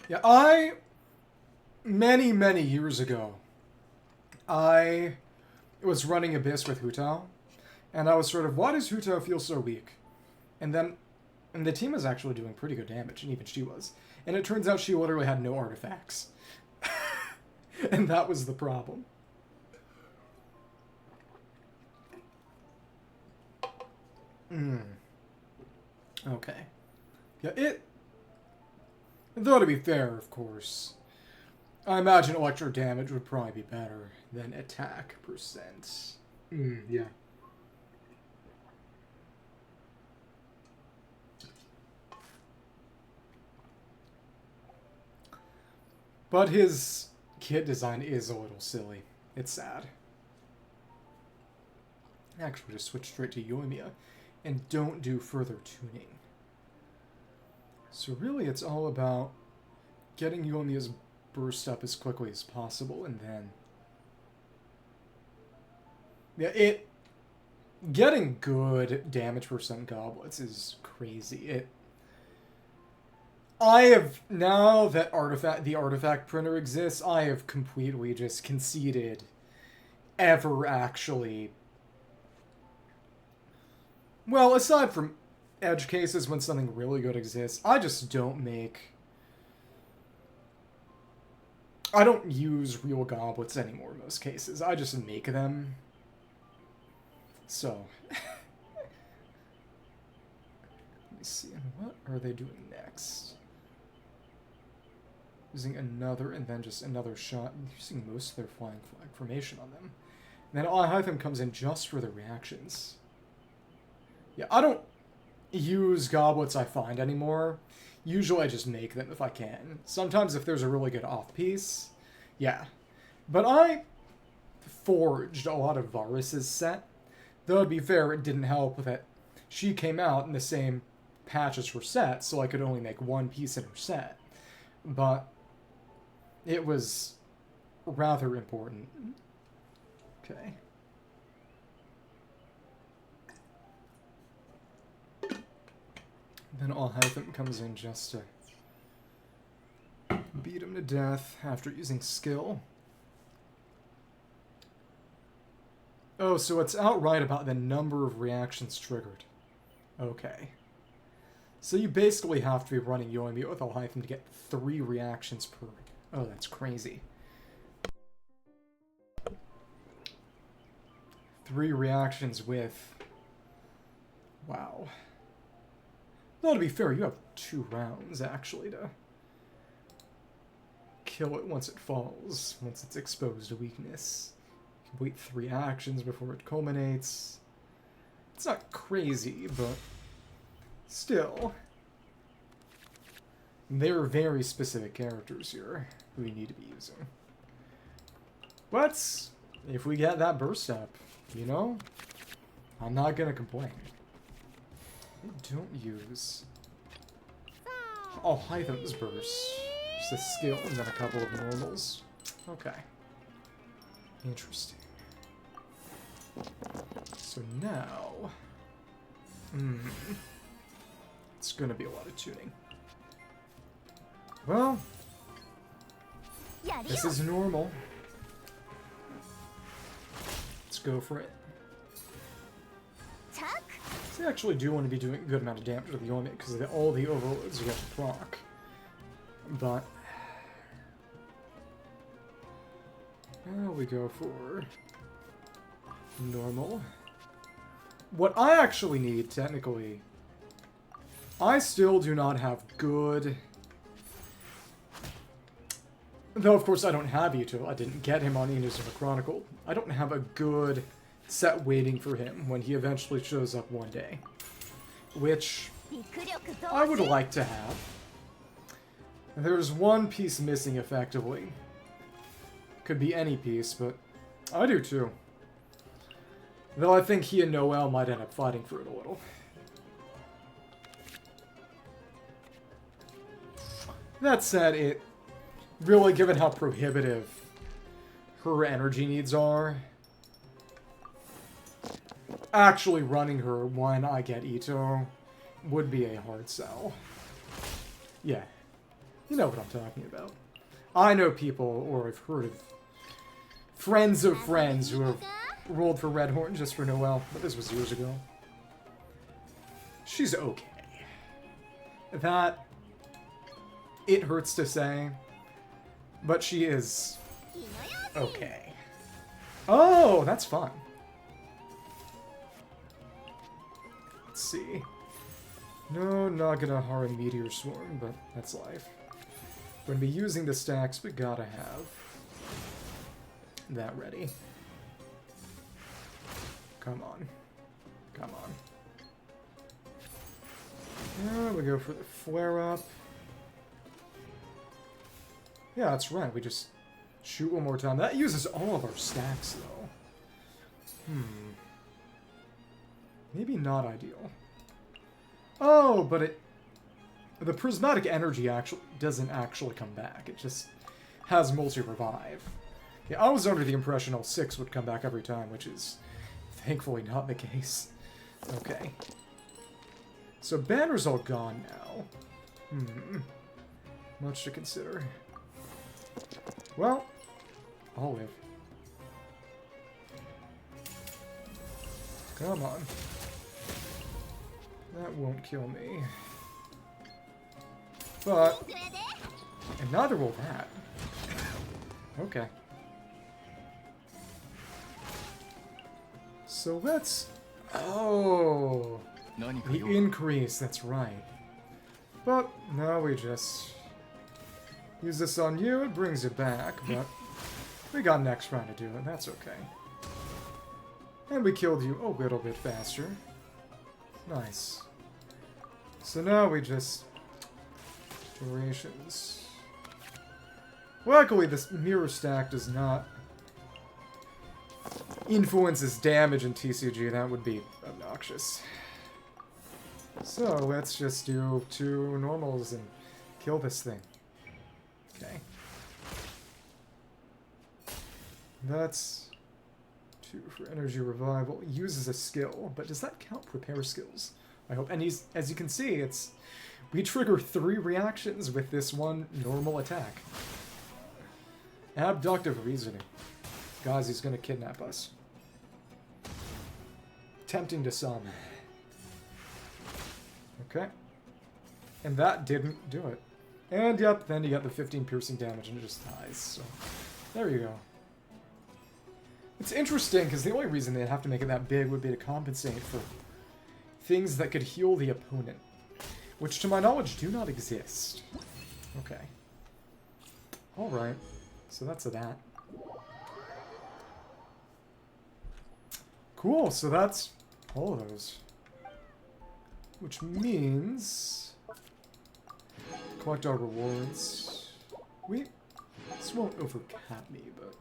Speaker 1: Yeah, many years ago, I was running Abyss with Hu Tao, and I was sort of, why does Hu Tao feel so weak? And the team was actually doing pretty good damage, and even she was. And it turns out she literally had no artifacts. And that was the problem. Okay. Yeah, though to be fair, of course, I imagine electro damage would probably be better than attack percent. Yeah. But his kit design is a little silly. It's sad. Actually, just switch straight to Yoimiya and don't do further tuning. So really, it's all about getting Yoimiya's burst up as quickly as possible, and then... Yeah, getting good damage percent goblets is crazy. I have, now that the artifact printer exists, I have completely just conceded ever actually... Well, aside from edge cases when something really good exists, I just don't make... I don't use real goblets anymore in most cases. I just make them. So... Let me see, what are they doing next? Using another, and then just another shot, using most of their flying flag formation on them. And then Alhaitham comes in just for the reactions. Yeah, I don't use goblets I find anymore. Usually I just make them if I can. Sometimes if there's a really good off-piece, yeah. But I forged a lot of Varus's set. Though to be fair, it didn't help that she came out in the same patch as her set, so I could only make one piece in her set. But it was rather important. Okay. Then Alhaitham comes in just to beat him to death after using skill. Oh, so it's outright about the number of reactions triggered. Okay. So you basically have to be running Yoimiya with Alhaitham to get 3 reactions per... Oh, that's crazy. 3 reactions with... Wow. Though to be fair, you have 2 rounds, actually, to kill it once it falls, once it's exposed to weakness. You can wait 3 actions before it culminates. It's not crazy, but still. There are very specific characters here who we need to be using. But if we get that burst up, you know, I'm not gonna complain. I don't use Alhaitham's burst. Just a skill and then a couple of normals. Okay. Interesting. So now... It's gonna be a lot of tuning. Well... This is normal. Let's go for it. So I actually do want to be doing a good amount of damage with the Yoimiya because of all the overloads you have to proc. But... Now we go for... normal. What I actually need, technically... I still do not have good... Though, of course, I don't have Ito. I didn't get him on Inazuma Chronicle. I don't have a good set waiting for him when he eventually shows up one day. Which I would like to have. There's one piece missing, effectively. Could be any piece, but I do too. Though I think he and Noel might end up fighting for it a little. That said, it really, given how prohibitive her energy needs are, actually running her when I get Ito would be a hard sell. Yeah. You know what I'm talking about. I know people, or I've heard of friends of friends who have rolled for Redhorn just for Noelle, but this was years ago. She's okay. That, it hurts to say, but she is okay. Oh, that's fun. Let's see. No, not gonna harm Meteor Swarm, but that's life. We're gonna be using the stacks, but gotta have that ready. Come on. Come on. Yeah, we go for the flare-up. Yeah, that's right. We just shoot one more time. That uses all of our stacks, though. Maybe not ideal. Oh, but it... The prismatic energy actually doesn't actually come back. It just has multi-revive. Yeah, I was under the impression all 6 would come back every time, which is thankfully not the case. Okay. So banner's all gone now. Much to consider. Well, I'll live. Come on. That won't kill me. But, and neither will that. Okay. So let's... Oh! The increase, that's right. But, now we just... use this on you, it brings it back, but... we got next round to do it, that's okay. And we killed you a little bit faster. Nice. So now we just... durations. Luckily, this mirror stack does not influence his damage in TCG. That would be obnoxious. So let's just do 2 normals and kill this thing. Okay. That's 2 for energy revival. Uses a skill, but does that count prepare skills? I hope. And he's, as you can see, it's we trigger 3 reactions with this one normal attack. Abductive reasoning. Guys, he's gonna kidnap us. Tempting to some. Okay. And that didn't do it. And yep, then you got the 15 piercing damage and it just dies. So there you go. It's interesting because the only reason they'd have to make it that big would be to compensate for things that could heal the opponent. Which, to my knowledge, do not exist. Okay. Alright. So that's that. Cool, so that's all of those. Which means... collect our rewards. This won't overcap me, but...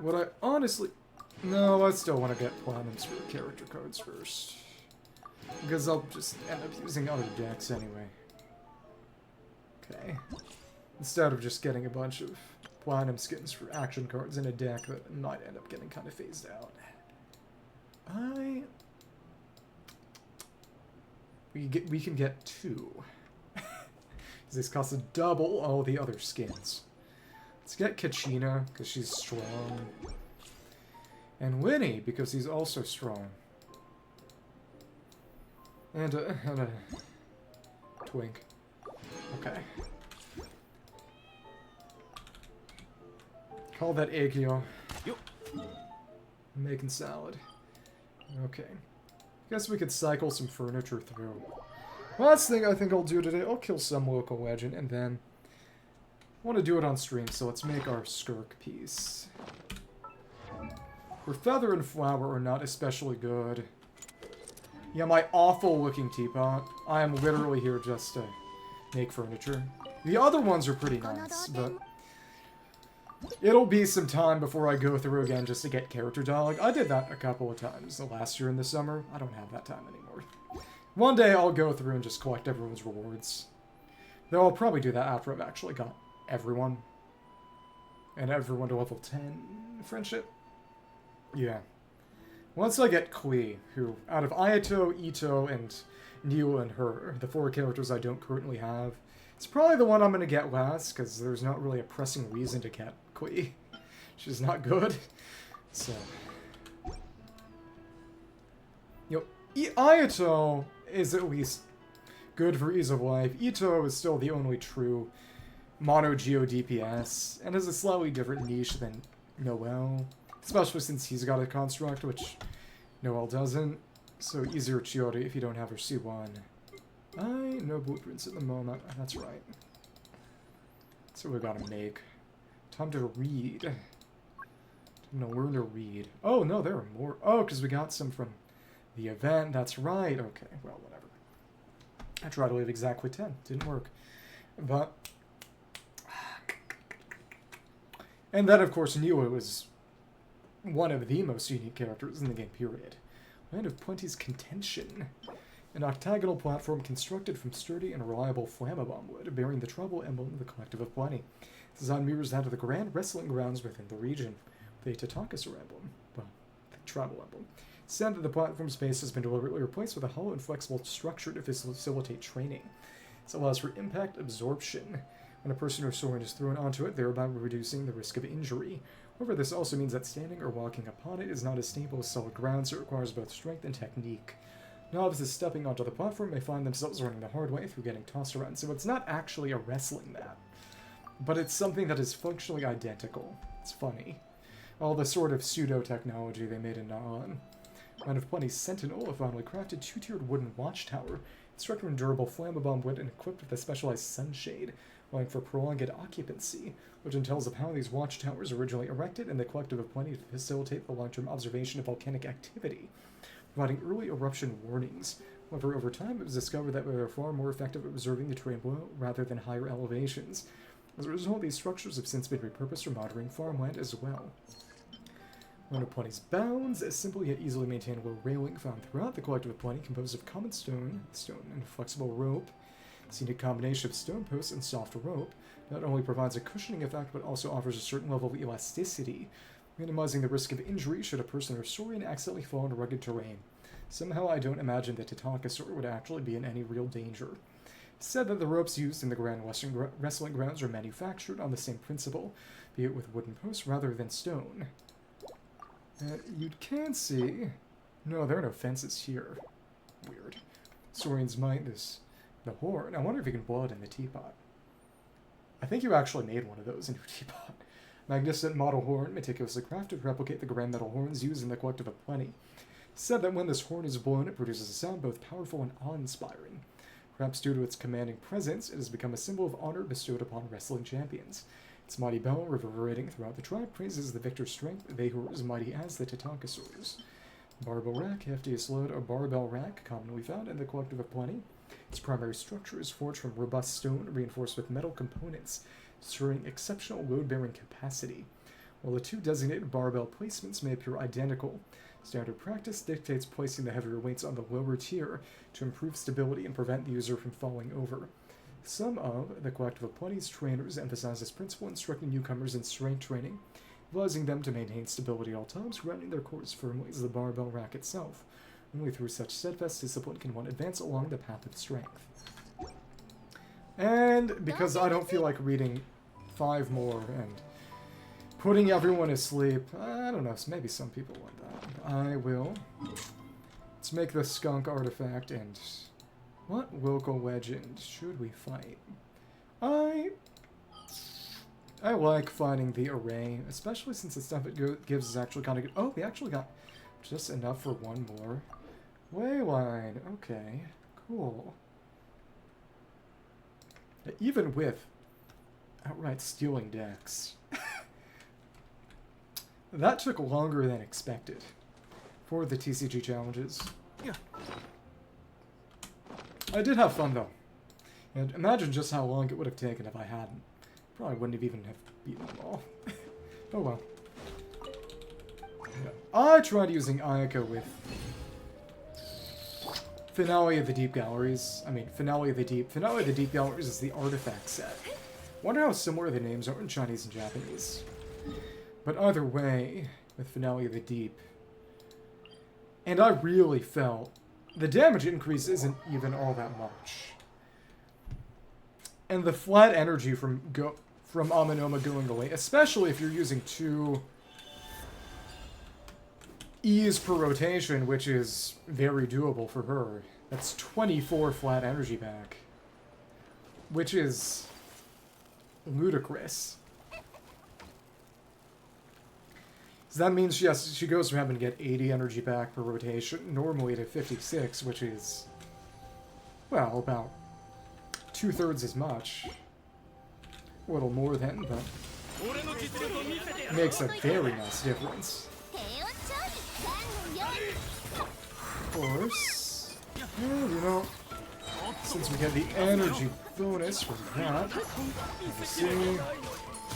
Speaker 1: what I honestly... No, I still want to get platinums for character cards first. Because I'll just end up using other decks anyway. Okay. Instead of just getting a bunch of platinum skins for action cards in a deck that might end up getting kind of phased out. We can get 2. This costs double all the other skins. Let's get Kachina, because she's strong. And Winnie, because he's also strong. And a Twink. Okay. Call that Aegyo. I'm making salad. Okay. Guess we could cycle some furniture through. Last thing I think I'll do today, I'll kill some local legend, and then... I want to do it on stream, so let's make our Skirk piece. Her feather and flower are not especially good. Yeah, my awful-looking teapot. I am literally here just to make furniture. The other ones are pretty nice, but... it'll be some time before I go through again just to get character dialogue. I did that a couple of times the last year in the summer. I don't have that time anymore. One day I'll go through and just collect everyone's rewards. Though I'll probably do that after I've actually got everyone. And everyone to level 10 friendship. Yeah. Once I get Kui, who, out of Ayato, Ito, and Niu and her, the 4 characters I don't currently have, it's probably the one I'm going to get last, because there's not really a pressing reason to get Kui. She's not good. So... You know, Ayato is at least good for ease of life. Ito is still the only true mono-geo DPS, and has a slightly different niche than Noel, especially since he's got a construct, which Noel doesn't. So easier Chiori if you don't have her C1. No blueprints at the moment, that's right. So we gotta make. Time to read. Time to learn to read. Oh no, there are more. Oh, because we got some from the event, that's right. Okay, well, whatever. I tried to leave exactly 10. Didn't work. But... And then, of course, Niwa was one of the most unique characters in the game, period. Land of Plenty's Contention. An octagonal platform constructed from sturdy and reliable flammabomb wood, bearing the tribal emblem of the Collective of Plenty. This design mirrors that of the grand wrestling grounds within the region, the Tepetlisaur emblem. Well, the tribal emblem. Said that the platform space has been deliberately replaced with a hollow and flexible structure to facilitate training. This allows for impact absorption when a person or Saurian is thrown onto it, thereby reducing the risk of injury. However, this also means that standing or walking upon it is not as stable as solid ground, so it requires both strength and technique. Novices stepping onto the platform may find themselves running the hard way through getting tossed around, so it's not actually a wrestling mat, but it's something that is functionally identical. It's funny. All the sort of pseudo-technology they made in Natlan. Land of Plenty's Sentinel, a finely crafted 2-tiered wooden watchtower, constructed from durable flammabomb wood and equipped with a specialized sunshade, allowing for prolonged occupancy, which entails of how these watchtowers originally erected in the Collective of Plenty to facilitate the long-term observation of volcanic activity, providing early eruption warnings. However, over time it was discovered that they were far more effective at observing the terrain below rather than higher elevations. As a result, these structures have since been repurposed for monitoring farmland as well. Land of Plenty's Bounds, a simple yet easily maintainable railing found throughout the Collective of Plenty, composed of common stone, and flexible rope. This unique combination of stone posts and soft rope not only provides a cushioning effect, but also offers a certain level of elasticity, minimizing the risk of injury should a person or Saurian accidentally fall into rugged terrain. Somehow I don't imagine that Tepetlisaur would actually be in any real danger. It's said that the ropes used in the Grand Western Wrestling Grounds are manufactured on the same principle, be it with wooden posts rather than stone. You can see... No, there are no fences here. Weird. Saurian's might is the horn. I wonder if you can blow it in the teapot. I think you actually made one of those in your teapot. Magnificent model horn, meticulously crafted to replicate the grand metal horns used in the Collective of Plenty. Said that when this horn is blown, it produces a sound both powerful and awe-inspiring. Perhaps due to its commanding presence, it has become a symbol of honor bestowed upon wrestling champions. Its mighty bell, reverberating throughout the tribe, praises the victor's strength, they who are as mighty as the Tepetlisaurs. Barbell rack, heftiest load, or barbell rack, commonly found in the Collective of Plenty. Its primary structure is forged from robust stone, reinforced with metal components, ensuring exceptional load-bearing capacity. While the two designated barbell placements may appear identical, standard practice dictates placing the heavier weights on the lower tier to improve stability and prevent the user from falling over. Some of the Collective of Plenty's trainers emphasize this principle, instructing newcomers in strength training, advising them to maintain stability at all times, grounding their cores firmly as the barbell rack itself. Only through such steadfast discipline can one advance along the path of strength. And because I don't feel like reading 5 more and putting everyone asleep, I don't know, maybe some people want that. I will. Let's make the skunk artifact and... What local legend should we fight? I like fighting the array, especially since the stuff it gives is actually kind of good. Oh, we actually got just enough for one more. Wayline, okay, cool. Even with outright stealing decks. That took longer than expected for the TCG challenges. Yeah. I did have fun, though. And imagine just how long it would have taken if I hadn't. Probably wouldn't have even beaten them all. Oh well. Yeah. I tried using Ayaka with Finale of the Deep Galleries. I mean, Finale of the Deep. Finale of the Deep Galleries is the artifact set. Wonder how similar the names are in Chinese and Japanese. But either way, with Finale of the Deep, And I really felt the damage increase isn't even all that much. And the flat energy from Aminoma going away, especially if you're using 2 E's per rotation, which is very doable for her. That's 24 flat energy back, which is ludicrous. So that means she goes from having to get 80 energy back per rotation, normally to 56, which is, well, about 2/3 as much. A little more than, but makes a very nice difference. Of course, well, you know, since we get the energy bonus from that, let's see.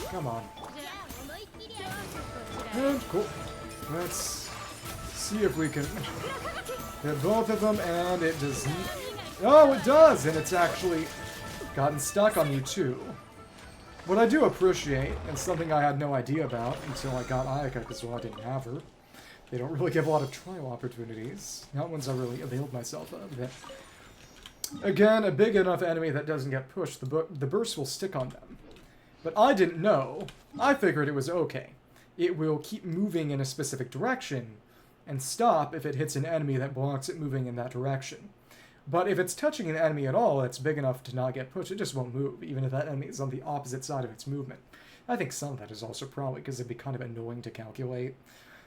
Speaker 1: Come on. And cool. Let's see if we can hit both of them, and it doesn't. Oh, it does, and it's actually gotten stuck on you too. What I do appreciate, and something I had no idea about until I got Ayaka, because well, I didn't have her. They don't really give a lot of trial opportunities. Not ones I really availed myself of. But again, a big enough enemy that doesn't get pushed, the burst will stick on them. But I didn't know. I figured it was okay. It will keep moving in a specific direction and stop if it hits an enemy that blocks it moving in that direction. But if it's touching an enemy at all that's big enough to not get pushed, it just won't move, even if that enemy is on the opposite side of its movement. I think some of that is also probably because it'd be kind of annoying to calculate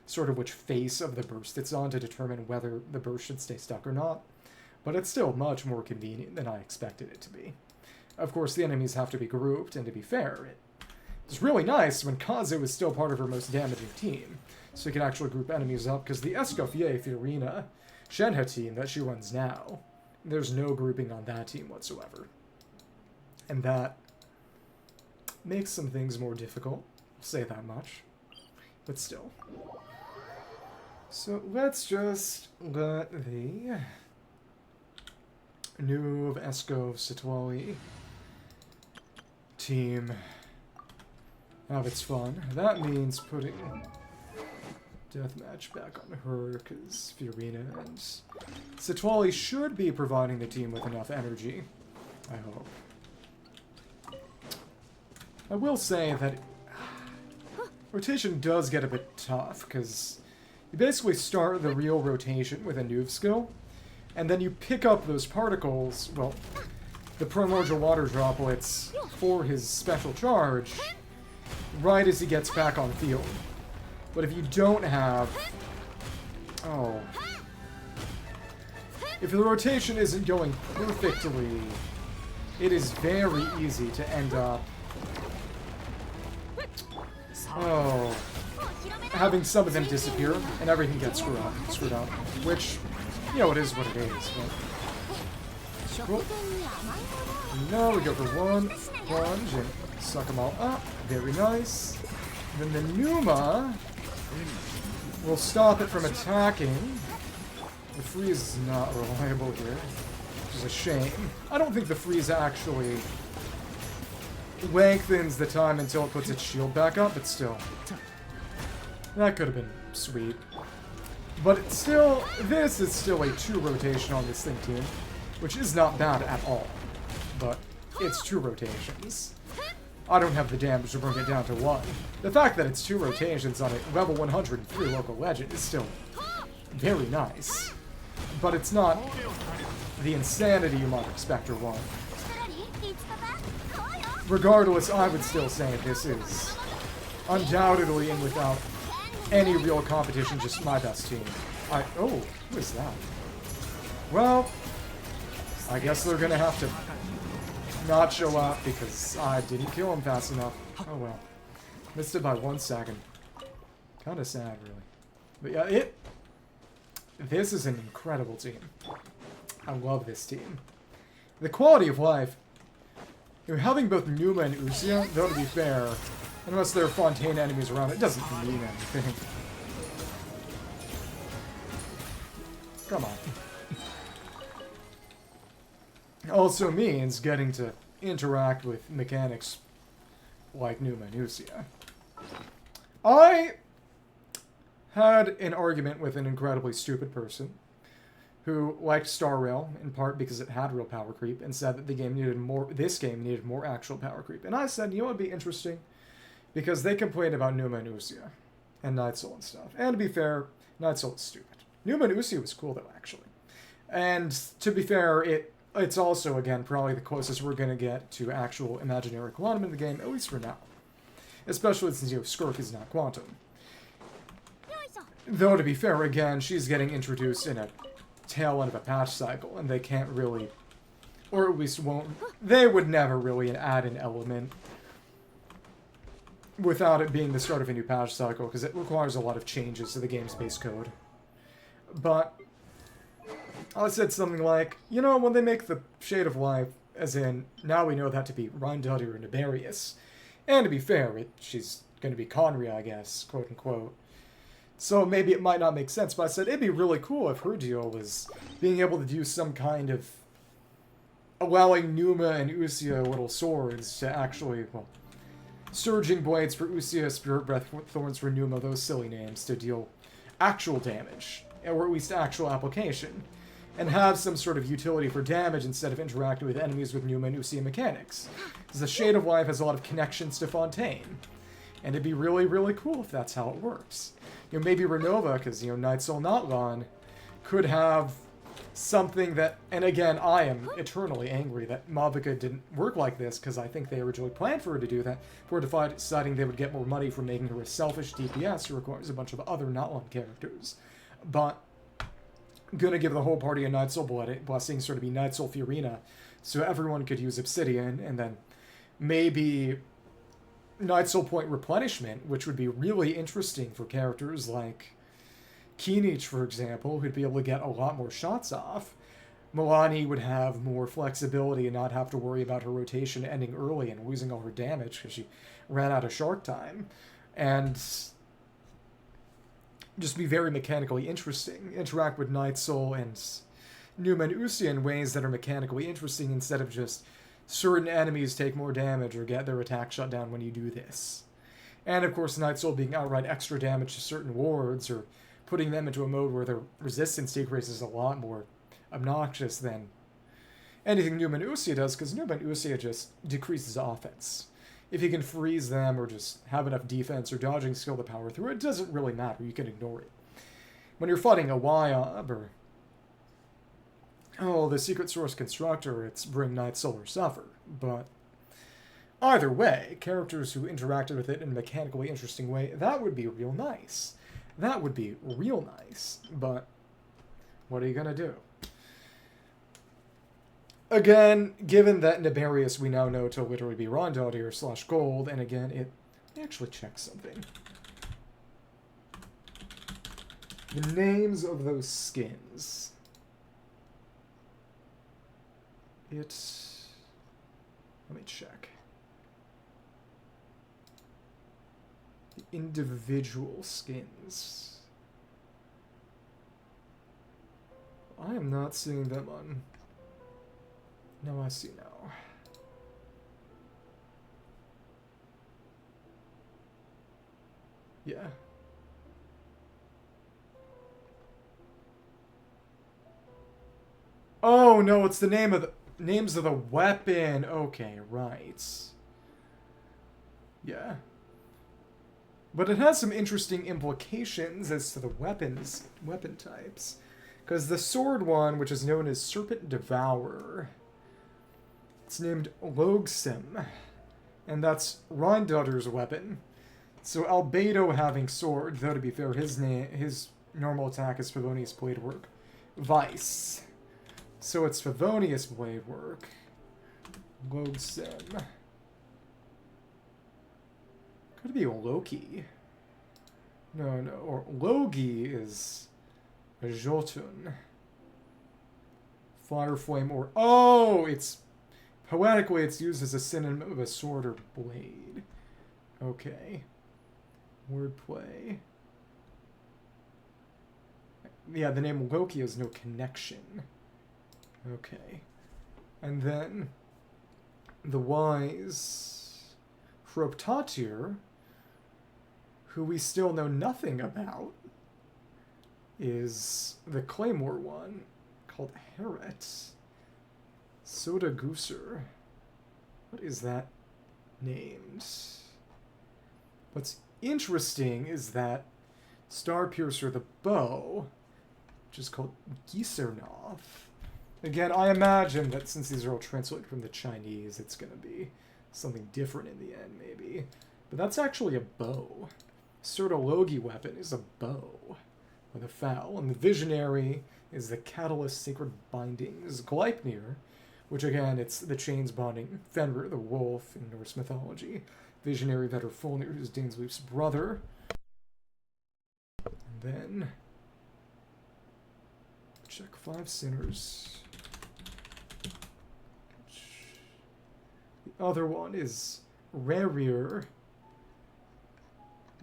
Speaker 1: sort of which face of the burst it's on to determine whether the burst should stay stuck or not. But it's still much more convenient than I expected it to be. Of course, the enemies have to be grouped, and to be fair, it's really nice when Kazu is still part of her most damaging team, so you can actually group enemies up, because the Escoffier Fiorina Shenhe team that she runs now, there's no grouping on that team whatsoever. And that makes some things more difficult, I'll say that much, but still. So let's just let the new Esco Citlali team have its fun. That means putting Deathmatch back on her, because Fiorina and Citlali should be providing the team with enough energy, I hope. I will say that rotation does get a bit tough, because you basically start the real rotation with a Nuve skill, and then you pick up those particles, well, the primordial water droplets for his special charge, right as he gets back on field. But if you don't have... Oh. If the rotation isn't going perfectly, it is very easy to end up... Oh. Having some of them disappear, and everything gets screwed up. Which, you know, it is what it is. But... Cool. Now we go for one plunge and suck them all up. Very nice. Then the Numa will stop it from attacking. The freeze is not reliable here, which is a shame. I don't think the freeze actually lengthens the time until it puts its shield back up, but still. That could have been sweet. But it's still, this is still a 2 rotation on this thing team, which is not bad at all. But it's 2 rotations. I don't have the damage to bring it down to 1. The fact that it's 2 rotations on a level 103 local legend is still very nice. But it's not the insanity you might expect or want. Regardless, I would still say this is undoubtedly and without any real competition, just my best team. Oh, who is that? Well, I guess they're gonna have to not show up because I didn't kill him fast enough. Oh well. Missed it by 1 second. Kinda sad, really. But yeah, this is an incredible team. I love this team. The quality of life, having both Numa and Usia, though to be fair, unless there are Fontaine enemies around, it doesn't mean anything. Come on. Also means getting to interact with mechanics like Numa and Usia. I had an argument with an incredibly stupid person who liked Star Rail in part because it had real power creep and said that the game needed more. This game needed more actual power creep, and I said, you know, what would be interesting, because they complained about Numa and Usia and Night Soul and stuff. And to be fair, Night Soul is stupid. Numa and Usia was cool though, actually. And to be fair, it's also again probably the closest we're gonna get to actual imaginary quantum in the game, at least for now. Especially since, you know, Skirk is not quantum. Though, to be fair, again, she's getting introduced in a tail end of a patch cycle, and they can't really, or at least won't, they would never really add an element without it being the start of a new patch cycle, because it requires a lot of changes to the game's base code. But I said something like, you know, when they make the Shade of Life, as in, now we know that to be Rindaughter and Nibarius, and to be fair, she's going to be Conria, I guess, quote-unquote. So maybe it might not make sense, but I said it'd be really cool if her deal was being able to do some kind of allowing Numa and Usia little swords to actually, well, Surging Blades for Usia, Spirit Breath Thorns for Numa, those silly names, to deal actual damage, or at least actual application, and have some sort of utility for damage instead of interacting with enemies with Numa and Usia mechanics. Because the Shade of Life has a lot of connections to Fontaine, and it'd be really, really cool if that's how it works. You know, maybe Renova, because, you know, Night Soul Natlan could have something that, and again, I am eternally angry that Mavica didn't work like this, because I think they originally planned for her to do that, for deciding they would get more money from making her a selfish DPS who requires a bunch of other Natlan characters. But I'm gonna give the whole party a Night Soul blessing, sort of be Night Soul Fiorina, so everyone could use Obsidian, and then maybe Night Soul Point replenishment, which would be really interesting for characters like Kinich, for example, who'd be able to get a lot more shots off. Milani would have more flexibility and not have to worry about her rotation ending early and losing all her damage because she ran out of shark time. And just be very mechanically interesting. Interact with Night Soul and Numa and Usia in ways that are mechanically interesting instead of just certain enemies take more damage or get their attack shut down when you do this. And of course, Night Soul being outright extra damage to certain wards, or putting them into a mode where their resistance decrease is a lot more obnoxious than anything Numa and Usia does, because Numa and Usia just decreases offense. If you can freeze them or just have enough defense or dodging skill to power through, it doesn't really matter. You can ignore it. When you're fighting a Wyob or the Secret Source Constructor, it's bring Night Soul or suffer. But either way, characters who interacted with it in a mechanically interesting way, that would be real nice. That would be real nice. But what are you gonna do? Again, given that Nibarius we now know to literally be Rondaudir / Gold, and again, it actually checks something. The names of those skins. Let me check. The individual skins. I am not seeing them on... No, I see now. Yeah. Oh, no, it's the name of the... Names of the weapon. Okay, right. Yeah. But it has some interesting implications as to the weapon types. Because the sword one, which is known as Serpent Devourer, it's named Logsim, and that's Rindaughter's weapon. So Albedo having sword, though to be fair, his normal attack is Favonius Blade Work. Vice. So it's Favonius Blade Work. Logsim. Could be Loki. No, or Logi is a Jotun. Fire Flame or... Oh! It's... Poetically, it's used as a synonym of a sword or blade. Okay. Wordplay. Yeah, the name Loki has no connection. Okay. And then the wise Hroptatir, who we still know nothing about. is the Claymore one called Heret. Soda Gooser. What is that named? What's interesting is that Starpiercer the bow, which is called Gisernov. Again, I imagine that since these are all translated from the Chinese, it's going to be something different in the end, maybe. But that's actually a bow. Sertologi weapon is a bow with a foul, and the Visionary is the Catalyst Sacred Bindings Gleipnir, which again, it's the chains bonding Fenrir, the wolf in Norse mythology. Visionary Vedrfolnir, who's Dainsleif's brother. And then check 5 sinners. The other one is Rerir.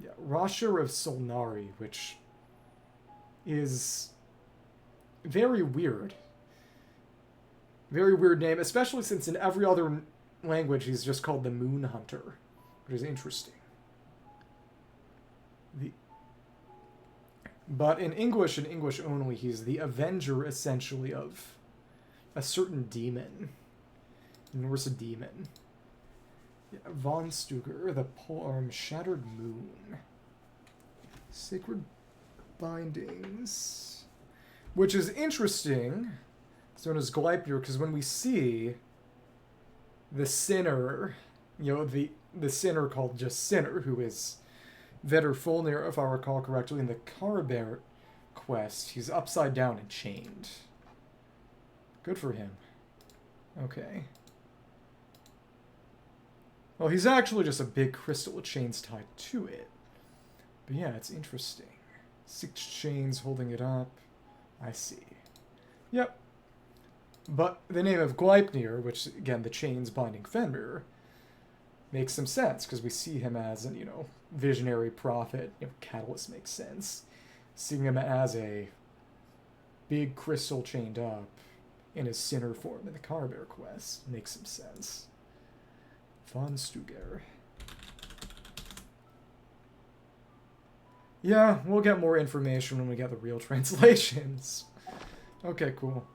Speaker 1: Yeah, Rasher of Solnari, which is very weird. Very weird name, especially since in every other language he's just called the Moon Hunter, which is interesting. But in English and English only, he's the Avenger, essentially, of a certain demon. Norse demon. Yeah, Von Stuger, the polearm Shattered Moon. Sacred Bindings. Which is interesting. It's known as Gleipnir, because when we see the sinner, you know, the sinner called just Sinner, who is Vedrfolnir, if I recall correctly, in the Carbear quest, he's upside down and chained. Good for him. Okay. Well, he's actually just a big crystal with chains tied to it. But yeah, it's interesting. 6 chains holding it up. I see. Yep. But the name of Gleipnir, which, again, the chains binding Fenrir, makes some sense, because we see him as an, you know, visionary prophet. You know, Catalyst makes sense. Seeing him as a big crystal chained up in his sinner form in the Carbear quest makes some sense. Von Stuger. Yeah, we'll get more information when we get the real translations. Okay, cool.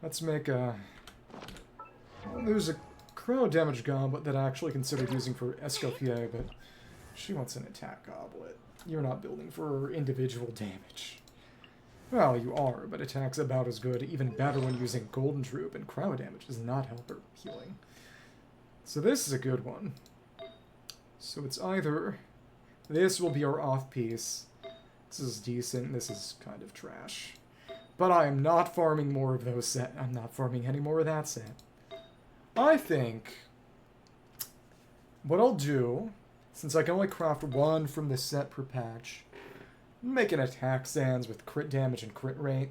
Speaker 1: Let's make a... Well, there's a Cryo damage goblet that I actually considered using for Escoffier, but she wants an attack goblet. You're not building for individual damage. Well, you are, but attack's about as good, even better when using Golden Troop, and Cryo damage does not help her healing. So this is a good one. So it's either... This will be our off-piece. This is decent, this is kind of trash. But I am not farming more of those sets. I'm not farming any more of that set. I think what I'll do, since I can only craft 1 from this set per patch, make an attack sands with crit damage and crit rate.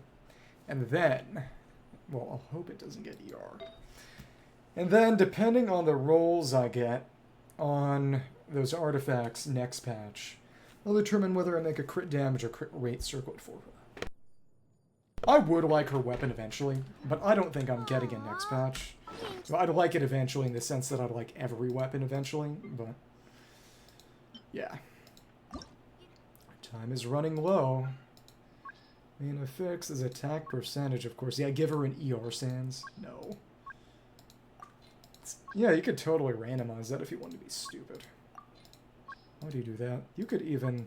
Speaker 1: And then, well, I'll hope it doesn't get ER. And then, depending on the rolls I get on those artifacts next patch, I'll determine whether I make a crit damage or crit rate circlet for her. I would like her weapon eventually, but I don't think I'm getting it next patch. So I'd like it eventually in the sense that I'd like every weapon eventually, but... Yeah. Time is running low. Main affix is attack percentage, of course. Yeah, give her an ER sans. No. Yeah, you could totally randomize that if you wanted to be stupid. Why do you do that? You could even...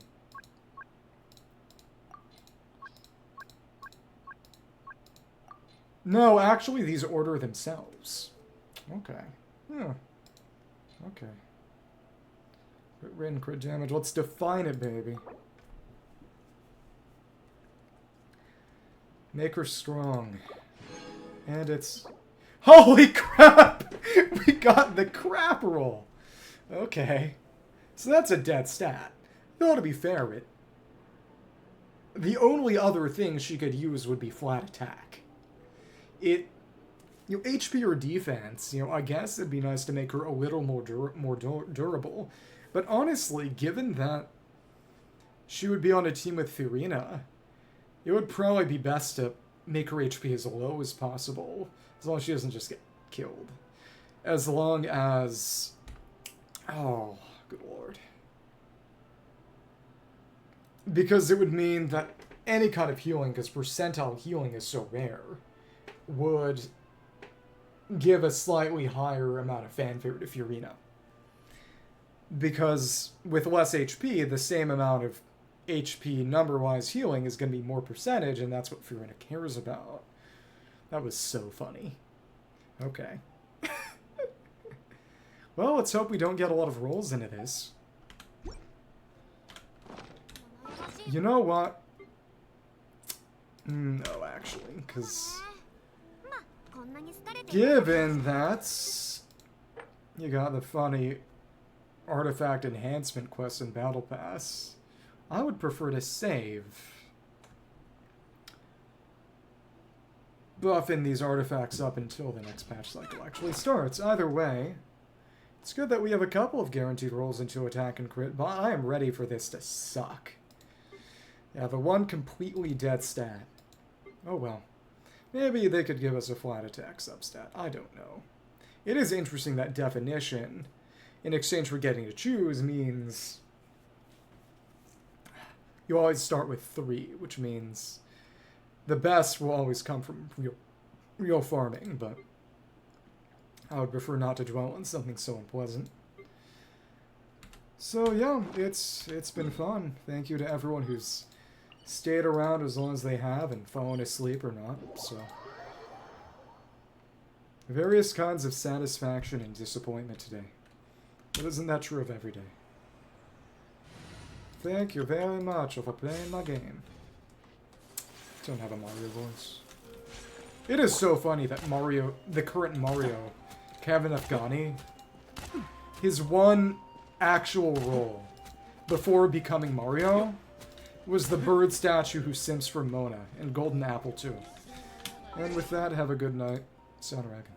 Speaker 1: No, actually, these order themselves. Okay. Yeah. Okay. Crit rate and crit damage. Let's define it, baby. Make her strong. And it's... Holy crap! We got the crap roll! Okay. So that's a dead stat. Though, to be fair, the only other thing she could use would be flat attack. HP or defense, I guess it'd be nice to make her a little more durable. But honestly, given that she would be on a team with Thurina, it would probably be best to make her HP as low as possible, as long as she doesn't just get killed. As long as... Oh, good lord. Because it would mean that any kind of healing, because percentile healing is so rare, would give a slightly higher amount of fanfare to Furina. Because with less HP, the same amount of HP number-wise healing is going to be more percentage, and that's what Furina cares about. That was so funny. Okay. Well, let's hope we don't get a lot of rolls into this. You know what? No, actually, because given that you got the funny artifact enhancement quest in Battle Pass, I would prefer to save. Buffing these artifacts up until the next patch cycle actually starts. Either way, it's good that we have a couple of guaranteed rolls into attack and crit, but I am ready for this to suck. Yeah, the one completely dead stat. Oh well. Maybe they could give us a flat attack substat. I don't know. It is interesting that definition, in exchange for getting to choose, means you always start with 3, which means the best will always come from real farming, but I would prefer not to dwell on something so unpleasant. So yeah, it's been fun. Thank you to everyone who's stayed around as long as they have and fallen asleep or not. So various kinds of satisfaction and disappointment today. But isn't that true of every day? Thank you very much for playing my game. Don't have a Mario voice. It is so funny that Mario, the current Mario, Kevin Afghani, his one actual role before becoming Mario was the bird statue who simps for Mona in Golden Apple 2. And with that, have a good night. Sound Dragon.